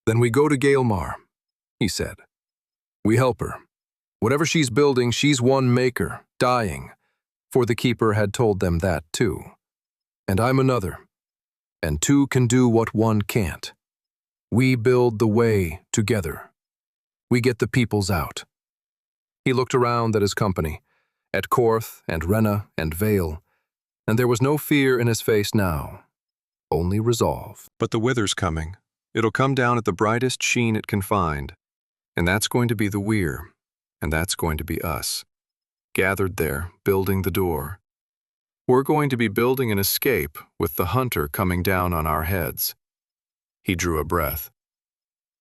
Then we go to Gaelmar, he said. We help her. Whatever she's building, she's one maker, dying, for the keeper had told them that too. And I'm another, and two can do what one can't. We build the way together. We get the peoples out. He looked around at his company, at Korth and Renna and Vale, and there was no fear in his face now, only resolve. But the wither's coming. It'll come down at the brightest sheen it can find, and that's going to be the weir, and that's going to be us, gathered there, building the door. We're going to be building an escape with the hunter coming down on our heads. He drew a breath.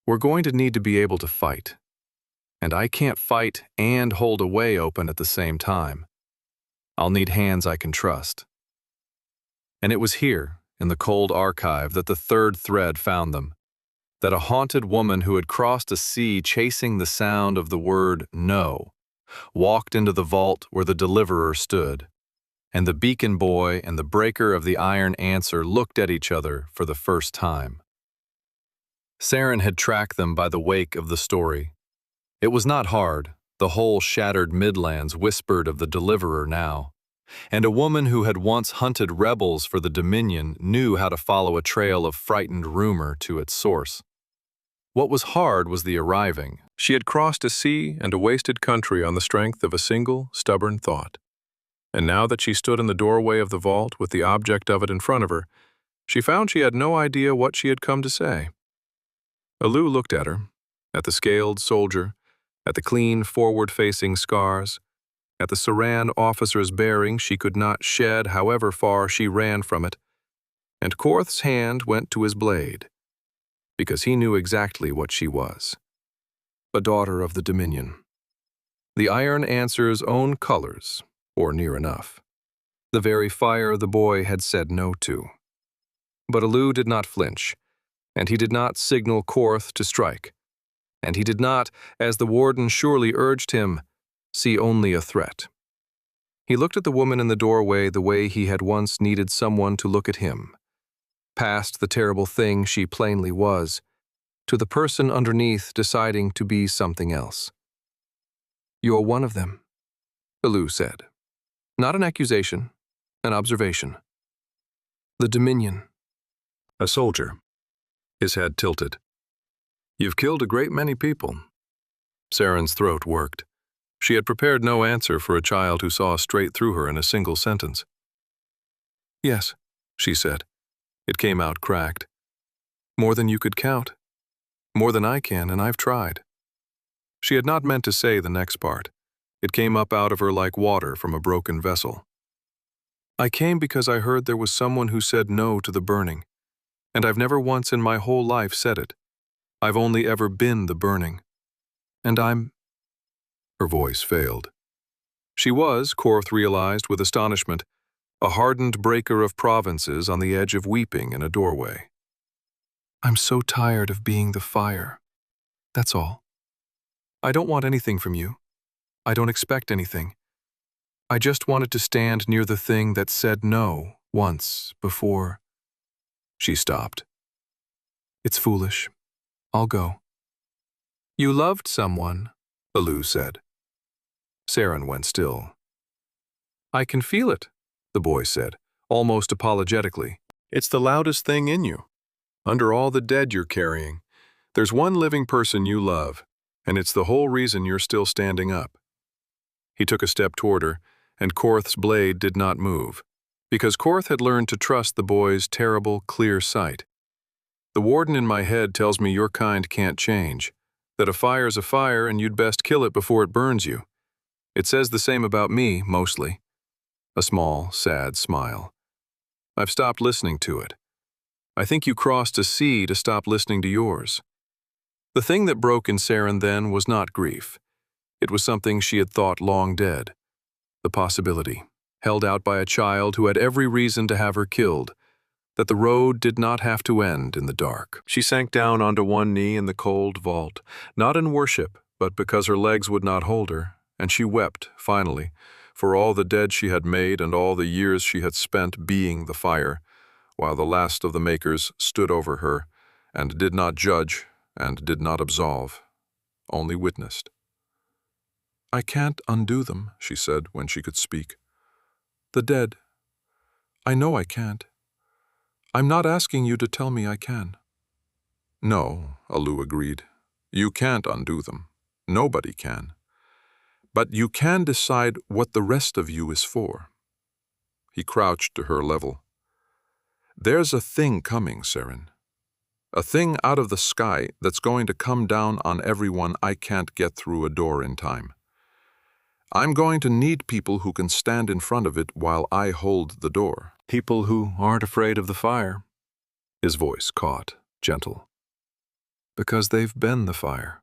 We're going to need to be able to fight. And I can't fight and hold a way open at the same time. I'll need hands I can trust. And it was here, in the cold archive, that the third thread found them. That a haunted woman who had crossed a sea chasing the sound of the word no, walked into the vault where the deliverer stood, and the beacon boy and the breaker of the iron answer looked at each other for the first time. Saren had tracked them by the wake of the story. It was not hard, the whole shattered Midlands whispered of the deliverer now, and a woman who had once hunted rebels for the Dominion knew how to follow a trail of frightened rumor to its source. What was hard was the arriving. She had crossed a sea and a wasted country on the strength of a single, stubborn thought. And now that she stood in the doorway of the vault with the object of it in front of her, she found she had no idea what she had come to say. Aleu looked at her, at the scaled soldier, at the clean, forward-facing scars, at the Saran officer's bearing she could not shed however far she ran from it, and Korth's hand went to his blade, because he knew exactly what she was. A daughter of the Dominion. The iron answer's own colors, or near enough. The very fire the boy had said no to. But Aleu did not flinch, and he did not signal Korth to strike, and he did not, as the warden surely urged him, see only a threat. He looked at the woman in the doorway the way he had once needed someone to look at him, past the terrible thing she plainly was, to the person underneath deciding to be something else. You're one of them, Aleu said. Not an accusation, an observation. The Dominion. A soldier, his head tilted. You've killed a great many people. Saren's throat worked. She had prepared no answer for a child who saw straight through her in a single sentence. Yes, she said. It came out cracked. More than you could count. More than I can, and I've tried. She had not meant to say the next part. It came up out of her like water from a broken vessel. I came because I heard there was someone who said no to the burning, and I've never once in my whole life said it. I've only ever been the burning. And I'm... Her voice failed. She was, Korth realized with astonishment, a hardened breaker of provinces on the edge of weeping in a doorway. I'm so tired of being the fire. That's all. I don't want anything from you. I don't expect anything. I just wanted to stand near the thing that said no once before. She stopped. It's foolish. I'll go. You loved someone, Aleu said. Saren went still. I can feel it, the boy said, almost apologetically. It's the loudest thing in you. Under all the dead you're carrying, there's one living person you love, and it's the whole reason you're still standing up. He took a step toward her, and Korth's blade did not move, because Korth had learned to trust the boy's terrible, clear sight. The warden in my head tells me your kind can't change, that a fire's a fire and you'd best kill it before it burns you. It says the same about me, mostly. A small, sad smile. I've stopped listening to it. I think you crossed a sea to stop listening to yours. The thing that broke in Saren then was not grief. It was something she had thought long dead. The possibility, held out by a child who had every reason to have her killed, that the road did not have to end in the dark. She sank down onto one knee in the cold vault, not in worship, but because her legs would not hold her, and she wept, finally, for all the dead she had made and all the years she had spent being the fire, while the last of the makers stood over her, and did not judge, and did not absolve, only witnessed. I can't undo them, she said when she could speak. The dead. I know I can't. I'm not asking you to tell me I can. No, Aleu agreed. You can't undo them. Nobody can. But you can decide what the rest of you is for. He crouched to her level. There's a thing coming, Saren. A thing out of the sky that's going to come down on everyone I can't get through a door in time. I'm going to need people who can stand in front of it while I hold the door. People who aren't afraid of the fire. His voice caught, gentle. Because they've been the fire,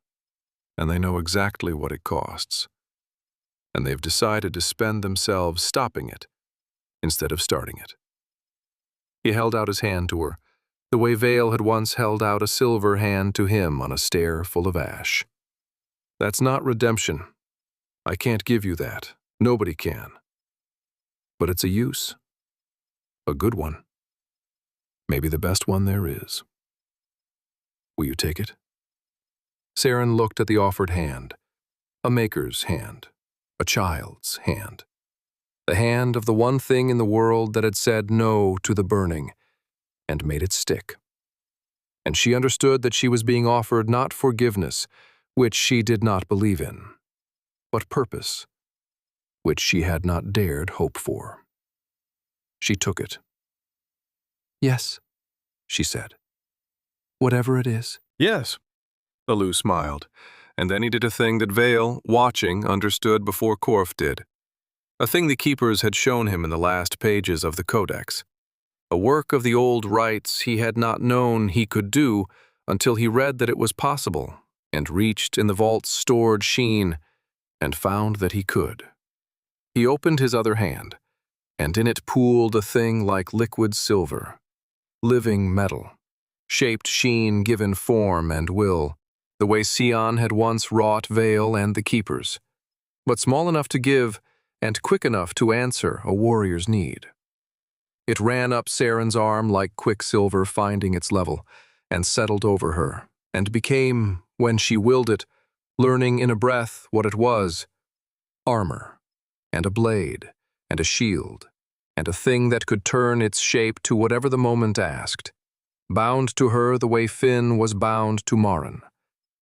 and they know exactly what it costs. And they've decided to spend themselves stopping it instead of starting it. He held out his hand to her, the way Vale had once held out a silver hand to him on a stair full of ash. That's not redemption. I can't give you that. Nobody can. But it's a use. A good one. Maybe the best one there is. Will you take it? Saren looked at the offered hand. A maker's hand. A child's hand. The hand of the one thing in the world that had said no to the burning, and made it stick. And she understood that she was being offered not forgiveness, which she did not believe in, but purpose, which she had not dared hope for. She took it. Yes, she said. Whatever it is. Yes, Aleu smiled, and then he did a thing that Vale, watching, understood before Korth did. A thing the keepers had shown him in the last pages of the Codex. A work of the old rites he had not known he could do until he read that it was possible, and reached in the vault's stored sheen, and found that he could. He opened his other hand, and in it pooled a thing like liquid silver, living metal, shaped sheen given form and will, the way Sion had once wrought Vale and the keepers, but small enough to give and quick enough to answer a warrior's need. It ran up Saren's arm like quicksilver finding its level, and settled over her, and became, when she willed it, learning in a breath what it was, armor, and a blade, and a shield, and a thing that could turn its shape to whatever the moment asked. Bound to her the way Finn was bound to Marin,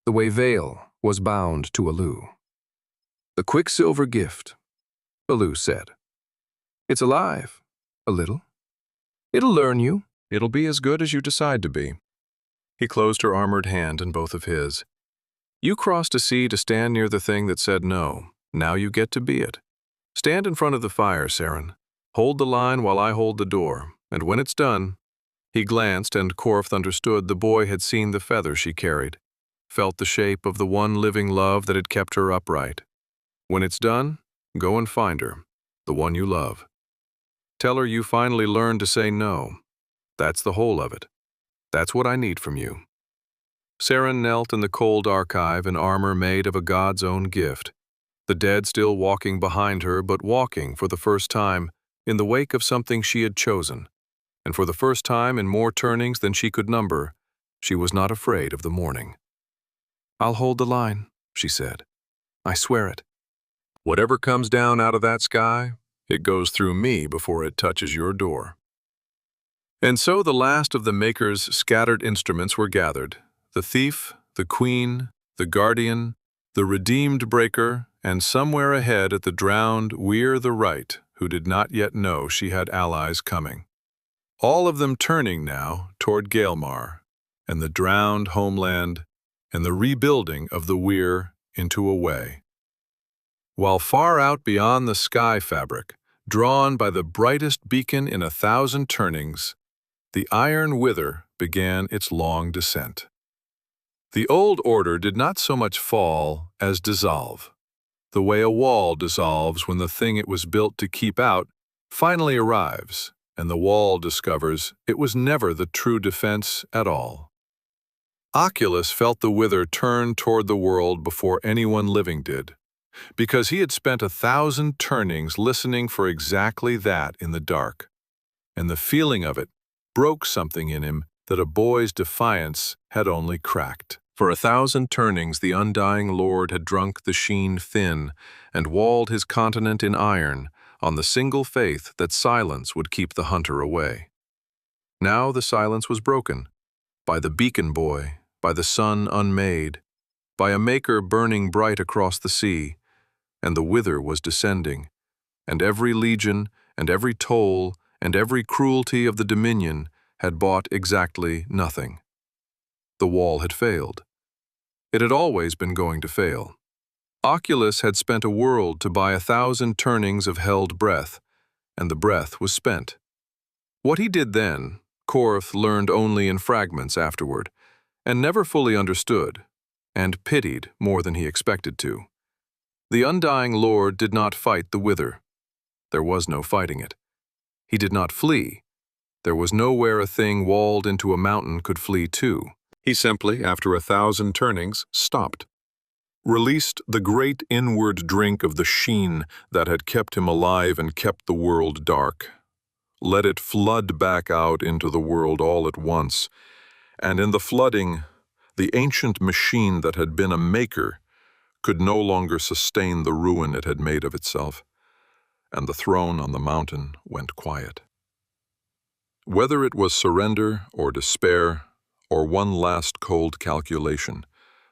the way Vale was bound to Aleu. "The quicksilver gift," Aleu said. "It's alive, a little. It'll learn you. It'll be as good as you decide to be." He closed her armored hand in both of his. "You crossed a sea to stand near the thing that said no. Now you get to be it. Stand in front of the fire, Saren. Hold the line while I hold the door, and when it's done—" He glanced, and Korth understood the boy had seen the feather she carried, felt the shape of the one living love that had kept her upright. "When it's done, go and find her, the one you love. Tell her you finally learned to say no. That's the whole of it. That's what I need from you." Saren knelt in the cold archive in armor made of a god's own gift, the dead still walking behind her, but walking for the first time in the wake of something she had chosen. And for the first time in more turnings than she could number, she was not afraid of the morning. "I'll hold the line," she said. "I swear it. Whatever comes down out of that sky, it goes through me before it touches your door." And so the last of the Maker's scattered instruments were gathered: the thief, the queen, the guardian, the redeemed breaker, and somewhere ahead at the drowned Weir the Right, who did not yet know she had allies coming. All of them turning now toward Gaelmar, and the drowned homeland, and the rebuilding of the Weir into a way. While far out beyond the sky fabric, drawn by the brightest beacon in 1,000 turnings, the iron wither began its long descent. The old order did not so much fall as dissolve, the way a wall dissolves when the thing it was built to keep out finally arrives, and the wall discovers it was never the true defense at all. Oculus felt the wither turn toward the world before anyone living did, because he had spent 1,000 turnings listening for exactly that in the dark, and the feeling of it broke something in him that a boy's defiance had only cracked. For 1,000 turnings the undying lord had drunk the sheen thin and walled his continent in iron on the single faith that silence would keep the hunter away. Now the silence was broken, by the beacon boy, by the sun unmade, by a maker burning bright across the sea, and the wither was descending, and every legion, and every toll, and every cruelty of the dominion had bought exactly nothing. The wall had failed. It had always been going to fail. Oculus had spent a world to buy 1,000 turnings of held breath, and the breath was spent. What he did then, Korth learned only in fragments afterward, and never fully understood, and pitied more than he expected to. The undying lord did not fight the wither. There was no fighting it. He did not flee. There was nowhere a thing walled into a mountain could flee to. He simply, after 1,000 turnings, stopped. Released the great inward drink of the sheen that had kept him alive and kept the world dark. Let it flood back out into the world all at once, and in the flooding, the ancient machine that had been a maker could no longer sustain the ruin it had made of itself, and the throne on the mountain went quiet. Whether it was surrender or despair, or one last cold calculation,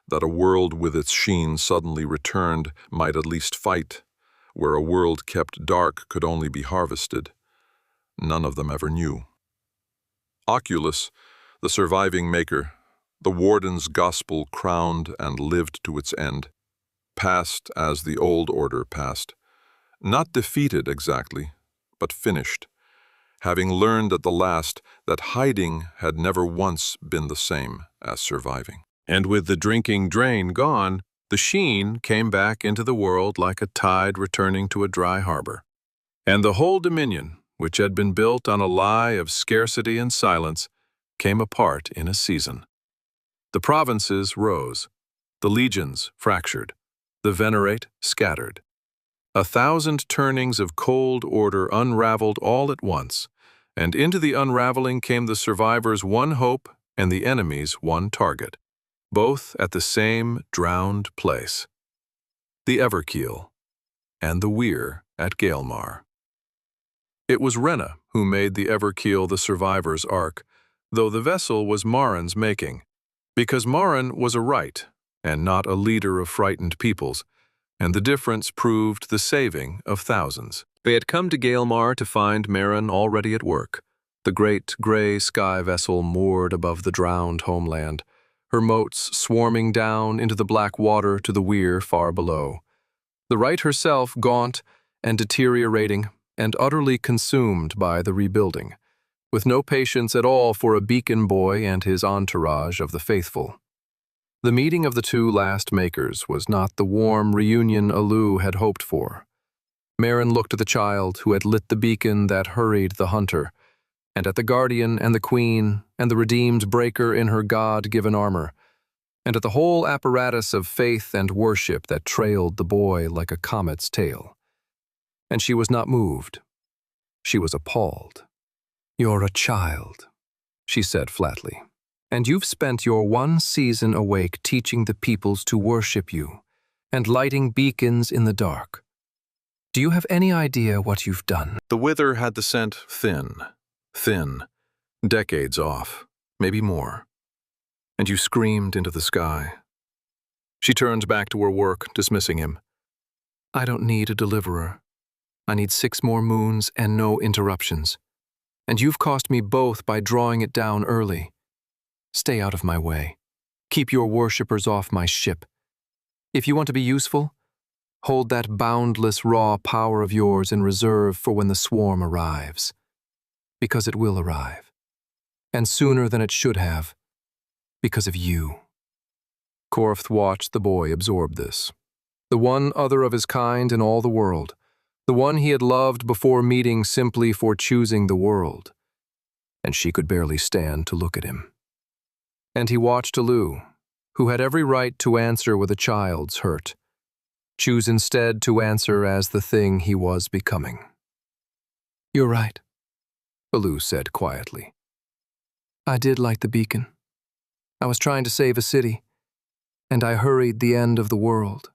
that a world with its sheen suddenly returned might at least fight, where a world kept dark could only be harvested, none of them ever knew. Oculus, the surviving maker, the warden's gospel crowned and lived to its end, passed as the old order passed, not defeated exactly, but finished, having learned at the last that hiding had never once been the same as surviving. And with the drinking drain gone, the sheen came back into the world like a tide returning to a dry harbor. And the whole dominion, which had been built on a lie of scarcity and silence, came apart in a season. The provinces rose, the legions fractured, the venerate scattered. 1,000 turnings of cold order unraveled all at once, and into the unraveling came the survivors' one hope and the enemy's one target, both at the same drowned place: the Everkeel and the Weir at Gaelmar. It was Rena who made the Everkeel the survivor's ark, though the vessel was Marin's making, because Marin was a Wight, and not a leader of frightened peoples, and the difference proved the saving of thousands. They had come to Gaelmar to find Marin already at work, the great gray sky vessel moored above the drowned homeland, her moats swarming down into the black water to the weir far below. The Wight herself gaunt and deteriorating and utterly consumed by the rebuilding, with no patience at all for a beacon boy and his entourage of the faithful. The meeting of the two last makers was not the warm reunion Aleu had hoped for. Marin looked at the child who had lit the beacon that hurried the hunter, and at the guardian and the queen and the redeemed breaker in her God-given armor, and at the whole apparatus of faith and worship that trailed the boy like a comet's tail. And she was not moved. She was appalled. "You're a child," she said flatly, "and you've spent your one season awake teaching the peoples to worship you and lighting beacons in the dark. Do you have any idea what you've done?" The wither had the scent thin, decades off, maybe more. "And you screamed into the sky." She turned back to her work, dismissing him. "I don't need a deliverer. I need 6 more moons and no interruptions. And you've cost me both by drawing it down early. Stay out of my way. Keep your worshippers off my ship. If you want to be useful, hold that boundless raw power of yours in reserve for when the swarm arrives. Because it will arrive. And sooner than it should have. Because of you." Korth watched the boy absorb this. The one other of his kind in all the world. The one he had loved before meeting simply for choosing the world. And she could barely stand to look at him. And he watched Aleu, who had every right to answer with a child's hurt, choose instead to answer as the thing he was becoming. "You're right," Aleu said quietly. "I did light the beacon. I was trying to save a city, and I hurried the end of the world.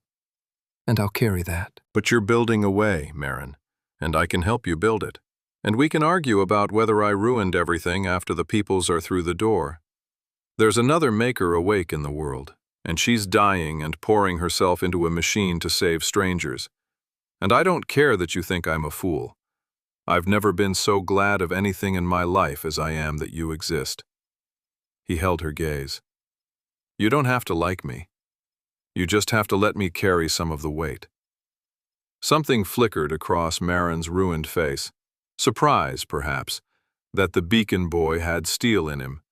And I'll carry that." "But you're building a way, Marin, and I can help you build it. And we can argue about whether I ruined everything after the peoples are through the door. There's another maker awake in the world, and she's dying and pouring herself into a machine to save strangers. And I don't care that you think I'm a fool. I've never been so glad of anything in my life as I am that you exist." He held her gaze. "You don't have to like me. You just have to let me carry some of the weight." Something flickered across Marin's ruined face. Surprise, perhaps, that the beacon boy had steel in him,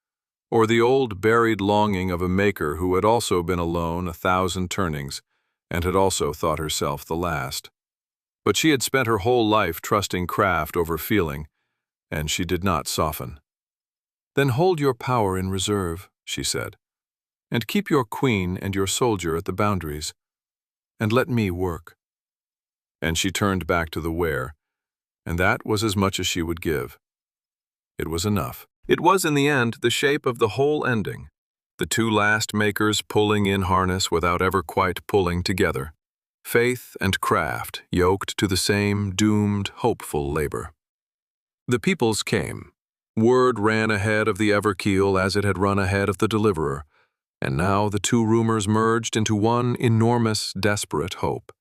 or the old buried longing of a maker who had also been alone 1,000 turnings and had also thought herself the last. But she had spent her whole life trusting craft over feeling, and she did not soften. "Then hold your power in reserve," she said, "and keep your queen and your soldier at the boundaries, and let me work." And she turned back to the weir, and that was as much as she would give. It was enough. It was, in the end, the shape of the whole ending, the two last makers pulling in harness without ever quite pulling together. Faith and craft yoked to the same doomed, hopeful labor. The peoples came. Word ran ahead of the Everkeel as it had run ahead of the Deliverer, and now the two rumors merged into one enormous, desperate hope.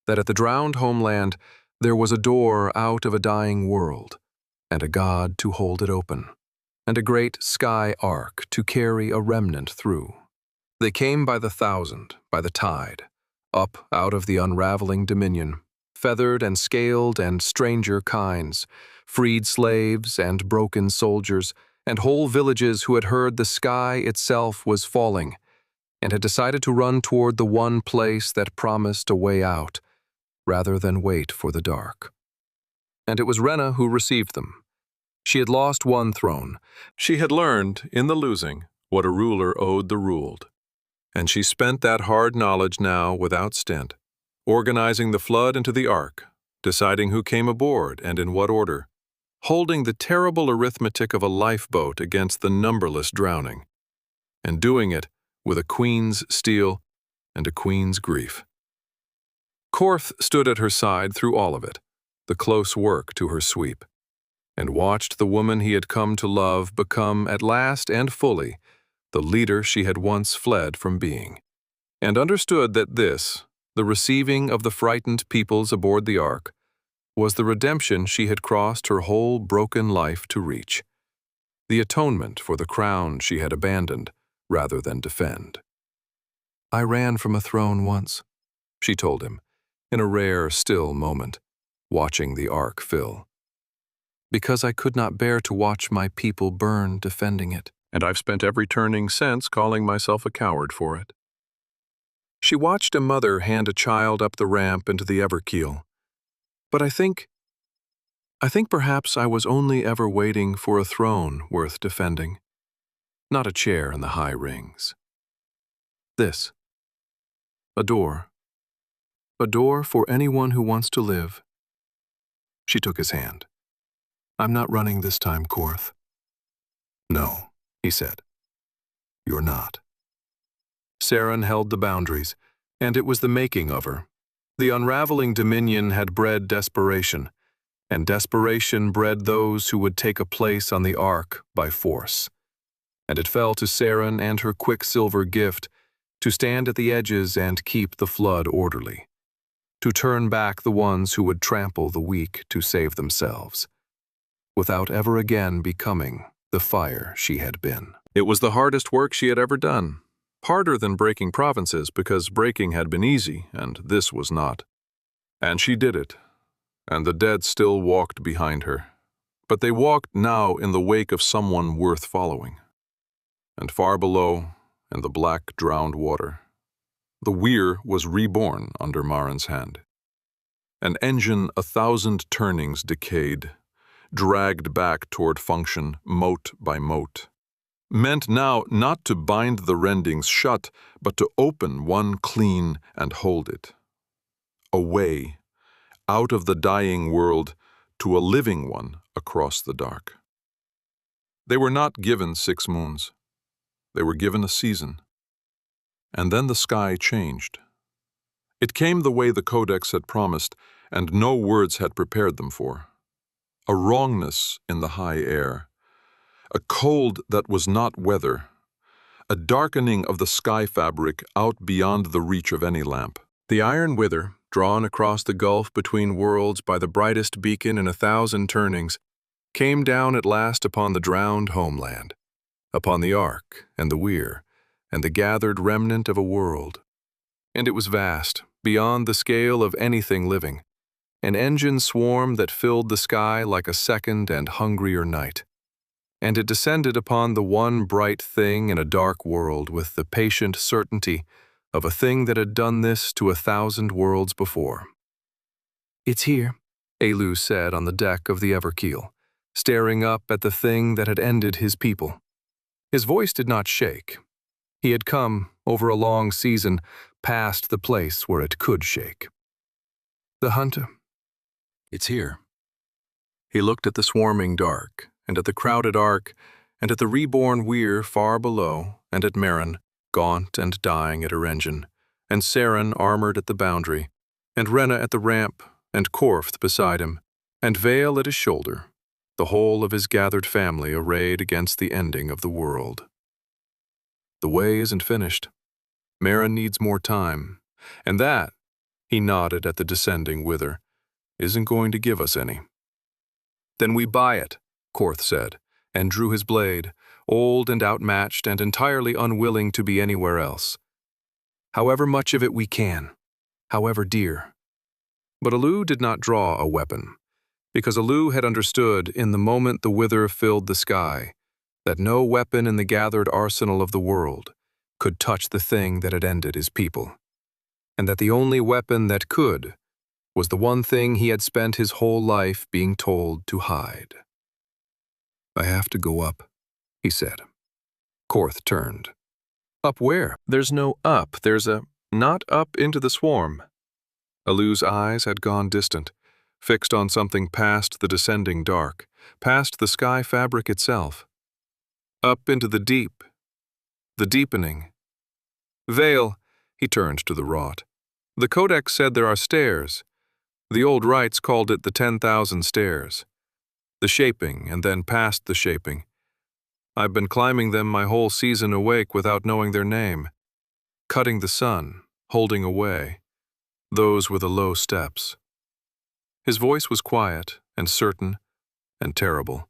That at the drowned homeland there was a door out of a dying world, and a God to hold it open, and a great sky ark to carry a remnant through. They came by the thousand, by the tide, up out of the unraveling dominion, feathered and scaled and stranger kinds, freed slaves and broken soldiers, and whole villages who had heard the sky itself was falling, and had decided to run toward the one place that promised a way out, rather than wait for the dark. And it was Rena who received them. She had lost one throne. She had learned, in the losing, what a ruler owed the ruled. And she spent that hard knowledge now without stint, organizing the flood into the ark, deciding who came aboard and in what order, holding the terrible arithmetic of a lifeboat against the numberless drowning, and doing it with a queen's steel and a queen's grief. Korth stood at her side through all of it, the close work to her sweep, and watched the woman he had come to love become, at last and fully, the leader she had once fled from being, and understood that this, the receiving of the frightened peoples aboard the ark, was the redemption she had crossed her whole broken life to reach, the atonement for the crown she had abandoned rather than defend. "I ran from a throne once," she told him, in a rare, still moment, watching the ark fill, "because I could not bear to watch my people burn defending it. And I've spent every turning since calling myself a coward for it." She watched a mother hand a child up the ramp into the Everkeel. "But I think perhaps I was only ever waiting for a throne worth defending, not a chair in the high rings. This. A door. A door for anyone who wants to live." She took his hand. "I'm not running this time, Korth." "No," he said. "You're not." Saren held the boundaries, and it was the making of her. The unraveling dominion had bred desperation, and desperation bred those who would take a place on the ark by force. And it fell to Saren and her quicksilver gift to stand at the edges and keep the flood orderly, to turn back the ones who would trample the weak to save themselves, without ever again becoming the fire she had been. It was the hardest work she had ever done, harder than breaking provinces because breaking had been easy and this was not. And she did it, and the dead still walked behind her, but they walked now in the wake of someone worth following. And far below, in the black drowned water, the weir was reborn under Marin's hand. An engine 1,000 turnings decayed, dragged back toward function mote by mote, meant now not to bind the rendings shut, but to open one clean and hold it. Away, out of the dying world, to a living one across the dark. They were not given 6 moons. They were given a season. And then the sky changed. It came the way the Codex had promised, and no words had prepared them for. A wrongness in the high air, a cold that was not weather, a darkening of the sky fabric out beyond the reach of any lamp. The iron wither, drawn across the gulf between worlds by the brightest beacon in 1,000 turnings, came down at last upon the drowned homeland, upon the ark and the weir, and the gathered remnant of a world. And it was vast, beyond the scale of anything living, an engine swarm that filled the sky like a second and hungrier night. And it descended upon the one bright thing in a dark world with the patient certainty of a thing that had done this to 1,000 worlds before. "It's here," Aleu said on the deck of the Everkeel, staring up at the thing that had ended his people. His voice did not shake. He had come, over a long season, past the place where it could shake. "The hunter. It's here." He looked at the swarming dark, and at the crowded ark, and at the reborn weir far below, and at Marin, gaunt and dying at her engine, and Saren armored at the boundary, and Rena at the ramp, and Korth beside him, and Vale at his shoulder, the whole of his gathered family arrayed against the ending of the world. "The way isn't finished. Marin needs more time, and that," he nodded at the descending wither, "isn't going to give us any." "Then we buy it," Korth said, and drew his blade, old and outmatched and entirely unwilling to be anywhere else. "However much of it we can, however dear." But Aleu did not draw a weapon, because Aleu had understood in the moment the wither filled the sky that no weapon in the gathered arsenal of the world could touch the thing that had ended his people, and that the only weapon that could was the one thing he had spent his whole life being told to hide. "I have to go up," he said. Korth turned. "Up where?" "There's no up. There's a not up into the swarm." Aleu's eyes had gone distant, fixed on something past the descending dark, past the sky fabric itself. "Up into the deep. The deepening." "Vale," he turned to the wrought. "The Codex said there are stairs. The old rites called it the 10,000 stairs. The shaping and then past the shaping. I've been climbing them my whole season awake without knowing their name. Cutting the sun, holding away. Those were the low steps. His voice was quiet and certain and terrible.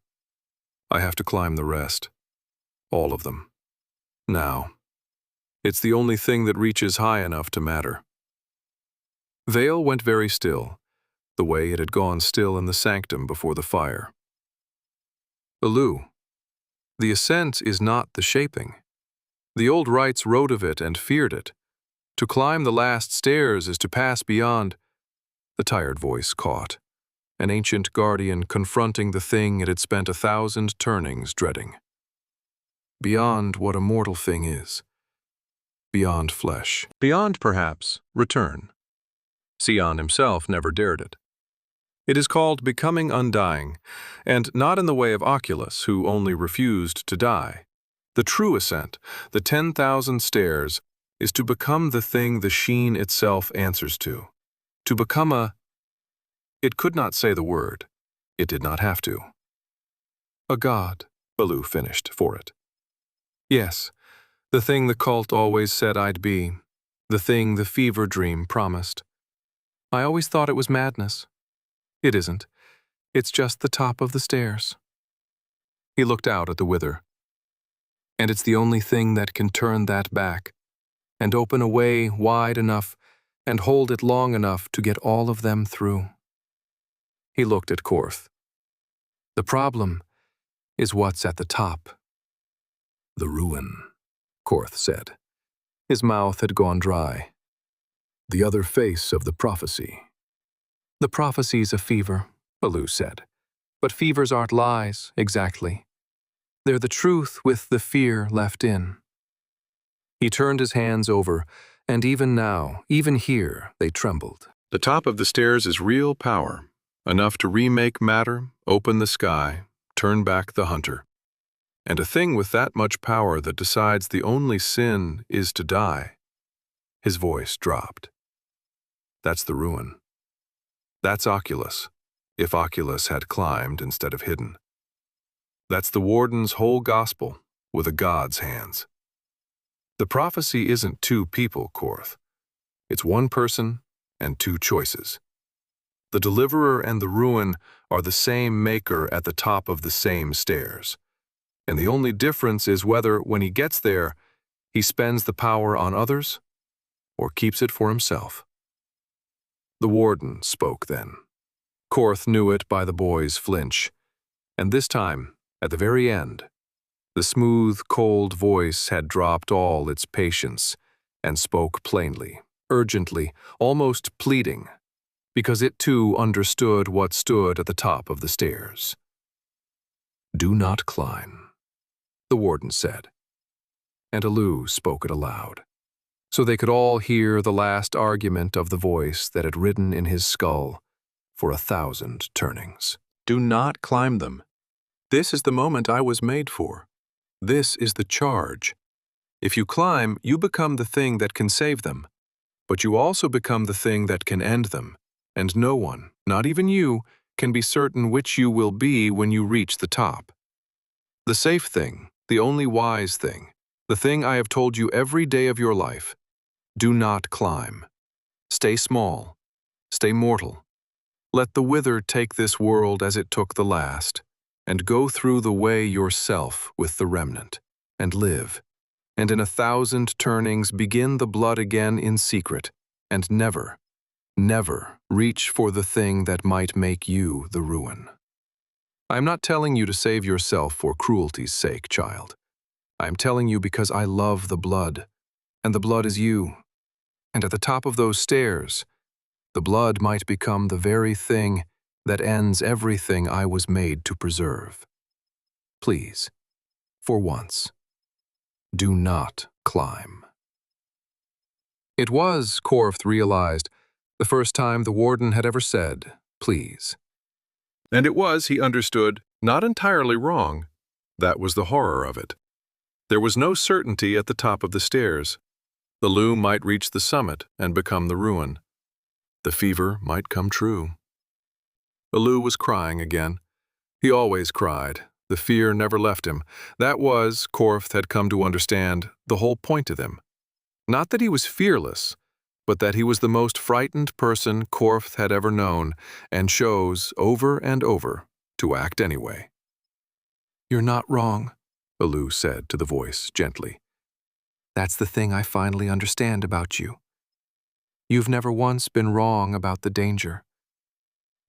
I have to climb the rest. All of them. Now. It's the only thing that reaches high enough to matter. Vale went very still, the way it had gone still in the sanctum before the fire. Aleu, the ascent is not the shaping. The old rites wrote of it and feared it. To climb the last stairs is to pass beyond. The tired voice caught, an ancient guardian confronting the thing it had spent 1,000 turnings dreading. Beyond what a mortal thing is. Beyond flesh. Beyond, perhaps, return. Sion himself never dared it. It is called becoming undying, and not in the way of Oculus, who only refused to die. The true ascent, the 10,000 stairs, is to become the thing the sheen itself answers to. To become a... It could not say the word. It did not have to. A god, Aleu finished for it. Yes, the thing the cult always said I'd be. The thing the fever dream promised. I always thought it was madness. It isn't. It's just the top of the stairs. He looked out at the wither. And it's the only thing that can turn that back, and open a way wide enough and hold it long enough to get all of them through. He looked at Korth. The problem is what's at the top. The ruin, Korth said. His mouth had gone dry. The other face of the prophecy. The prophecy's a fever, Aleu said. But fevers aren't lies, exactly. They're the truth with the fear left in. He turned his hands over, and even now, even here, they trembled. The top of the stairs is real power, enough to remake matter, open the sky, turn back the hunter. And a thing with that much power that decides the only sin is to die. His voice dropped. That's the ruin. That's Oculus, if Oculus had climbed instead of hidden. That's the warden's whole gospel, with a god's hands. The prophecy isn't two people, Korth. It's one person and two choices. The deliverer and the ruin are the same maker at the top of the same stairs. And the only difference is whether, when he gets there, he spends the power on others or keeps it for himself. The warden spoke then. Korth knew it by the boy's flinch. And this time, at the very end, the smooth, cold voice had dropped all its patience and spoke plainly, urgently, almost pleading, because it too understood what stood at the top of the stairs. Do not climb, the warden said. And Aleu spoke it aloud, so they could all hear the last argument of the voice that had ridden in his skull for 1,000 turnings. Do not climb them. This is the moment I was made for. This is the charge. If you climb, you become the thing that can save them. But you also become the thing that can end them. And no one, not even you, can be certain which you will be when you reach the top. The safe thing, the only wise thing, the thing I have told you every day of your life. Do not climb. Stay small. Stay mortal. Let the wither take this world as it took the last, and go through the way yourself with the remnant, and live, and in 1,000 turnings begin the blood again in secret, and never, never reach for the thing that might make you the ruin. I am not telling you to save yourself for cruelty's sake, child. I am telling you because I love the blood, and the blood is you. And at the top of those stairs, the blood might become the very thing that ends everything I was made to preserve. Please, for once, do not climb. It was, Korth realized, the first time the warden had ever said, please. And it was, he understood, not entirely wrong. That was the horror of it. There was no certainty at the top of the stairs. The Aleu might reach the summit and become the ruin. The fever might come true. Aleu was crying again. He always cried. The fear never left him. That was, Korth had come to understand, the whole point of him. Not that he was fearless, but that he was the most frightened person Korth had ever known, and chose, over and over, to act anyway. "You're not wrong," Aleu said to the voice gently. "That's the thing I finally understand about you. You've never once been wrong about the danger.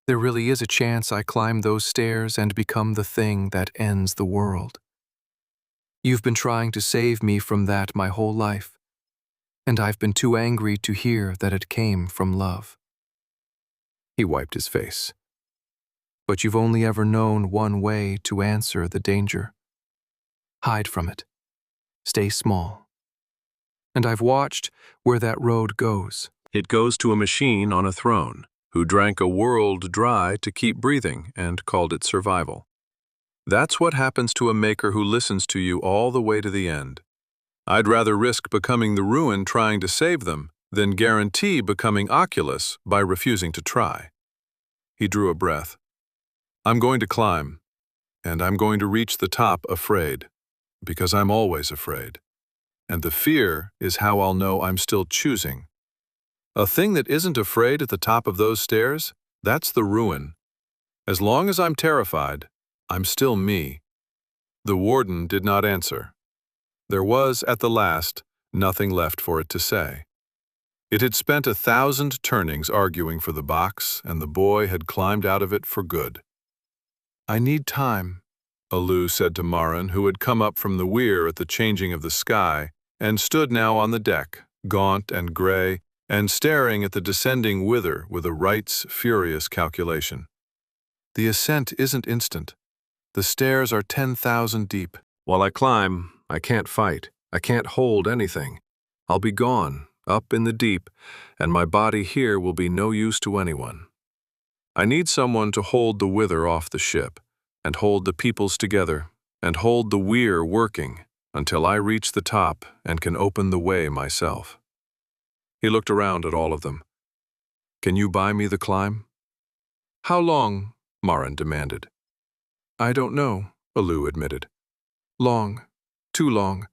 There really is a chance I climb those stairs and become the thing that ends the world. You've been trying to save me from that my whole life, and I've been too angry to hear that it came from love." He wiped his face. "But you've only ever known one way to answer the danger. Hide from it. Stay small. And I've watched where that road goes. It goes to a machine on a throne, who drank a world dry to keep breathing and called it survival. That's what happens to a maker who listens to you all the way to the end. I'd rather risk becoming the ruin trying to save them than guarantee becoming Oculus by refusing to try." He drew a breath. "I'm going to climb, and I'm going to reach the top afraid, because I'm always afraid. And the fear is how I'll know I'm still choosing. A thing that isn't afraid at the top of those stairs, that's the ruin. As long as I'm terrified, I'm still me." The warden did not answer. There was, at the last, nothing left for it to say. It had spent 1,000 turnings arguing for the box, and the boy had climbed out of it for good. "I need time," Aleu said to Marin, who had come up from the weir at the changing of the sky, and stood now on the deck, gaunt and gray, and staring at the descending wither with a Wright's furious calculation. "The ascent isn't instant. The stairs are 10,000 deep. While I climb, I can't fight. I can't hold anything. I'll be gone, up in the deep, and my body here will be no use to anyone. I need someone to hold the wither off the ship, and hold the peoples together, and hold the weir working, until I reach the top and can open the way myself." He looked around at all of them. "Can you buy me the climb?" "How long?" Marin demanded. "I don't know," Aleu admitted. "Long. Too long.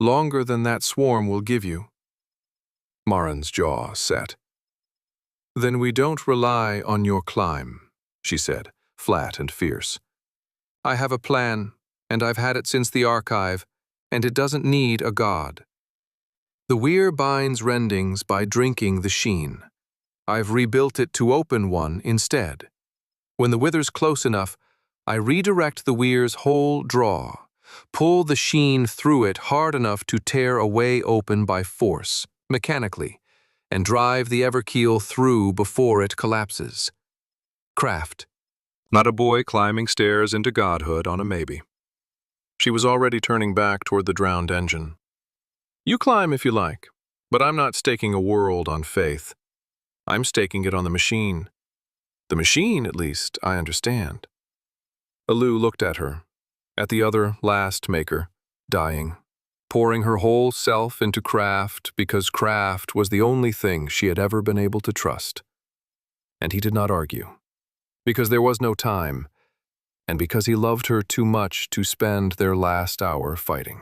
Longer than that swarm will give you." Marin's jaw set. "Then we don't rely on your climb," she said, flat and fierce. "I have a plan, and I've had it since the archive, and it doesn't need a god. The weir binds rendings by drinking the sheen. I've rebuilt it to open one instead. When the wither's close enough, I redirect the weir's whole draw, pull the sheen through it hard enough to tear a way open by force, mechanically, and drive the Everkeel through before it collapses. Craft. Not a boy climbing stairs into godhood on a maybe." She was already turning back toward the drowned engine. "You climb if you like, but I'm not staking a world on faith. I'm staking it on the machine. The machine, at least, I understand." Aleu looked at her, at the other last maker, dying, pouring her whole self into craft because craft was the only thing she had ever been able to trust. And he did not argue, because there was no time, and because he loved her too much to spend their last hour fighting.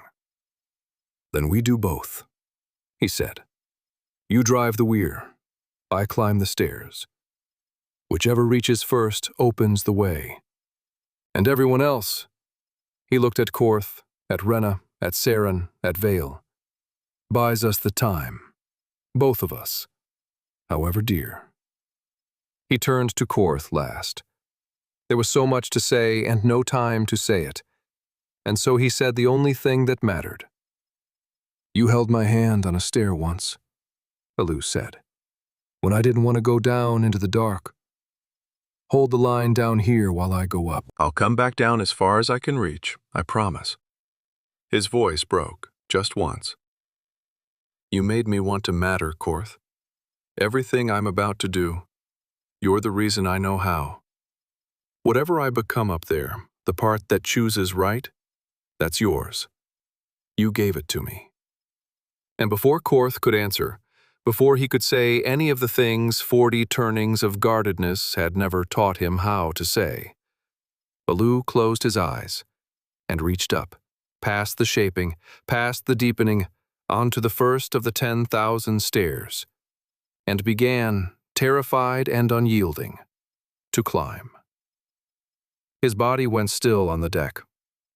"Then we do both," he said. "You drive the weir. I climb the stairs. Whichever reaches first opens the way. And everyone else," he looked at Korth, at Rena, at Saren, at Vale, "buys us the time. Both of us. However dear." He turned to Korth last. There was so much to say and no time to say it, and so he said the only thing that mattered. "You held my hand on a stair once," Aleu said, "when I didn't want to go down into the dark. Hold the line down here while I go up. I'll come back down as far as I can reach, I promise." His voice broke, just once. "You made me want to matter, Korth. Everything I'm about to do, you're the reason I know how. Whatever I become up there, the part that chooses right, that's yours. You gave it to me." And before Korth could answer, Before he could say any of the things 40 turnings of guardedness had never taught him how to say. Aleu closed his eyes and reached up, past the shaping, past the deepening, onto the first of the 10,000 stairs, and began, terrified and unyielding, to climb. His body went still on the deck,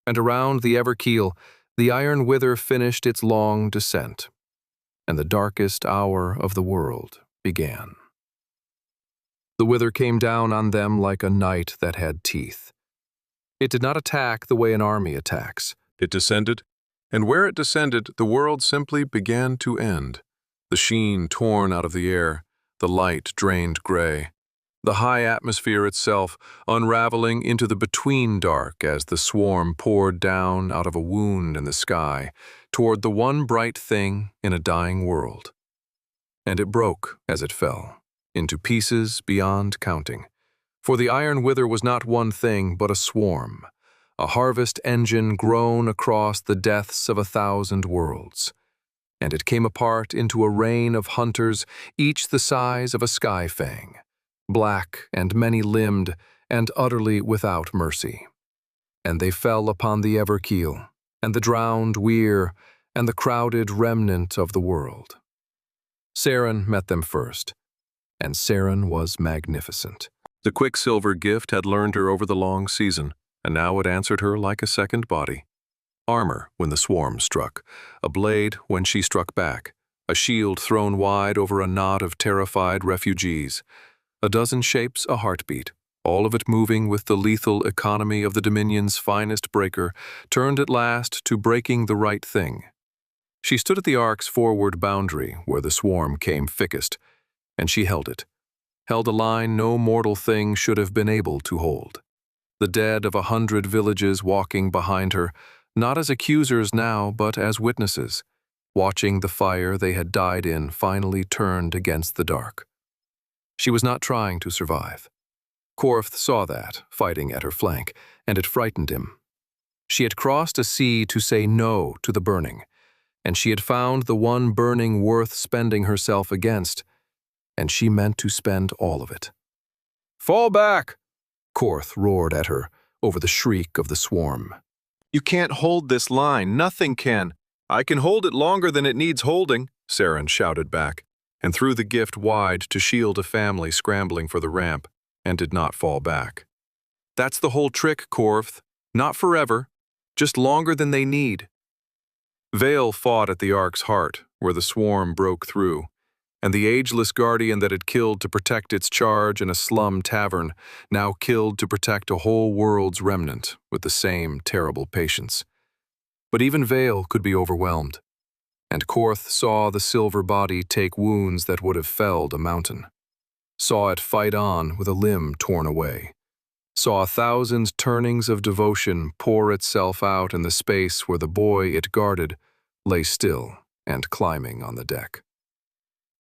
and around the ever-keel, the iron wither finished its long descent, and the darkest hour of the world began. The wither came down on them like a knight that had teeth. It did not attack the way an army attacks. It descended, and where it descended, the world simply began to end. The sheen torn out of the air, the light drained gray, the high atmosphere itself unraveling into the between dark as the swarm poured down out of a wound in the sky toward the one bright thing in a dying world. And it broke as it fell, into pieces beyond counting. For the iron wither was not one thing but a swarm, a harvest engine grown across the deaths of 1,000 worlds. And it came apart into a rain of hunters, each the size of a sky fang, black and many-limbed and utterly without mercy. And they fell upon the ever-keel, and the drowned weir, and the crowded remnant of the world. Saren met them first, and Saren was magnificent. The quicksilver gift had learned her over the long season, and now it answered her like a second body. Armor when the swarm struck, a blade when she struck back, a shield thrown wide over a knot of terrified refugees, a dozen shapes, a heartbeat, all of it moving with the lethal economy of the Dominion's finest breaker, turned at last to breaking the right thing. She stood at the ark's forward boundary where the swarm came thickest, and she held it, held a line no mortal thing should have been able to hold. The dead of 100 villages walking behind her, not as accusers now, but as witnesses, watching the fire they had died in finally turned against the dark. She was not trying to survive. Korth saw that, fighting at her flank, and it frightened him. She had crossed a sea to say no to the burning, and she had found the one burning worth spending herself against, and she meant to spend all of it. "Fall back!" Korth roared at her over the shriek of the swarm. "You can't hold this line, nothing can. I can hold it longer than it needs holding," Saren shouted back, and threw the gift wide to shield a family scrambling for the ramp, and did not fall back. "That's the whole trick, Korth. Not forever, just longer than they need." Vale fought at the ark's heart, where the swarm broke through, and the ageless guardian that had killed to protect its charge in a slum tavern now killed to protect a whole world's remnant with the same terrible patience. But even Vale could be overwhelmed, and Korth saw the silver body take wounds that would have felled a mountain, saw it fight on with a limb torn away, saw 1,000 turnings of devotion pour itself out in the space where the boy it guarded lay still and climbing on the deck.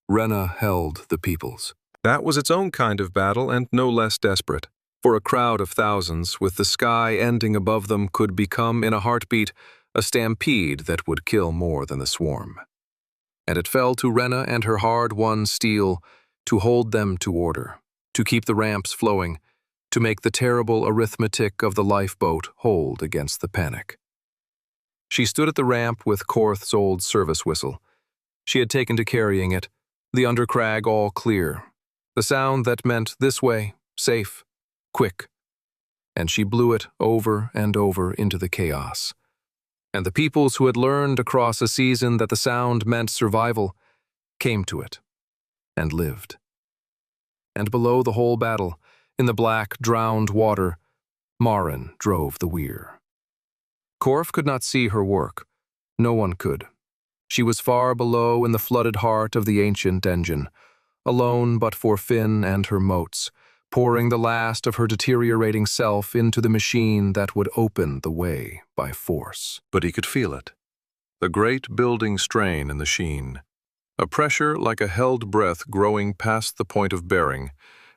Rena held the peoples. That was its own kind of battle and no less desperate, for a crowd of thousands with the sky ending above them could become in a heartbeat a stampede that would kill more than the swarm. And it fell to Rena and her hard-won steel to hold them to order, to keep the ramps flowing, to make the terrible arithmetic of the lifeboat hold against the panic. She stood at the ramp with Korth's old service whistle. She had taken to carrying it, the Undercrag all clear, the sound that meant this way, safe, quick. And she blew it over and over into the chaos. And the peoples who had learned across a season that the sound meant survival came to it and lived. And below the whole battle, in the black, drowned water, Marin drove the weir. Korth could not see her work. No one could. She was far below in the flooded heart of the ancient engine, alone but for Finn and her motes, pouring the last of her deteriorating self into the machine that would open the way by force. But he could feel it. The great building strain in the sheen. A pressure like a held breath growing past the point of bearing,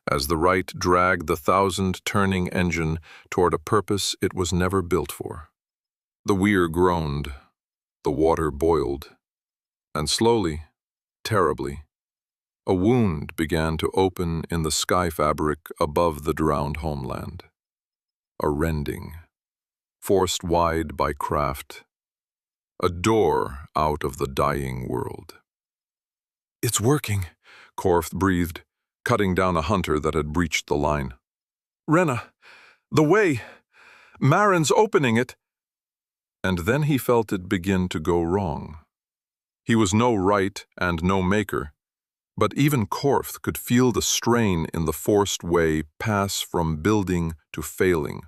as the right dragged the 1,000-turning engine toward a purpose it was never built for. The weir groaned. The water boiled. And slowly, terribly, A wound began to open in the sky fabric above the drowned homeland. A rending, forced wide by craft. A door out of the dying world. "It's working," Korth breathed, cutting down a hunter that had breached the line. "Rena, the way! Marin's opening it!" And then he felt it begin to go wrong. He was no right and no maker, but even Korth could feel the strain in the forced way pass from building to failing.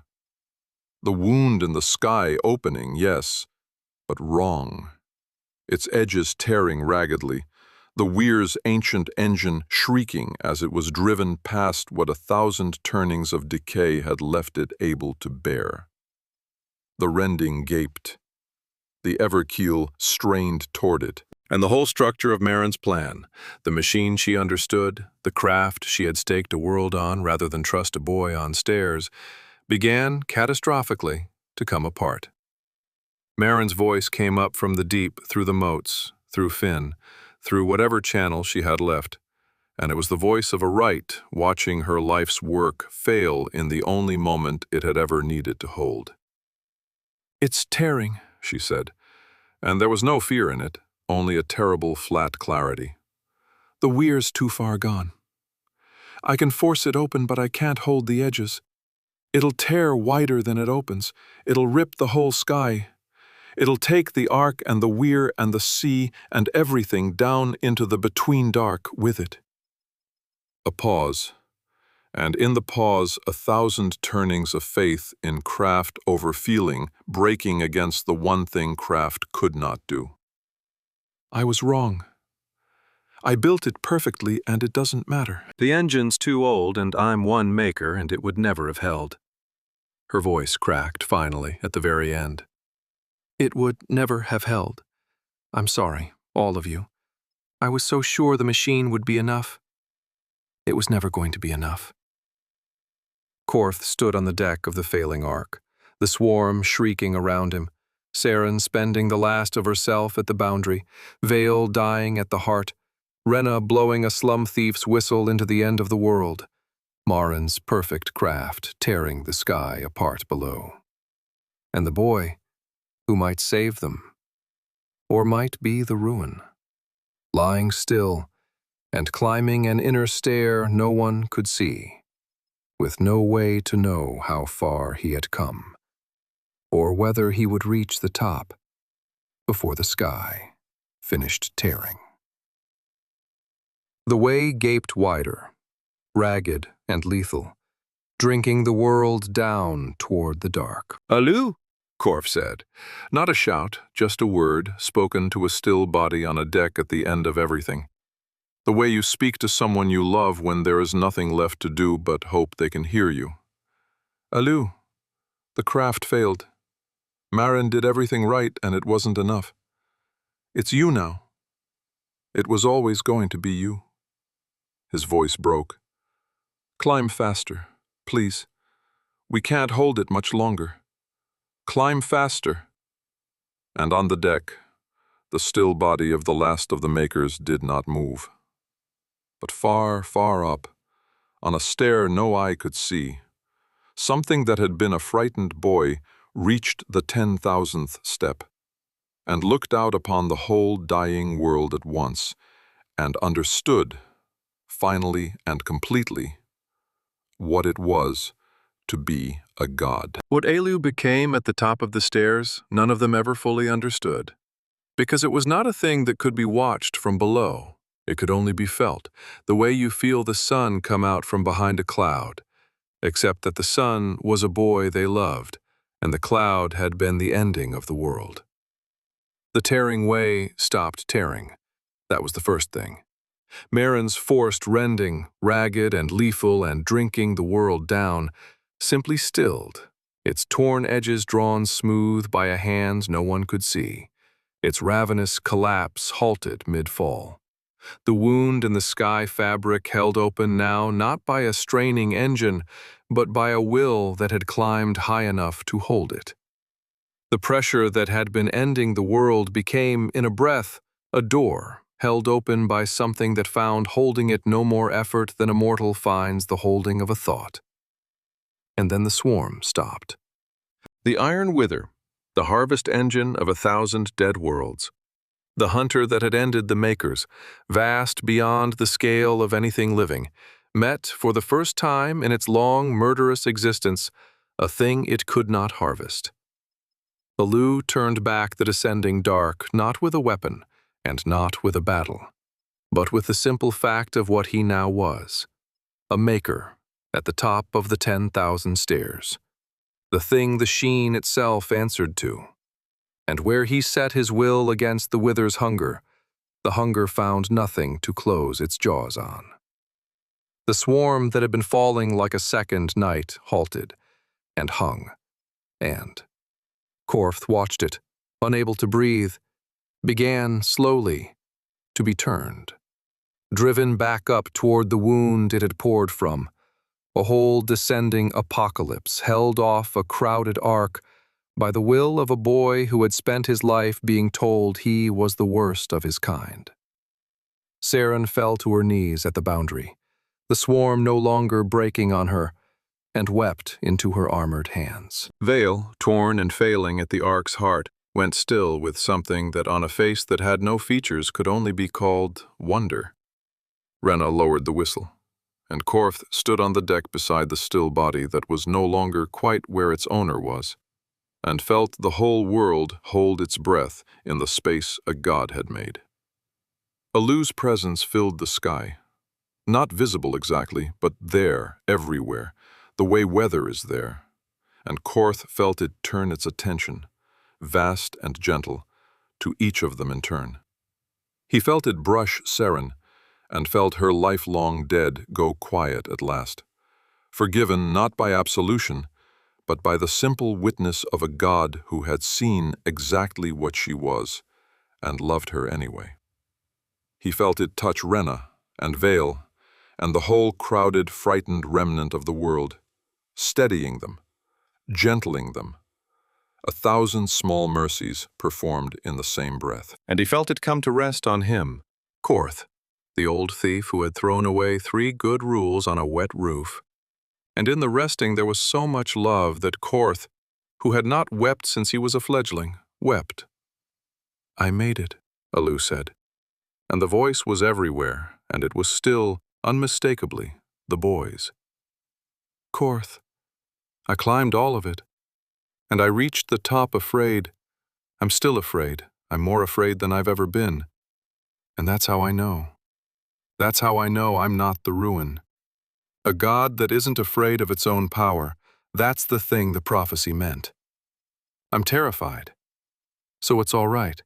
The wound in the sky opening, yes, but wrong. Its edges tearing raggedly, the weir's ancient engine shrieking as it was driven past what 1,000 turnings of decay had left it able to bear. The rending gaped. The Everkeel strained toward it, and the whole structure of Marin's plan, the machine she understood, the craft she had staked a world on rather than trust a boy on stairs, began, catastrophically, to come apart. Marin's voice came up from the deep through the moats, through Finn, through whatever channel she had left, and it was the voice of a right watching her life's work fail in the only moment it had ever needed to hold. "It's tearing," she said, and there was no fear in it, only a terrible flat clarity. "The weir's too far gone. I can force it open, but I can't hold the edges. It'll tear wider than it opens. It'll rip the whole sky. It'll take the ark and the weir and the sea and everything down into the between dark with it." A pause, and in the pause 1,000 turnings of faith in craft over feeling breaking against the one thing craft could not do. "I was wrong. I built it perfectly and it doesn't matter. The engine's too old and I'm one maker and it would never have held." Her voice cracked finally at the very end. "It would never have held. I'm sorry, all of you. I was so sure the machine would be enough. It was never going to be enough." Korth stood on the deck of the failing ark, the swarm shrieking around him, Saren spending the last of herself at the boundary, Vale dying at the heart, Rena blowing a slum thief's whistle into the end of the world, Marin's perfect craft tearing the sky apart below. And the boy, who might save them, or might be the ruin, lying still and climbing an inner stair no one could see, with no way to know how far he had come, or whether he would reach the top before the sky finished tearing. The way gaped wider, ragged and lethal, drinking the world down toward the dark. "Aleu," Korth said. Not a shout, just a word, spoken to a still body on a deck at the end of everything. The way you speak to someone you love when there is nothing left to do but hope they can hear you. "Aleu, the craft failed. Marin did everything right and it wasn't enough. It's you now. It was always going to be you." His voice broke. "Climb faster, please. We can't hold it much longer. Climb faster." And on the deck, the still body of the last of the makers did not move. But far, far up, on a stair no eye could see, something that had been a frightened boy reached the 10,000th step, and looked out upon the whole dying world at once, and understood, finally and completely, what it was to be a god. What Aleu became at the top of the stairs, none of them ever fully understood, because it was not a thing that could be watched from below. It could only be felt, the way you feel the sun come out from behind a cloud, except that the sun was a boy they loved, and the cloud had been the ending of the world. The tearing way stopped tearing. That was the first thing. Marin's forced rending, ragged and lethal and drinking the world down, simply stilled, its torn edges drawn smooth by a hand no one could see, its ravenous collapse halted mid-fall. The wound in the sky fabric held open now not by a straining engine, but by a will that had climbed high enough to hold it. The pressure that had been ending the world became, in a breath, a door held open by something that found holding it no more effort than a mortal finds the holding of a thought. And then the swarm stopped. The iron wither, the harvest engine of 1,000 dead worlds. The hunter that had ended the makers, vast beyond the scale of anything living, met for the first time in its long, murderous existence a thing it could not harvest. Aleu turned back the descending dark not with a weapon and not with a battle, but with the simple fact of what he now was, a maker at the top of the 10,000 stairs, the thing the sheen itself answered to. And where he set his will against the wither's hunger, the hunger found nothing to close its jaws on. The swarm that had been falling like a second night halted and hung, and Korth watched it, unable to breathe, began slowly to be turned, driven back up toward the wound it had poured from, a whole descending apocalypse held off a crowded arc by the will of a boy who had spent his life being told he was the worst of his kind. Saren fell to her knees at the boundary, the swarm no longer breaking on her, and wept into her armored hands. Vale, torn and failing at the ark's heart, went still with something that on a face that had no features could only be called wonder. Rena lowered the whistle, and Korth stood on the deck beside the still body that was no longer quite where its owner was, and felt the whole world hold its breath in the space a god had made. Aleu's presence filled the sky. Not visible exactly, but there, everywhere, the way weather is there. And Korth felt it turn its attention, vast and gentle, to each of them in turn. He felt it brush Saren, and felt her lifelong dead go quiet at last, forgiven not by absolution, but by the simple witness of a god who had seen exactly what she was, and loved her anyway. He felt it touch Rena and Vale, and the whole crowded, frightened remnant of the world, steadying them, gentling them, 1,000 small mercies performed in the same breath. And he felt it come to rest on him, Korth, the old thief who had thrown away 3 good rules on a wet roof. And in the resting there was so much love that Korth, who had not wept since he was a fledgling, wept. "I made it," Aleu said. And the voice was everywhere, and it was still, unmistakably, the boy's. "Korth, I climbed all of it, and I reached the top afraid. I'm still afraid. I'm more afraid than I've ever been. And that's how I know. That's how I know I'm not the ruin. A god that isn't afraid of its own power, that's the thing the prophecy meant. I'm terrified. So it's all right.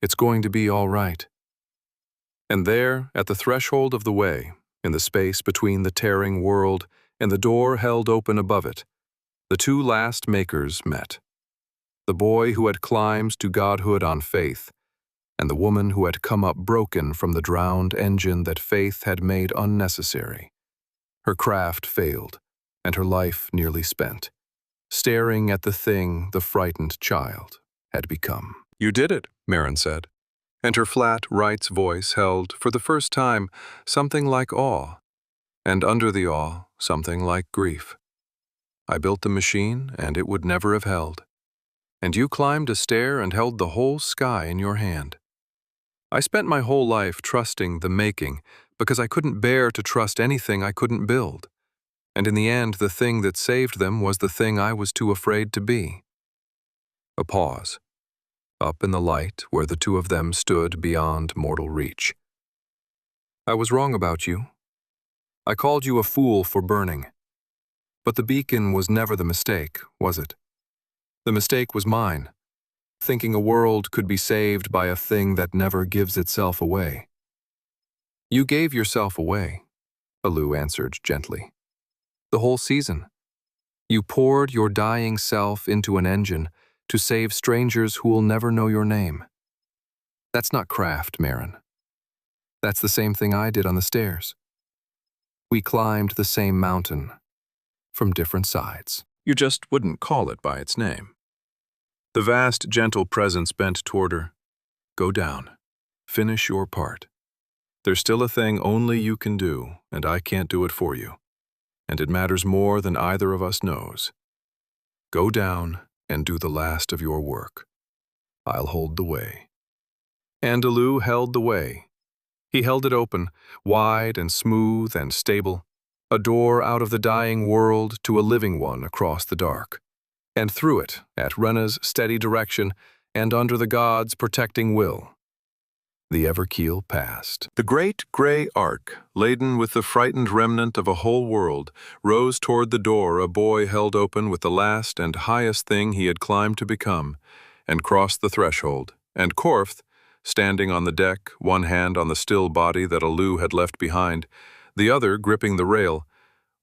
It's going to be all right." And there, at the threshold of the way, in the space between the tearing world and the door held open above it, the 2 last makers met. The boy who had climbed to godhood on faith, and the woman who had come up broken from the drowned engine that faith had made unnecessary. Her craft failed, and her life nearly spent, staring at the thing the frightened child had become. "You did it," Maren said, and her flat Wright's voice held, for the first time, something like awe, and under the awe, something like grief. "I built the machine, and it would never have held. And you climbed a stair and held the whole sky in your hand. I spent my whole life trusting the making, because I couldn't bear to trust anything I couldn't build. And in the end, the thing that saved them was the thing I was too afraid to be." A pause, up in the light where the 2 of them stood beyond mortal reach. "I was wrong about you. I called you a fool for burning. But the beacon was never the mistake, was it? The mistake was mine, thinking a world could be saved by a thing that never gives itself away." "You gave yourself away," Aleu answered gently. "The whole season. You poured your dying self into an engine to save strangers who will never know your name. That's not craft, Maren. That's the same thing I did on the stairs. We climbed the same mountain, from different sides. You just wouldn't call it by its name." The vast, gentle presence bent toward her. "Go down. Finish your part. There's still a thing only you can do, and I can't do it for you. And it matters more than either of us knows. Go down and do the last of your work. I'll hold the way." And Aleu held the way. He held it open, wide and smooth and stable, a door out of the dying world to a living one across the dark. And through it, at Rena's steady direction and under the gods' protecting will, the Everkeel passed. The great gray ark, laden with the frightened remnant of a whole world, rose toward the door a boy held open with the last and highest thing he had climbed to become, and crossed the threshold. And Korth, standing on the deck, one hand on the still body that Aleu had left behind, the other gripping the rail,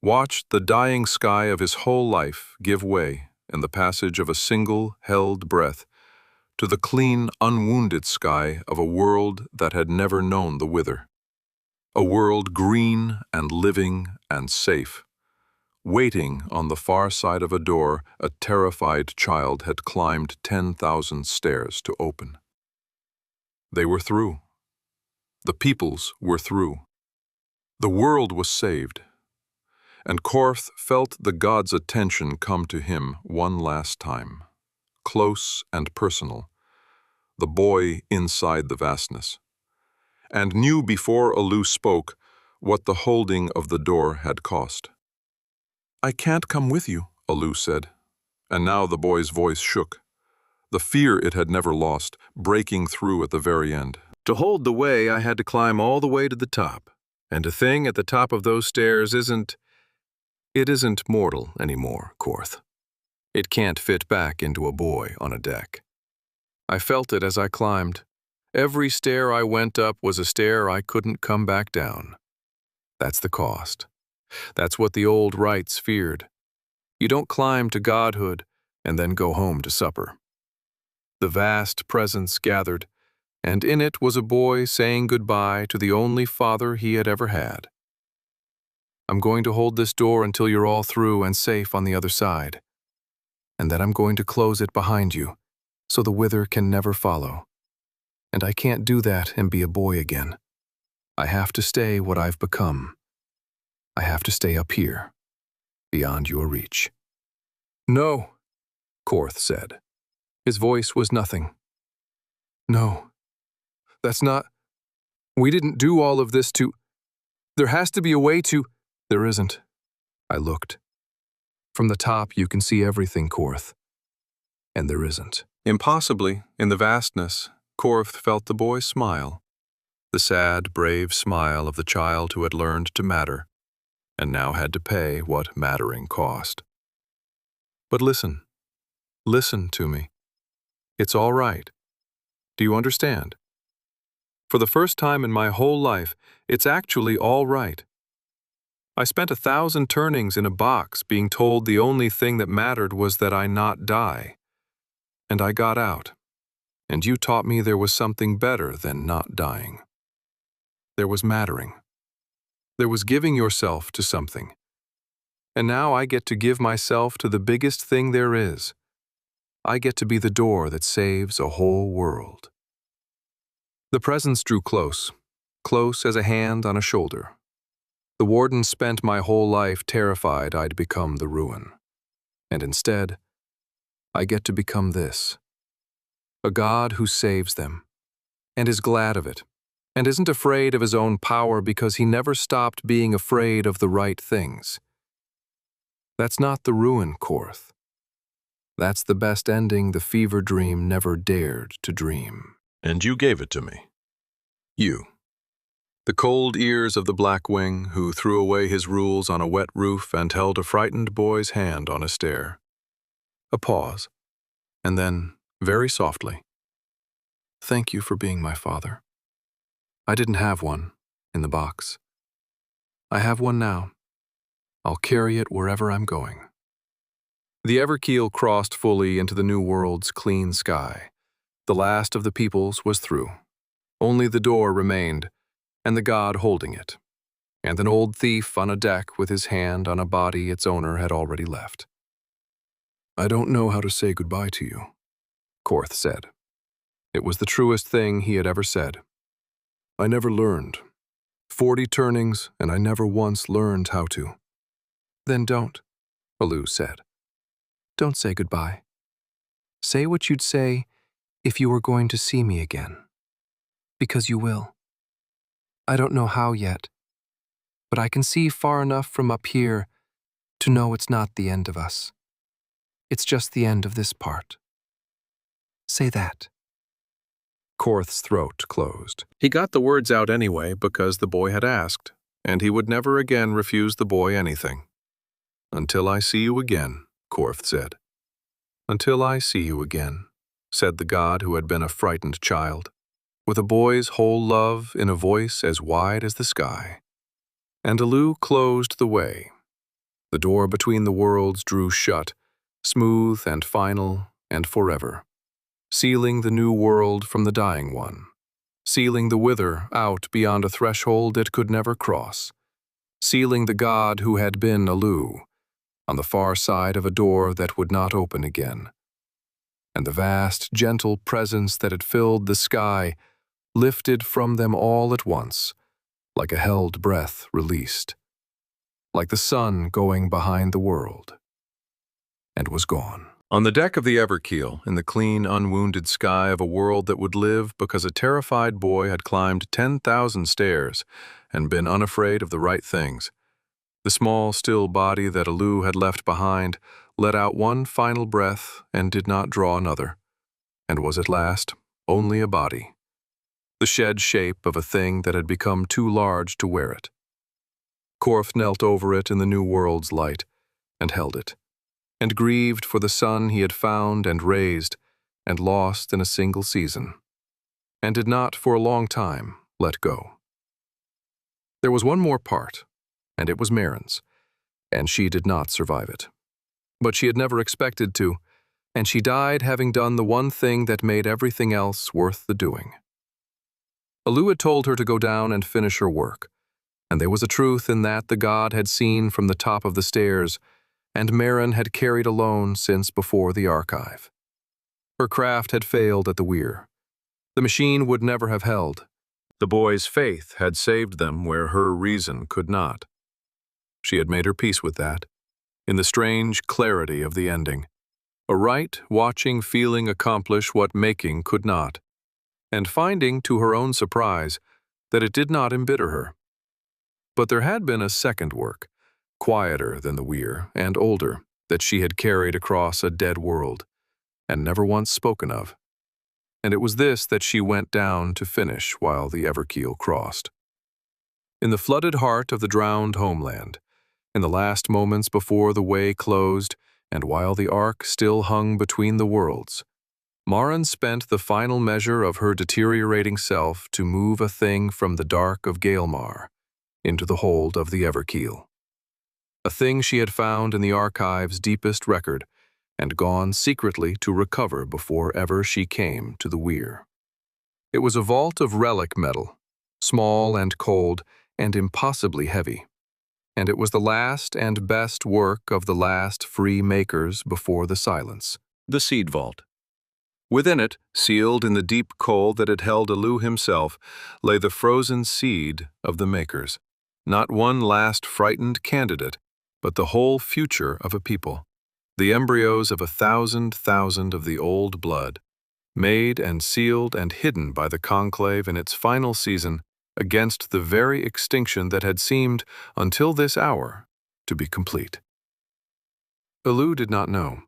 watched the dying sky of his whole life give way in the passage of a single held breath to the clean, unwounded sky of a world that had never known the wither. A world green and living and safe, waiting on the far side of a door a terrified child had climbed 10,000 stairs to open. They were through. The peoples were through. The world was saved. And Korth felt the gods' attention come to him one last time, close and personal, the boy inside the vastness, and knew before Aleu spoke what the holding of the door had cost. "I can't come with you," Aleu said, and now the boy's voice shook, the fear it had never lost, breaking through at the very end. "To hold the way, I had to climb all the way to the top, and a thing at the top of those stairs isn't mortal anymore, Korth. It can't fit back into a boy on a deck. I felt it as I climbed. Every stair I went up was a stair I couldn't come back down. That's the cost. That's what the old rites feared. You don't climb to godhood and then go home to supper." The vast presence gathered, and in it was a boy saying goodbye to the only father he had ever had. "I'm going to hold this door until you're all through and safe on the other side. And then I'm going to close it behind you, so the wither can never follow. And I can't do that and be a boy again. I have to stay what I've become. I have to stay up here, beyond your reach." "No," Korth said. His voice was nothing. "No, that's not... We didn't do all of this to... There has to be a way to..." "There isn't." I looked. "From the top you can see everything, Korth. And there isn't." Impossibly, in the vastness, Korth felt the boy smile, the sad, brave smile of the child who had learned to matter, and now had to pay what mattering cost. "But listen to me. It's all right. Do you understand? For the first time in my whole life, it's actually all right. I spent 1,000 turnings in a box being told the only thing that mattered was that I not die. And I got out, and you taught me there was something better than not dying. There was mattering. There was giving yourself to something. And now I get to give myself to the biggest thing there is. I get to be the door that saves a whole world." The presence drew close, close as a hand on a shoulder. The warden spent my whole life terrified I'd become the ruin. And instead, I get to become this. A god who saves them, and is glad of it, and isn't afraid of his own power because he never stopped being afraid of the right things. That's not the ruin, Korth. That's the best ending the fever dream never dared to dream. And you gave it to me. You. The cold ears of the Blackwing who threw away his rules on a wet roof and held a frightened boy's hand on a stair. A pause, and then, very softly, "Thank you for being my father. I didn't have one in the box. I have one now. I'll carry it wherever I'm going." The Everkeel crossed fully into the New World's clean sky. The last of the peoples was through. Only the door remained, and the god holding it, and an old thief on a deck with his hand on a body its owner had already left. "I don't know how to say goodbye to you," Korth said. It was the truest thing he had ever said. I never learned. 40 turnings, and I never once learned how to. Then don't, Aleu said. Don't say goodbye. Say what you'd say if you were going to see me again. Because you will. I don't know how yet, but I can see far enough from up here to know it's not the end of us. It's just the end of this part. Say that. Korth's throat closed. He got the words out anyway because the boy had asked, and he would never again refuse the boy anything. Until I see you again, Korth said. Until I see you again, said the god who had been a frightened child, with a boy's whole love in a voice as wide as the sky. And Aleu closed the way. The door between the worlds drew shut, smooth and final and forever, sealing the new world from the dying one, sealing the wither out beyond a threshold it could never cross, sealing the god who had been Aleu on the far side of a door that would not open again. And the vast, gentle presence that had filled the sky lifted from them all at once, like a held breath released, like the sun going behind the world, and was gone. On the deck of the Everkeel, in the clean, unwounded sky of a world that would live because a terrified boy had climbed 10,000 stairs and been unafraid of the right things, the small, still body that Aleu had left behind let out one final breath and did not draw another, and was at last only a body, the shed shape of a thing that had become too large to wear it. Korth knelt over it in the new world's light and held it, and grieved for the son he had found and raised and lost in a single season, and did not for a long time let go. There was one more part, and it was Merrin's, and she did not survive it. But she had never expected to, and she died having done the one thing that made everything else worth the doing. Aleu had told her to go down and finish her work, and there was a truth in that the god had seen from the top of the stairs, and Merrin had carried alone since before the archive. Her craft had failed at the weir. The machine would never have held. The boy's faith had saved them where her reason could not. She had made her peace with that, in the strange clarity of the ending, a right, watching feeling accomplish what making could not, and finding, to her own surprise, that it did not embitter her. But there had been a second work, quieter than the weir and older, that she had carried across a dead world, and never once spoken of. And it was this that she went down to finish while the Everkeel crossed. In the flooded heart of the drowned homeland, in the last moments before the way closed, and while the ark still hung between the worlds, Maren spent the final measure of her deteriorating self to move a thing from the dark of Gaelmar into the hold of the Everkeel. A thing she had found in the archive's deepest record and gone secretly to recover before ever she came to the weir. It was a vault of relic metal, small and cold and impossibly heavy, and it was the last and best work of the last free makers before the silence, the seed vault. Within it, sealed in the deep coal that had held Aleu himself, lay the frozen seed of the makers, not one last frightened candidate, but the whole future of a people, the embryos of 1,000,000 of the old blood, made and sealed and hidden by the conclave in its final season against the very extinction that had seemed, until this hour, to be complete. Aleu did not know.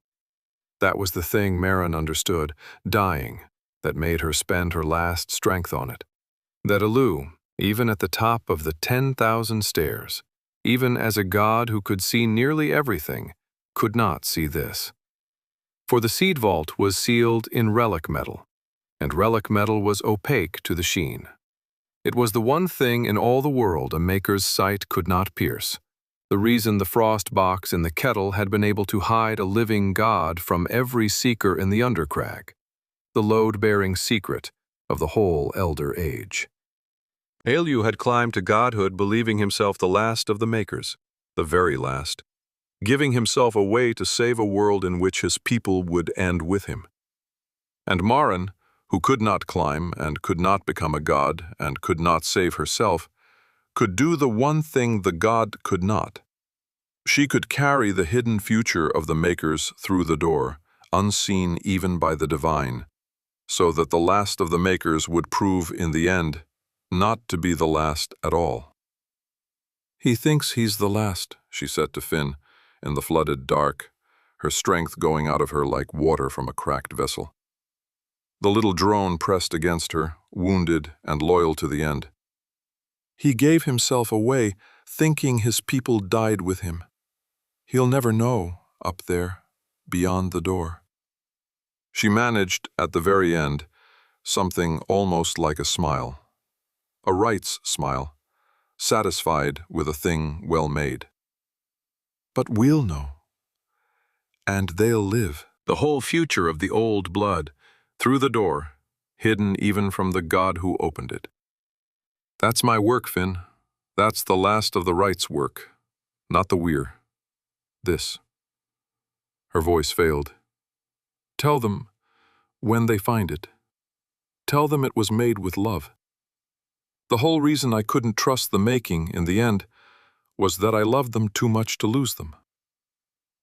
That was the thing Merrin understood, dying, that made her spend her last strength on it. That Aleu, even at the top of the 10,000 stairs, even as a god who could see nearly everything, could not see this. For the seed vault was sealed in relic metal, and relic metal was opaque to the sheen. It was the one thing in all the world a maker's sight could not pierce, the reason the frost box in the kettle had been able to hide a living god from every seeker in the Undercrag, the load-bearing secret of the whole Elder Age. Aleu had climbed to godhood believing himself the last of the makers, the very last, giving himself away to save a world in which his people would end with him. And Maren, who could not climb and could not become a god and could not save herself, could do the one thing the god could not. She could carry the hidden future of the makers through the door, unseen even by the divine, so that the last of the makers would prove in the end not to be the last at all. "He thinks he's the last," she said to Finn, in the flooded dark, her strength going out of her like water from a cracked vessel. The little drone pressed against her, wounded and loyal to the end. "He gave himself away, thinking his people died with him. He'll never know, up there, beyond the door." She managed, at the very end, something almost like a smile. A Wright's smile, satisfied with a thing well made. "But we'll know. And they'll live." The whole future of the old blood, through the door, hidden even from the god who opened it. "That's my work, Finn. That's the last of the Wright's work, not the weir. This." Her voice failed. "Tell them, when they find it, tell them it was made with love. The whole reason I couldn't trust the making in the end was that I loved them too much to lose them.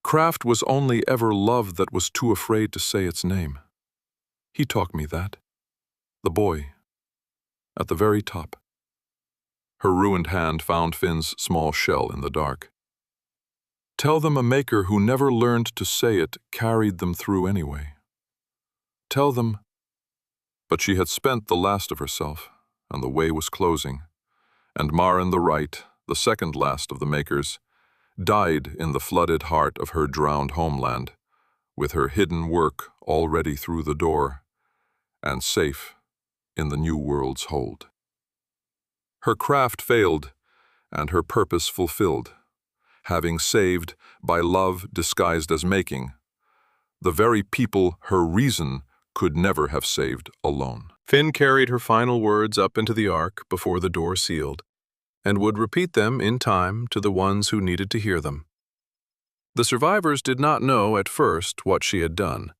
Craft was only ever love that was too afraid to say its name. He taught me that. The boy, at the very top." Her ruined hand found Finn's small shell in the dark. "Tell them a maker who never learned to say it carried them through anyway. Tell them—" But she had spent the last of herself, and the way was closing, and Maren the Right, the second last of the makers, died in the flooded heart of her drowned homeland, with her hidden work already through the door, and safe in the new world's hold. Her craft failed, and her purpose fulfilled, having saved, by love disguised as making, the very people her reason could never have saved alone. Finn carried her final words up into the ark before the door sealed, and would repeat them in time to the ones who needed to hear them. The survivors did not know at first what she had done.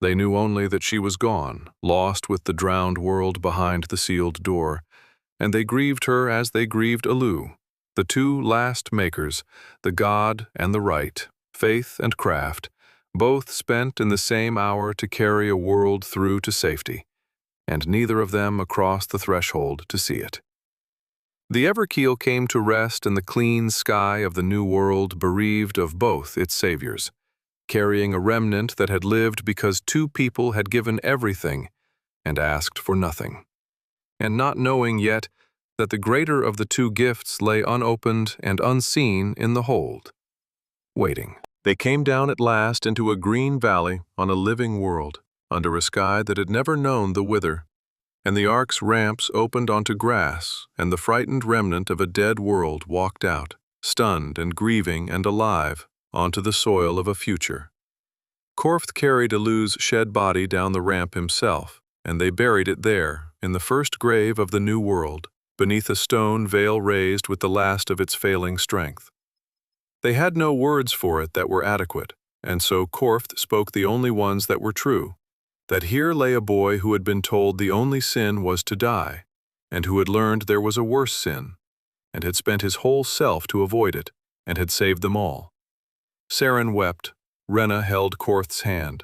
They knew only that she was gone, lost with the drowned world behind the sealed door, and they grieved her as they grieved Aleu, the two last makers, the god and the right, faith and craft, both spent in the same hour to carry a world through to safety, and neither of them across the threshold to see it. The Everkeel came to rest in the clean sky of the new world, bereaved of both its saviors, carrying a remnant that had lived because two people had given everything and asked for nothing, and not knowing yet that the greater of the two gifts lay unopened and unseen in the hold, waiting. They came down at last into a green valley on a living world, under a sky that had never known the wither, and the ark's ramps opened onto grass, and the frightened remnant of a dead world walked out, stunned and grieving and alive, onto the soil of a future. Korth carried Aleu's shed body down the ramp himself, and they buried it there, in the first grave of the new world, beneath a stone veil raised with the last of its failing strength. They had no words for it that were adequate, and so Korth spoke the only ones that were true, that here lay a boy who had been told the only sin was to die, and who had learned there was a worse sin, and had spent his whole self to avoid it, and had saved them all. Saren wept, Renna held Korth's hand,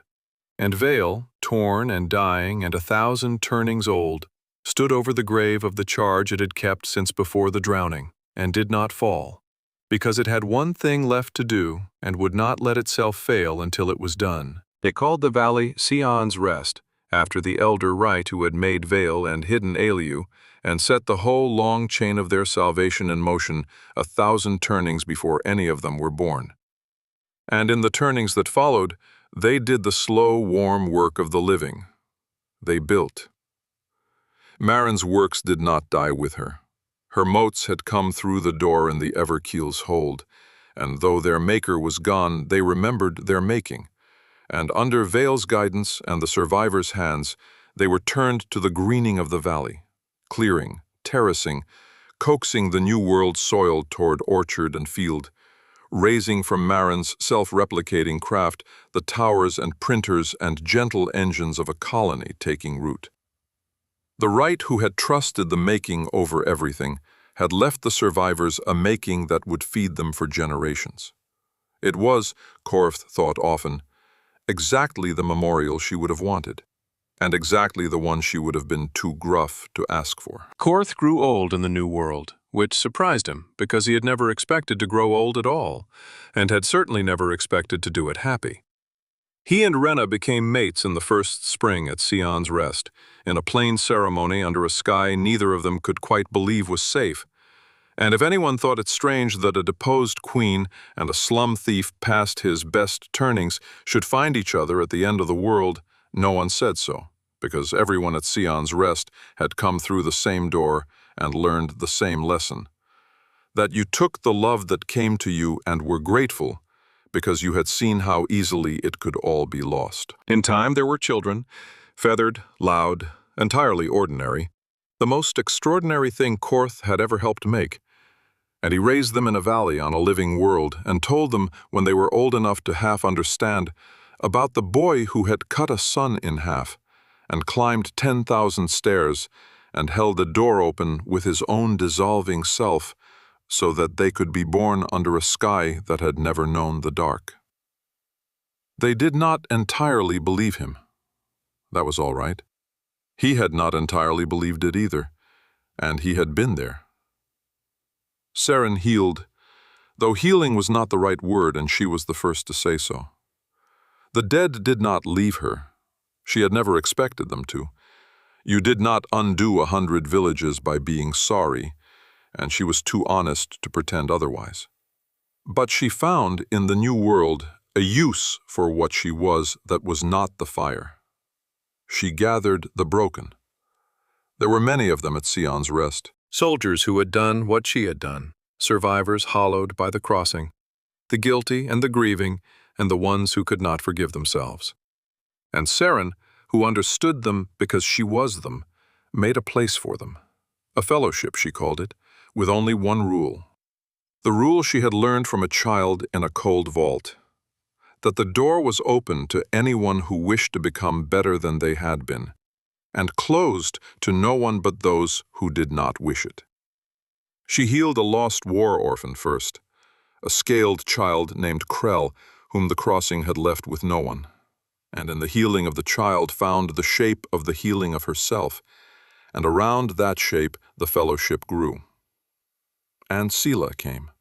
and Vale, torn and dying and 1,000 turnings old, stood over the grave of the charge it had kept since before the drowning, and did not fall, because it had one thing left to do and would not let itself fail until it was done. They called the valley Sion's Rest, after the elder Wight who had made Vale and hidden Aleu, and set the whole long chain of their salvation in motion 1,000 turnings before any of them were born. And in the turnings that followed, they did the slow, warm work of the living. They built. Maren's works did not die with her. Her motes had come through the door in the Everkeel's hold, and though their maker was gone, they remembered their making, and under Vale's guidance and the survivors' hands, they were turned to the greening of the valley, clearing, terracing, coaxing the new world soil toward orchard and field, raising from Maren's self-replicating craft the towers and printers and gentle engines of a colony taking root. The Wight who had trusted the making over everything had left the survivors a making that would feed them for generations. It was, Korth thought often, exactly the memorial she would have wanted, and exactly the one she would have been too gruff to ask for. Korth grew old in the New World, which surprised him because he had never expected to grow old at all, and had certainly never expected to do it happy. He and Renna became mates in the first spring at Sion's Rest, in a plain ceremony under a sky neither of them could quite believe was safe. And if anyone thought it strange that a deposed queen and a slum thief past his best turnings should find each other at the end of the world, no one said so, because everyone at Sion's Rest had come through the same door and learned the same lesson. That you took the love that came to you and were grateful, because you had seen how easily it could all be lost. In time there were children, feathered, loud, entirely ordinary, the most extraordinary thing Korth had ever helped make. And he raised them in a valley on a living world and told them, when they were old enough to half understand, about the boy who had cut a sun in half and climbed 10,000 stairs and held a door open with his own dissolving self so that they could be born under a sky that had never known the dark. They did not entirely believe him. That was all right. He had not entirely believed it either, and he had been there. Seren healed, though healing was not the right word, and she was the first to say so. The dead did not leave her. She had never expected them to. You did not undo 100 villages by being sorry, and she was too honest to pretend otherwise. But she found in the new world a use for what she was that was not the fire. She gathered the broken. There were many of them at Sion's Rest. Soldiers who had done what she had done, survivors hollowed by the crossing, the guilty and the grieving, and the ones who could not forgive themselves. And Seren, who understood them because she was them, made a place for them. A fellowship, she called it, with only one rule. The rule she had learned from a child in a cold vault, that the door was open to anyone who wished to become better than they had been, and closed to no one but those who did not wish it. She healed a lost war orphan first, a scaled child named Krell, whom the crossing had left with no one, and in the healing of the child found the shape of the healing of herself, and around that shape the fellowship grew. And Sela came.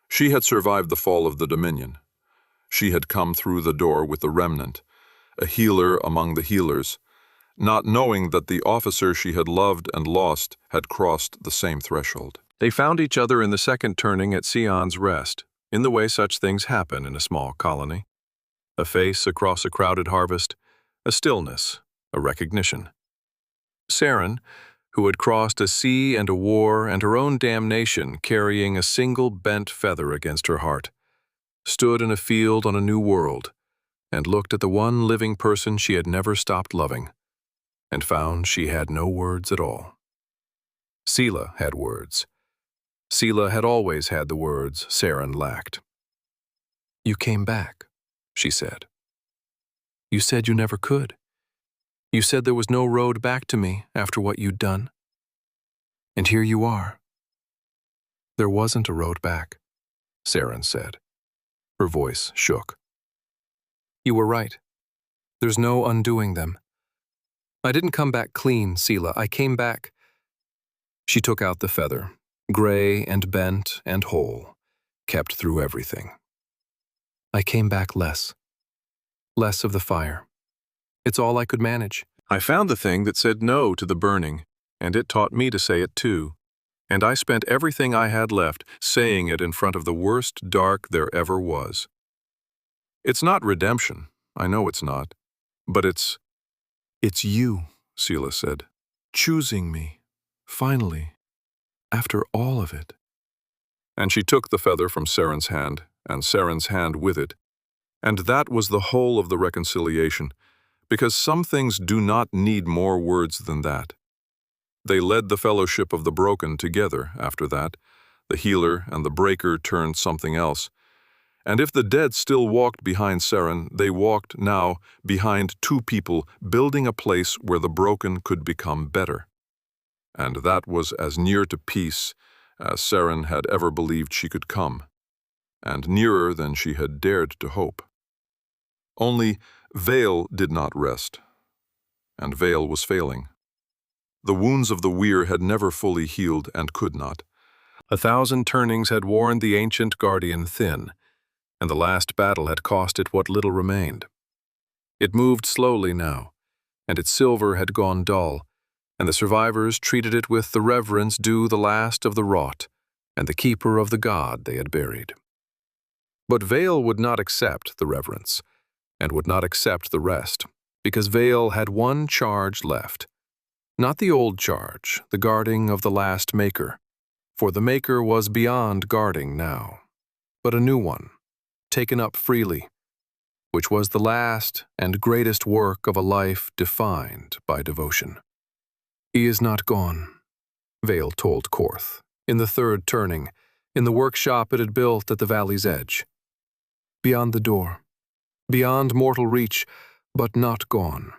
She had survived the fall of the Dominion. She had come through the door with the remnant, a healer among the healers, not knowing that the officer she had loved and lost had crossed the same threshold. They found each other in the second turning at Sion's Rest, in the way such things happen in a small colony. A face across a crowded harvest, a stillness, a recognition. Seren, who had crossed a sea and a war and her own damnation carrying a single bent feather against her heart, stood in a field on a new world and looked at the one living person she had never stopped loving, and found she had no words at all. Sela had words. Sela had always had the words Seren lacked. "You came back," she said. "You said you never could. You said there was no road back to me after what you'd done. And here you are." "There wasn't a road back," Seren said. Her voice shook. "You were right. There's no undoing them. I didn't come back clean, Sela. I came back." She took out the feather, gray and bent and whole, kept through everything. "I came back less. Less of the fire. It's all I could manage. I found the thing that said no to the burning, and it taught me to say it too. And I spent everything I had left saying it in front of the worst dark there ever was. It's not redemption, I know it's not, but it's you," Sela said, "choosing me, finally, after all of it." And she took the feather from Seren's hand, and Seren's hand with it, and that was the whole of the reconciliation, because some things do not need more words than that. They led the fellowship of the broken together after that. The healer and the breaker turned something else, And if the dead still walked behind Seren, they walked now behind two people, building a place where the broken could become better. And that was as near to peace as Seren had ever believed she could come, and nearer than she had dared to hope. Only Vale did not rest, and Vale was failing. The wounds of the weir had never fully healed and could not. 1,000 turnings had worn the ancient guardian thin, and the last battle had cost it what little remained. It moved slowly now, and its silver had gone dull, and the survivors treated it with the reverence due the last of the wrought, and the keeper of the god they had buried. But Vale would not accept the reverence, and would not accept the rest, because Vale had one charge left. Not the old charge, the guarding of the last maker, for the maker was beyond guarding now, but a new one, taken up freely, which was the last and greatest work of a life defined by devotion. "He is not gone," Vale told Korth, in the third turning, in the workshop it had built at the valley's edge. "Beyond the door, beyond mortal reach, but not gone.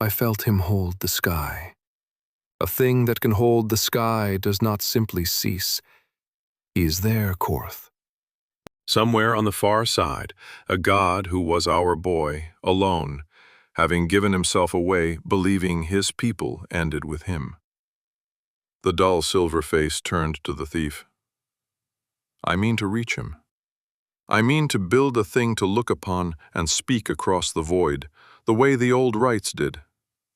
I felt him hold the sky. A thing that can hold the sky does not simply cease. He is there, Korth." Somewhere on the far side, a god who was our boy, alone, having given himself away, believing his people ended with him. The dull silver face turned to the thief. "I mean to reach him. I mean to build a thing to look upon and speak across the void, the way the old rites did.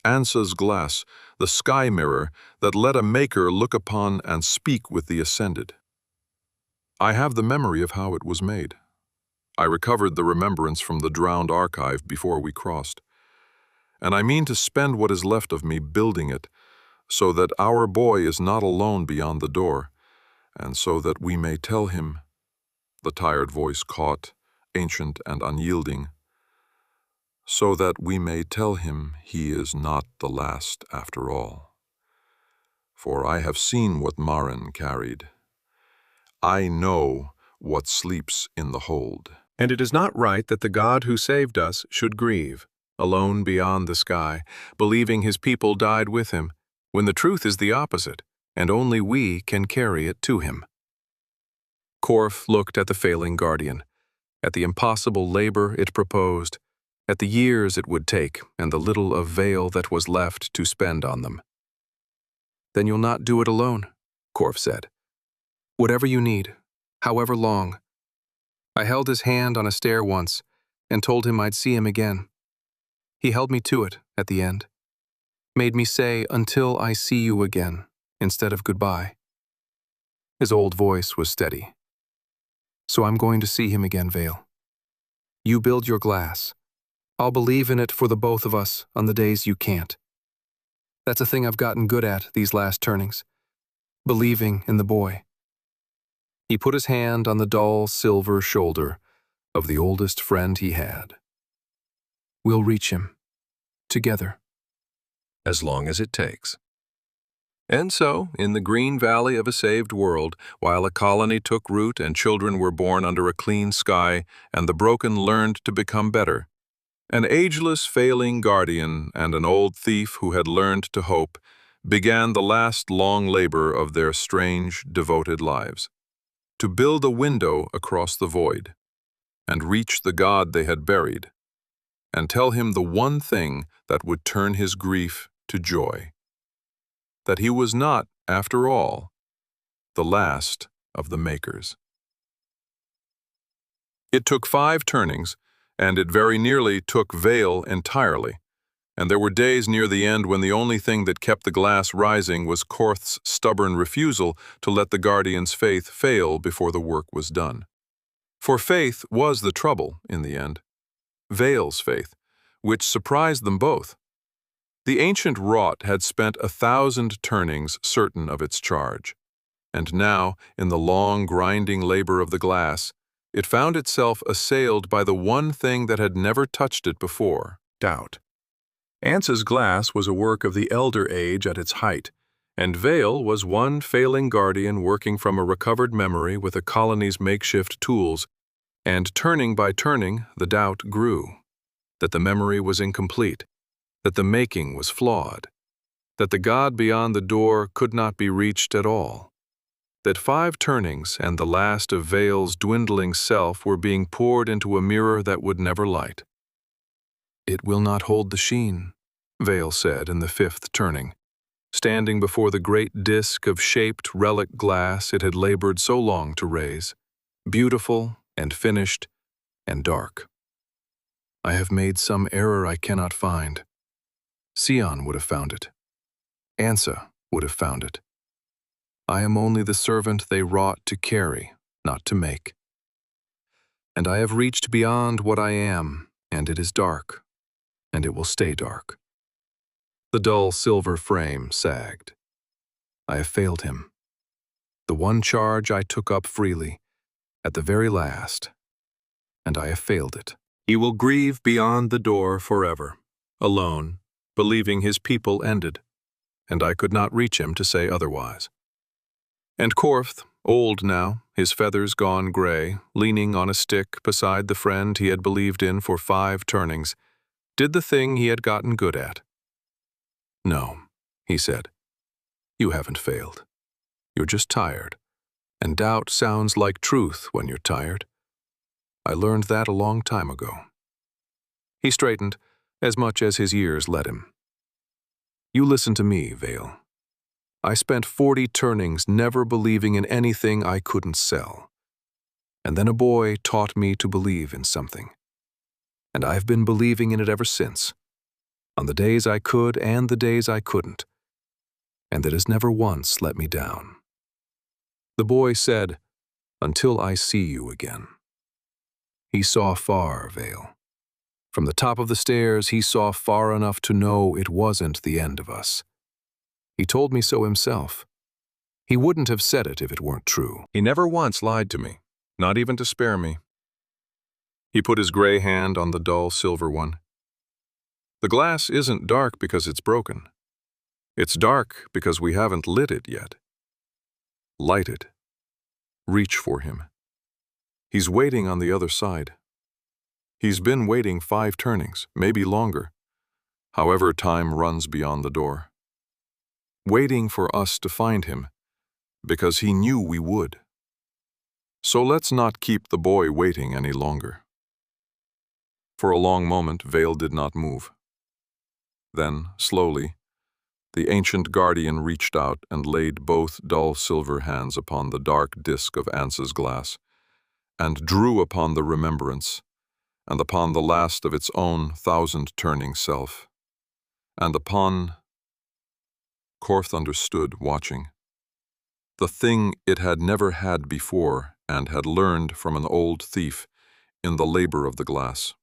Ansa's glass, the sky mirror that let a maker look upon and speak with the ascended. I have the memory of how it was made. I recovered the remembrance from the drowned archive before we crossed. And I mean to spend what is left of me building it, so that our boy is not alone beyond the door, and so that we may tell him," the tired voice caught, ancient and unyielding, "so that we may tell him he is not the last after all. For I have seen what Maren carried. I know what sleeps in the hold. And it is not right that the God who saved us should grieve, alone beyond the sky, believing his people died with him, when the truth is the opposite, and only we can carry it to him." Korth looked at the failing guardian, at the impossible labor it proposed, at the years it would take and the little of Vale that was left to spend on them. "Then you'll not do it alone," Korth said. "Whatever you need, however long." I held his hand on a stair once and told him I'd see him again. He held me to it at the end, made me say, "Until I see you again," instead of goodbye. His old voice was steady. "So I'm going to see him again, Vale. You build your glass. I'll believe in it for the both of us on the days you can't. That's a thing I've gotten good at these last turnings, believing in the boy." He put his hand on the dull silver shoulder of the oldest friend he had. "We'll reach him, together. As long as it takes." And so, in the green valley of a saved world, while a colony took root and children were born under a clean sky and the broken learned to become better, an ageless failing guardian and an old thief who had learned to hope began the last long labor of their strange, devoted lives, to build a window across the void, and reach the God they had buried, and tell him the one thing that would turn his grief to joy, that he was not, after all, the last of the makers. It took 5 turnings, and it very nearly took Vale entirely, and there were days near the end when the only thing that kept the glass rising was Korth's stubborn refusal to let the Guardian's faith fail before the work was done. For faith was the trouble, in the end. Vale's faith, which surprised them both. The ancient wrought had spent 1,000 turnings certain of its charge, and now, in the long grinding labor of the glass, it found itself assailed by the one thing that had never touched it before, doubt. Ansa's glass was a work of the Elder Age at its height, and Vale was one failing guardian working from a recovered memory with a colony's makeshift tools, And turning by turning, the doubt grew, that the memory was incomplete, that the making was flawed, that the God beyond the door could not be reached at all, that 5 turnings and the last of Vale's dwindling self were being poured into a mirror that would never light. "It will not hold the sheen," Vale said in the 5th turning, standing before the great disk of shaped relic glass it had labored so long to raise, beautiful and finished and dark. "I have made some error I cannot find. Sion would have found it. Ansa would have found it. I am only the servant they wrought to carry, not to make. And I have reached beyond what I am, and it is dark, and it will stay dark." The dull silver frame sagged. I have failed him. The one charge I took up freely, at the very last, and I have failed it. He will grieve beyond the door forever, alone, believing his people ended, and I could not reach him to say otherwise. And Korth, old now, his feathers gone gray, leaning on a stick beside the friend he had believed in for 5 turnings, did the thing he had gotten good at. "No," he said, "you haven't failed. You're just tired, and doubt sounds like truth when you're tired. I learned that a long time ago." He straightened, as much as his years let him. "You listen to me, Vale. I spent 40 turnings never believing in anything I couldn't sell. And then a boy taught me to believe in something. And I've been believing in it ever since, on the days I could and the days I couldn't. And it has never once let me down." The boy said, "Until I see you again." He saw far, Vale. From the top of the stairs, he saw far enough to know it wasn't the end of us. He told me so himself. He wouldn't have said it if it weren't true. He never once lied to me, not even to spare me. He put his gray hand on the dull silver one. "The glass isn't dark because it's broken. It's dark because we haven't lit it yet. Light it. Reach for him. He's waiting on the other side. He's been waiting 5 turnings, maybe longer, however time runs beyond the door. Waiting for us to find him, because he knew we would. So let's not keep the boy waiting any longer." For a long moment, Vale did not move. Then, slowly, the ancient guardian reached out and laid both dull silver hands upon the dark disk of Ansa's glass, and drew upon the remembrance, and upon the last of its own 1,000-turning self, and upon... Korth understood, watching. The thing it had never had before and had learned from an old thief in the labor of the glass.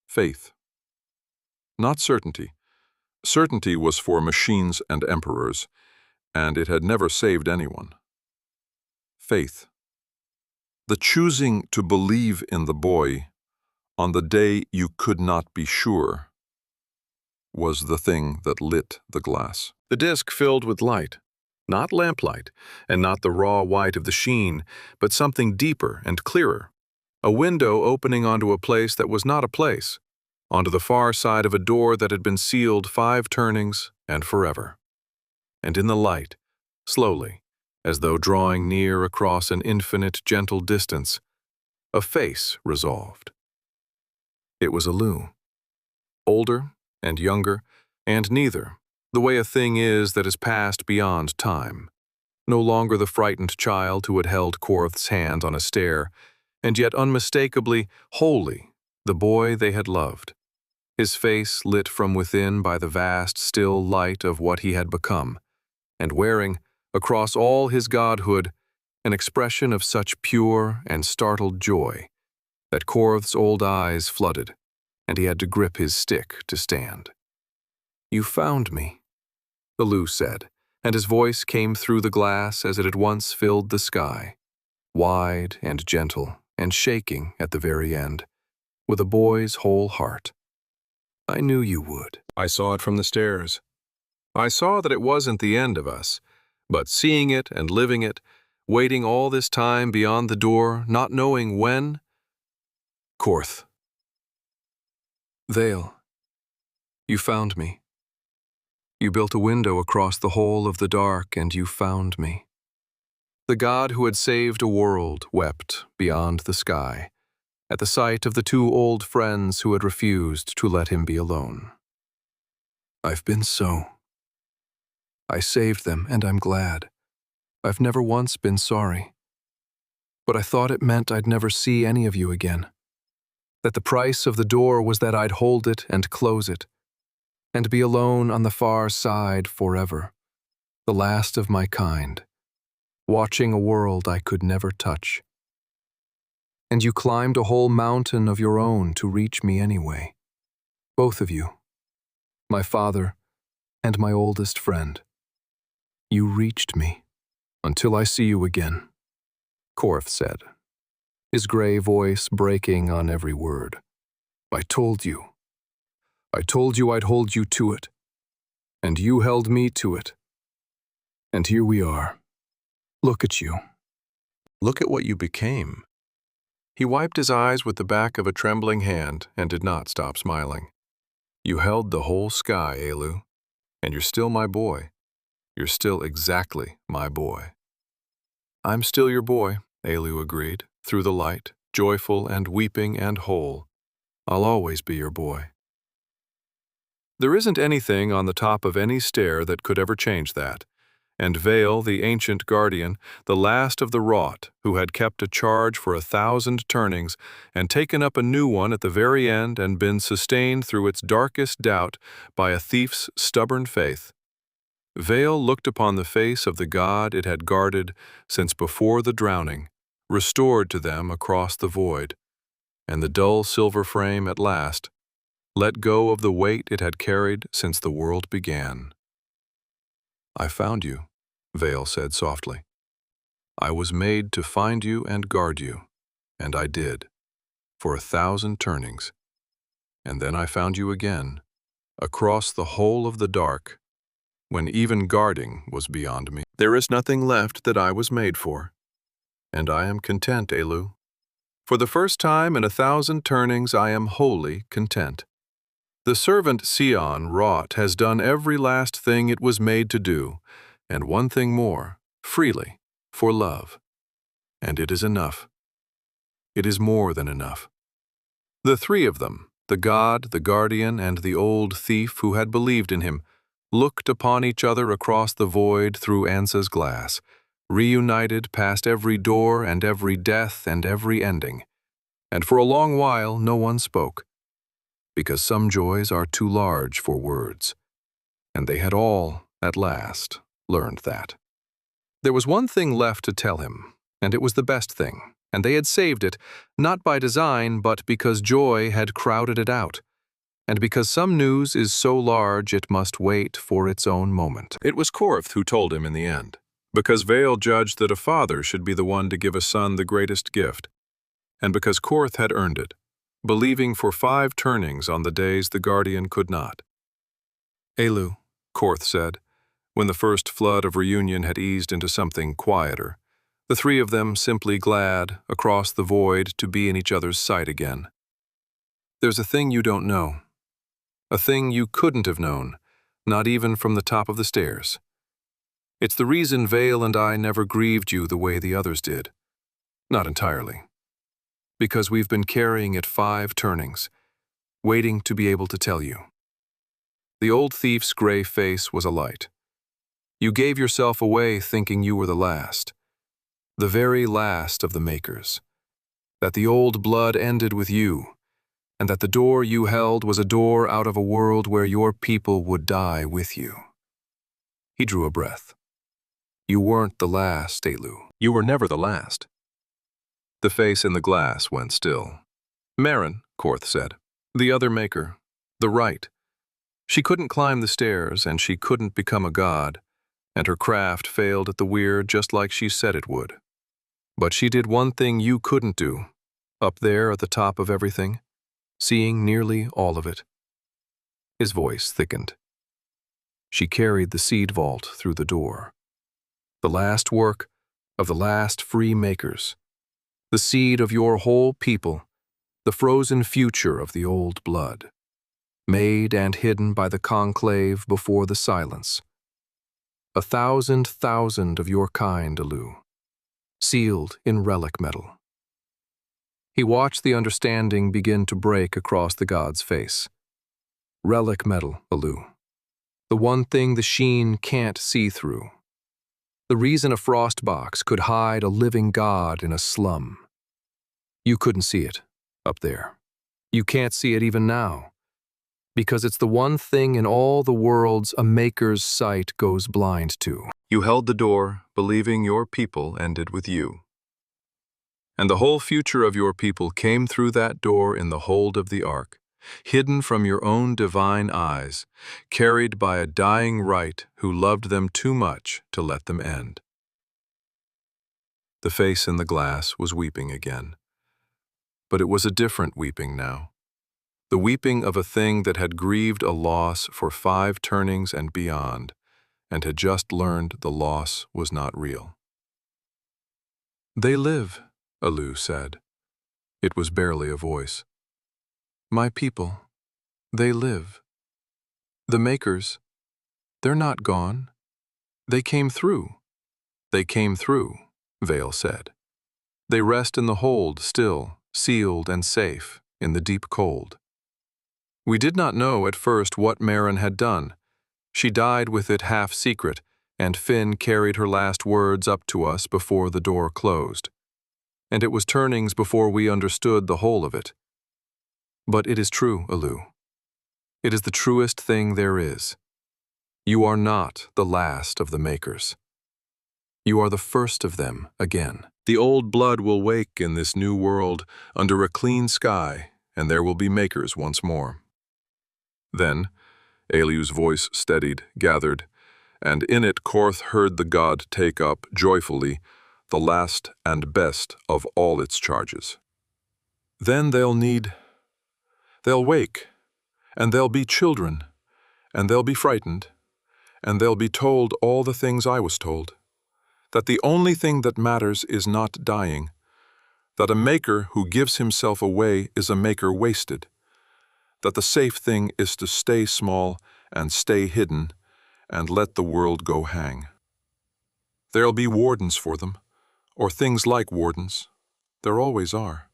Faith. Not certainty. Certainty was for machines and emperors, and it had never saved anyone. Faith. The choosing to believe in the boy on the day you could not be sure was the thing that lit the glass. The disk filled with light, not lamplight, and not the raw white of the sheen, but something deeper and clearer. A window opening onto a place that was not a place, onto the far side of a door that had been sealed 5 turnings and forever. And in the light, slowly, as though drawing near across an infinite gentle distance, a face resolved. It was Aleu. Older and younger, and neither, the way a thing is that is passed beyond time. No longer the frightened child who had held Korth's hand on a stair, and yet unmistakably, wholly, the boy they had loved. His face lit from within by the vast, still light of what he had become, and wearing, across all his godhood, an expression of such pure and startled joy that Korth's old eyes flooded, and he had to grip his stick to stand. "You found me," Aleu said, and his voice came through the glass as it had once filled the sky, wide and gentle and shaking at the very end, with a boy's whole heart. "I knew you would." I saw it from the stairs. I saw that it wasn't the end of us, but seeing it and living it waiting all this time beyond the door, not knowing when? Korth. Vale, you found me. You built a window across the whole of the dark, and you found me. The god who had saved a world wept beyond the sky at the sight of the two old friends who had refused to let him be alone. I've been so. I saved them, and I'm glad. I've never once been sorry. But I thought it meant I'd never see any of you again. That the price of the door was that I'd hold it and close it, and be alone on the far side forever, the last of my kind, watching a world I could never touch. And you climbed a whole mountain of your own to reach me anyway. Both of you, my father and my oldest friend. You reached me, until I see you again, Korth said, his gray voice breaking on every word. I told you I'd hold you to it, and you held me to it. And here we are. Look at you. Look at what you became. He wiped his eyes with the back of a trembling hand and did not stop smiling. You held the whole sky, Aleu, and you're still my boy. You're still exactly my boy. I'm still your boy, Aleu agreed, through the light, joyful and weeping and whole. I'll always be your boy. There isn't anything on the top of any stair that could ever change that, and Vale, the ancient guardian, the last of the wrought, who had kept a charge for 1,000 turnings and taken up a new one at the very end and been sustained through its darkest doubt by a thief's stubborn faith. Vale looked upon the face of the god it had guarded since before the drowning, restored to them across the void, and the dull silver frame at last let go of the weight it had carried since the world began. I found you, Vale said softly. I was made to find you and guard you, and I did, for 1,000 turnings. And then I found you again, across the whole of the dark, when even guarding was beyond me. There is nothing left that I was made for, and I am content, Aleu. For the first time in 1,000 turnings I am wholly content. The servant Sion wrought has done every last thing it was made to do, and one thing more, freely, for love. And it is enough. It is more than enough. The three of them, the god, the guardian, and the old thief who had believed in him, looked upon each other across the void through Ansa's glass, reunited past every door and every death and every ending. And for a long while no one spoke, because some joys are too large for words. And they had all, at last, learned that. There was one thing left to tell him, and it was the best thing, and they had saved it, not by design, but because joy had crowded it out, and because some news is so large it must wait for its own moment. It was Korth who told him in the end, because Vale judged that a father should be the one to give a son the greatest gift, and because Korth had earned it, believing for 5 turnings on the days the guardian could not. Aleu, Korth said, when the first flood of reunion had eased into something quieter, the three of them simply glad, across the void, to be in each other's sight again. There's a thing you don't know. A thing you couldn't have known, not even from the top of the stairs. It's the reason Vale and I never grieved you the way the others did. Not entirely. Because we've been carrying it 5 turnings, waiting to be able to tell you. The old thief's gray face was alight. You gave yourself away thinking you were the last, the very last of the makers, that the old blood ended with you, and that the door you held was a door out of a world where your people would die with you. He drew a breath. You weren't the last, Aleu. You were never the last. The face in the glass went still. Marin, Korth said, the other maker, the right. She couldn't climb the stairs, and she couldn't become a god, and her craft failed at the weir just like she said it would. But she did one thing you couldn't do, up there at the top of everything, seeing nearly all of it. His voice thickened. She carried the seed vault through the door. The last work of the last free makers, the seed of your whole people, the frozen future of the old blood, made and hidden by the conclave before the silence. 1,000,000 of your kind, Aleu, sealed in relic metal. He watched the understanding begin to break across the god's face. Relic metal, Aleu. The one thing the sheen can't see through. The reason a frost box could hide a living god in a slum. You couldn't see it, up there. You can't see it even now, because it's the one thing in all the worlds a maker's sight goes blind to. You held the door, believing your people ended with you. And the whole future of your people came through that door in the hold of the ark, hidden from your own divine eyes, carried by a dying right who loved them too much to let them end. The face in the glass was weeping again. But it was a different weeping now. The weeping of a thing that had grieved a loss for 5 turnings and beyond, and had just learned the loss was not real. "They live," Aleu said. It was barely a voice. "My people, they live. The makers, they're not gone. They came through." "They came through," Vale said. "They rest in the hold still, sealed and safe, in the deep cold. We did not know at first what Maren had done. She died with it half secret, and Finn carried her last words up to us before the door closed. And it was turnings before we understood the whole of it. But it is true, Aleu. It is the truest thing there is. You are not the last of the makers. You are the first of them again. The old blood will wake in this new world under a clean sky, and there will be makers once more." Then Aleu's voice steadied, gathered, and in it Korth heard the god take up, joyfully, the last and best of all its charges. "Then they'll wake, and they'll be children, and they'll be frightened, and they'll be told all the things I was told, that the only thing that matters is not dying, that a maker who gives himself away is a maker wasted, that the safe thing is to stay small and stay hidden and let the world go hang. There'll be wardens for them, or things like wardens. There always are."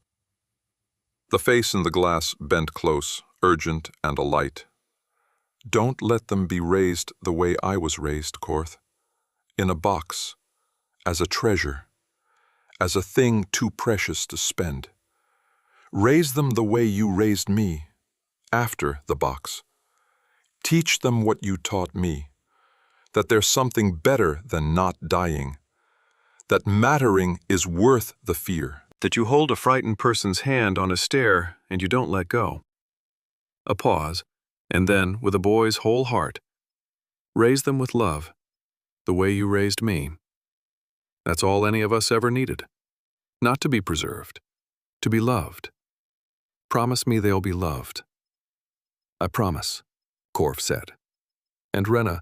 The face in the glass bent close, urgent and alight. "Don't let them be raised the way I was raised, Korth, in a box, as a treasure, as a thing too precious to spend. Raise them the way you raised me, after the box. Teach them what you taught me, that there's something better than not dying, that mattering is worth the fear, that you hold a frightened person's hand on a stair and you don't let go." A pause, and then, with a boy's whole heart, "Raise them with love, the way you raised me. That's all any of us ever needed. Not to be preserved, to be loved. Promise me they'll be loved." "I promise," Korth said. And Rena,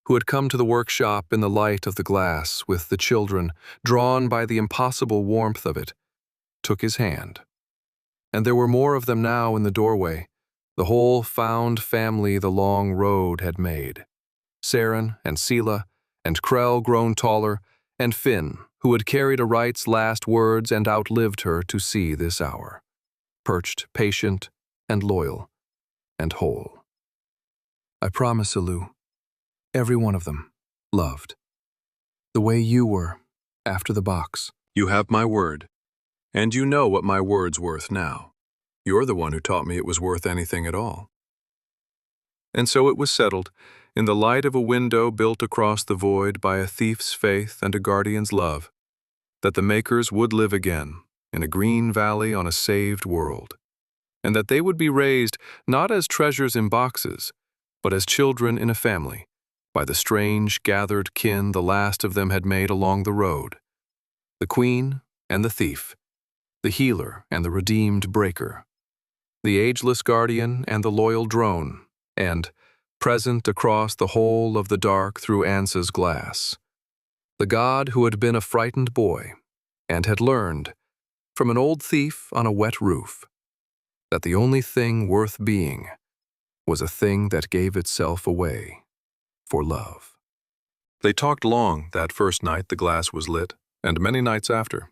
who had come to the workshop in the light of the glass with the children, drawn by the impossible warmth of it, took his hand. And there were more of them now in the doorway, the whole found family the long road had made. Saren and Sela, and Krell grown taller, and Finn, who had carried a Wright's last words and outlived her to see this hour, perched, patient and loyal and whole. "I promise, Aleu, every one of them, loved, the way you were after the box." "You have my word, and you know what my word's worth now. You're the one who taught me it was worth anything at all." And so it was settled, in the light of a window built across the void by a thief's faith and a guardian's love, that the makers would live again, in a green valley on a saved world, and that they would be raised not as treasures in boxes, but as children in a family, by the strange gathered kin the last of them had made along the road, the queen and the thief, the healer and the redeemed breaker, the ageless guardian and the loyal drone, and, present across the whole of the dark through Ansa's glass, The god who had been a frightened boy and had learned, from an old thief on a wet roof, that the only thing worth being was a thing that gave itself away for love. They talked long that first night the glass was lit, and many nights after,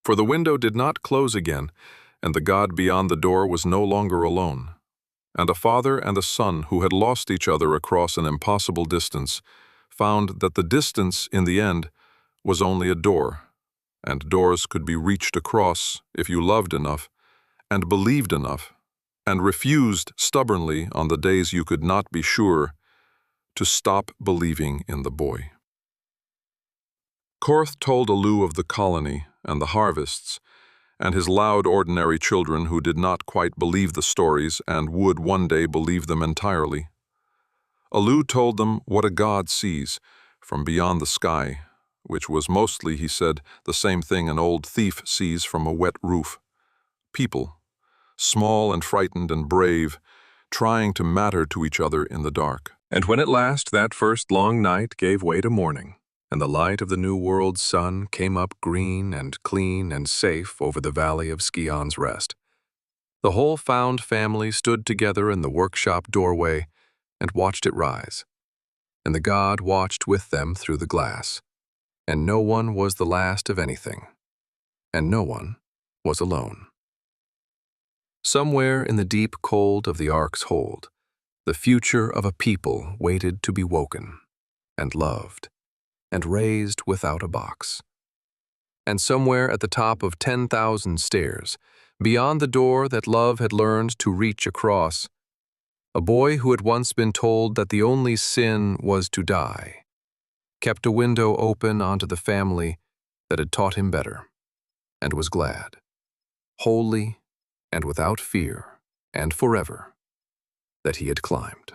for the window did not close again, and the god beyond the door was no longer alone. And a father and a son who had lost each other across an impossible distance found that the distance, in the end, was only a door, and doors could be reached across if you loved enough, and believed enough, and refused stubbornly on the days you could not be sure to stop believing in the boy. Korth told Aleu of the colony and the harvests, and his loud ordinary children who did not quite believe the stories and would one day believe them entirely. Aleu told them what a god sees from beyond the sky, which was mostly, he said, the same thing an old thief sees from a wet roof. People, small and frightened and brave, trying to matter to each other in the dark. And when at last that first long night gave way to morning, and the light of the New World's sun came up green and clean and safe over the valley of Skion's Rest, the whole found family stood together in the workshop doorway and watched it rise, and the god watched with them through the glass, and no one was the last of anything, and no one was alone. Somewhere in the deep cold of the ark's hold, the future of a people waited to be woken, and loved, and raised without a box. And somewhere at the top of 10,000 stairs, beyond the door that love had learned to reach across, a boy who had once been told that the only sin was to die, kept a window open onto the family that had taught him better, and was glad, wholly and without fear, and forever, that he had climbed.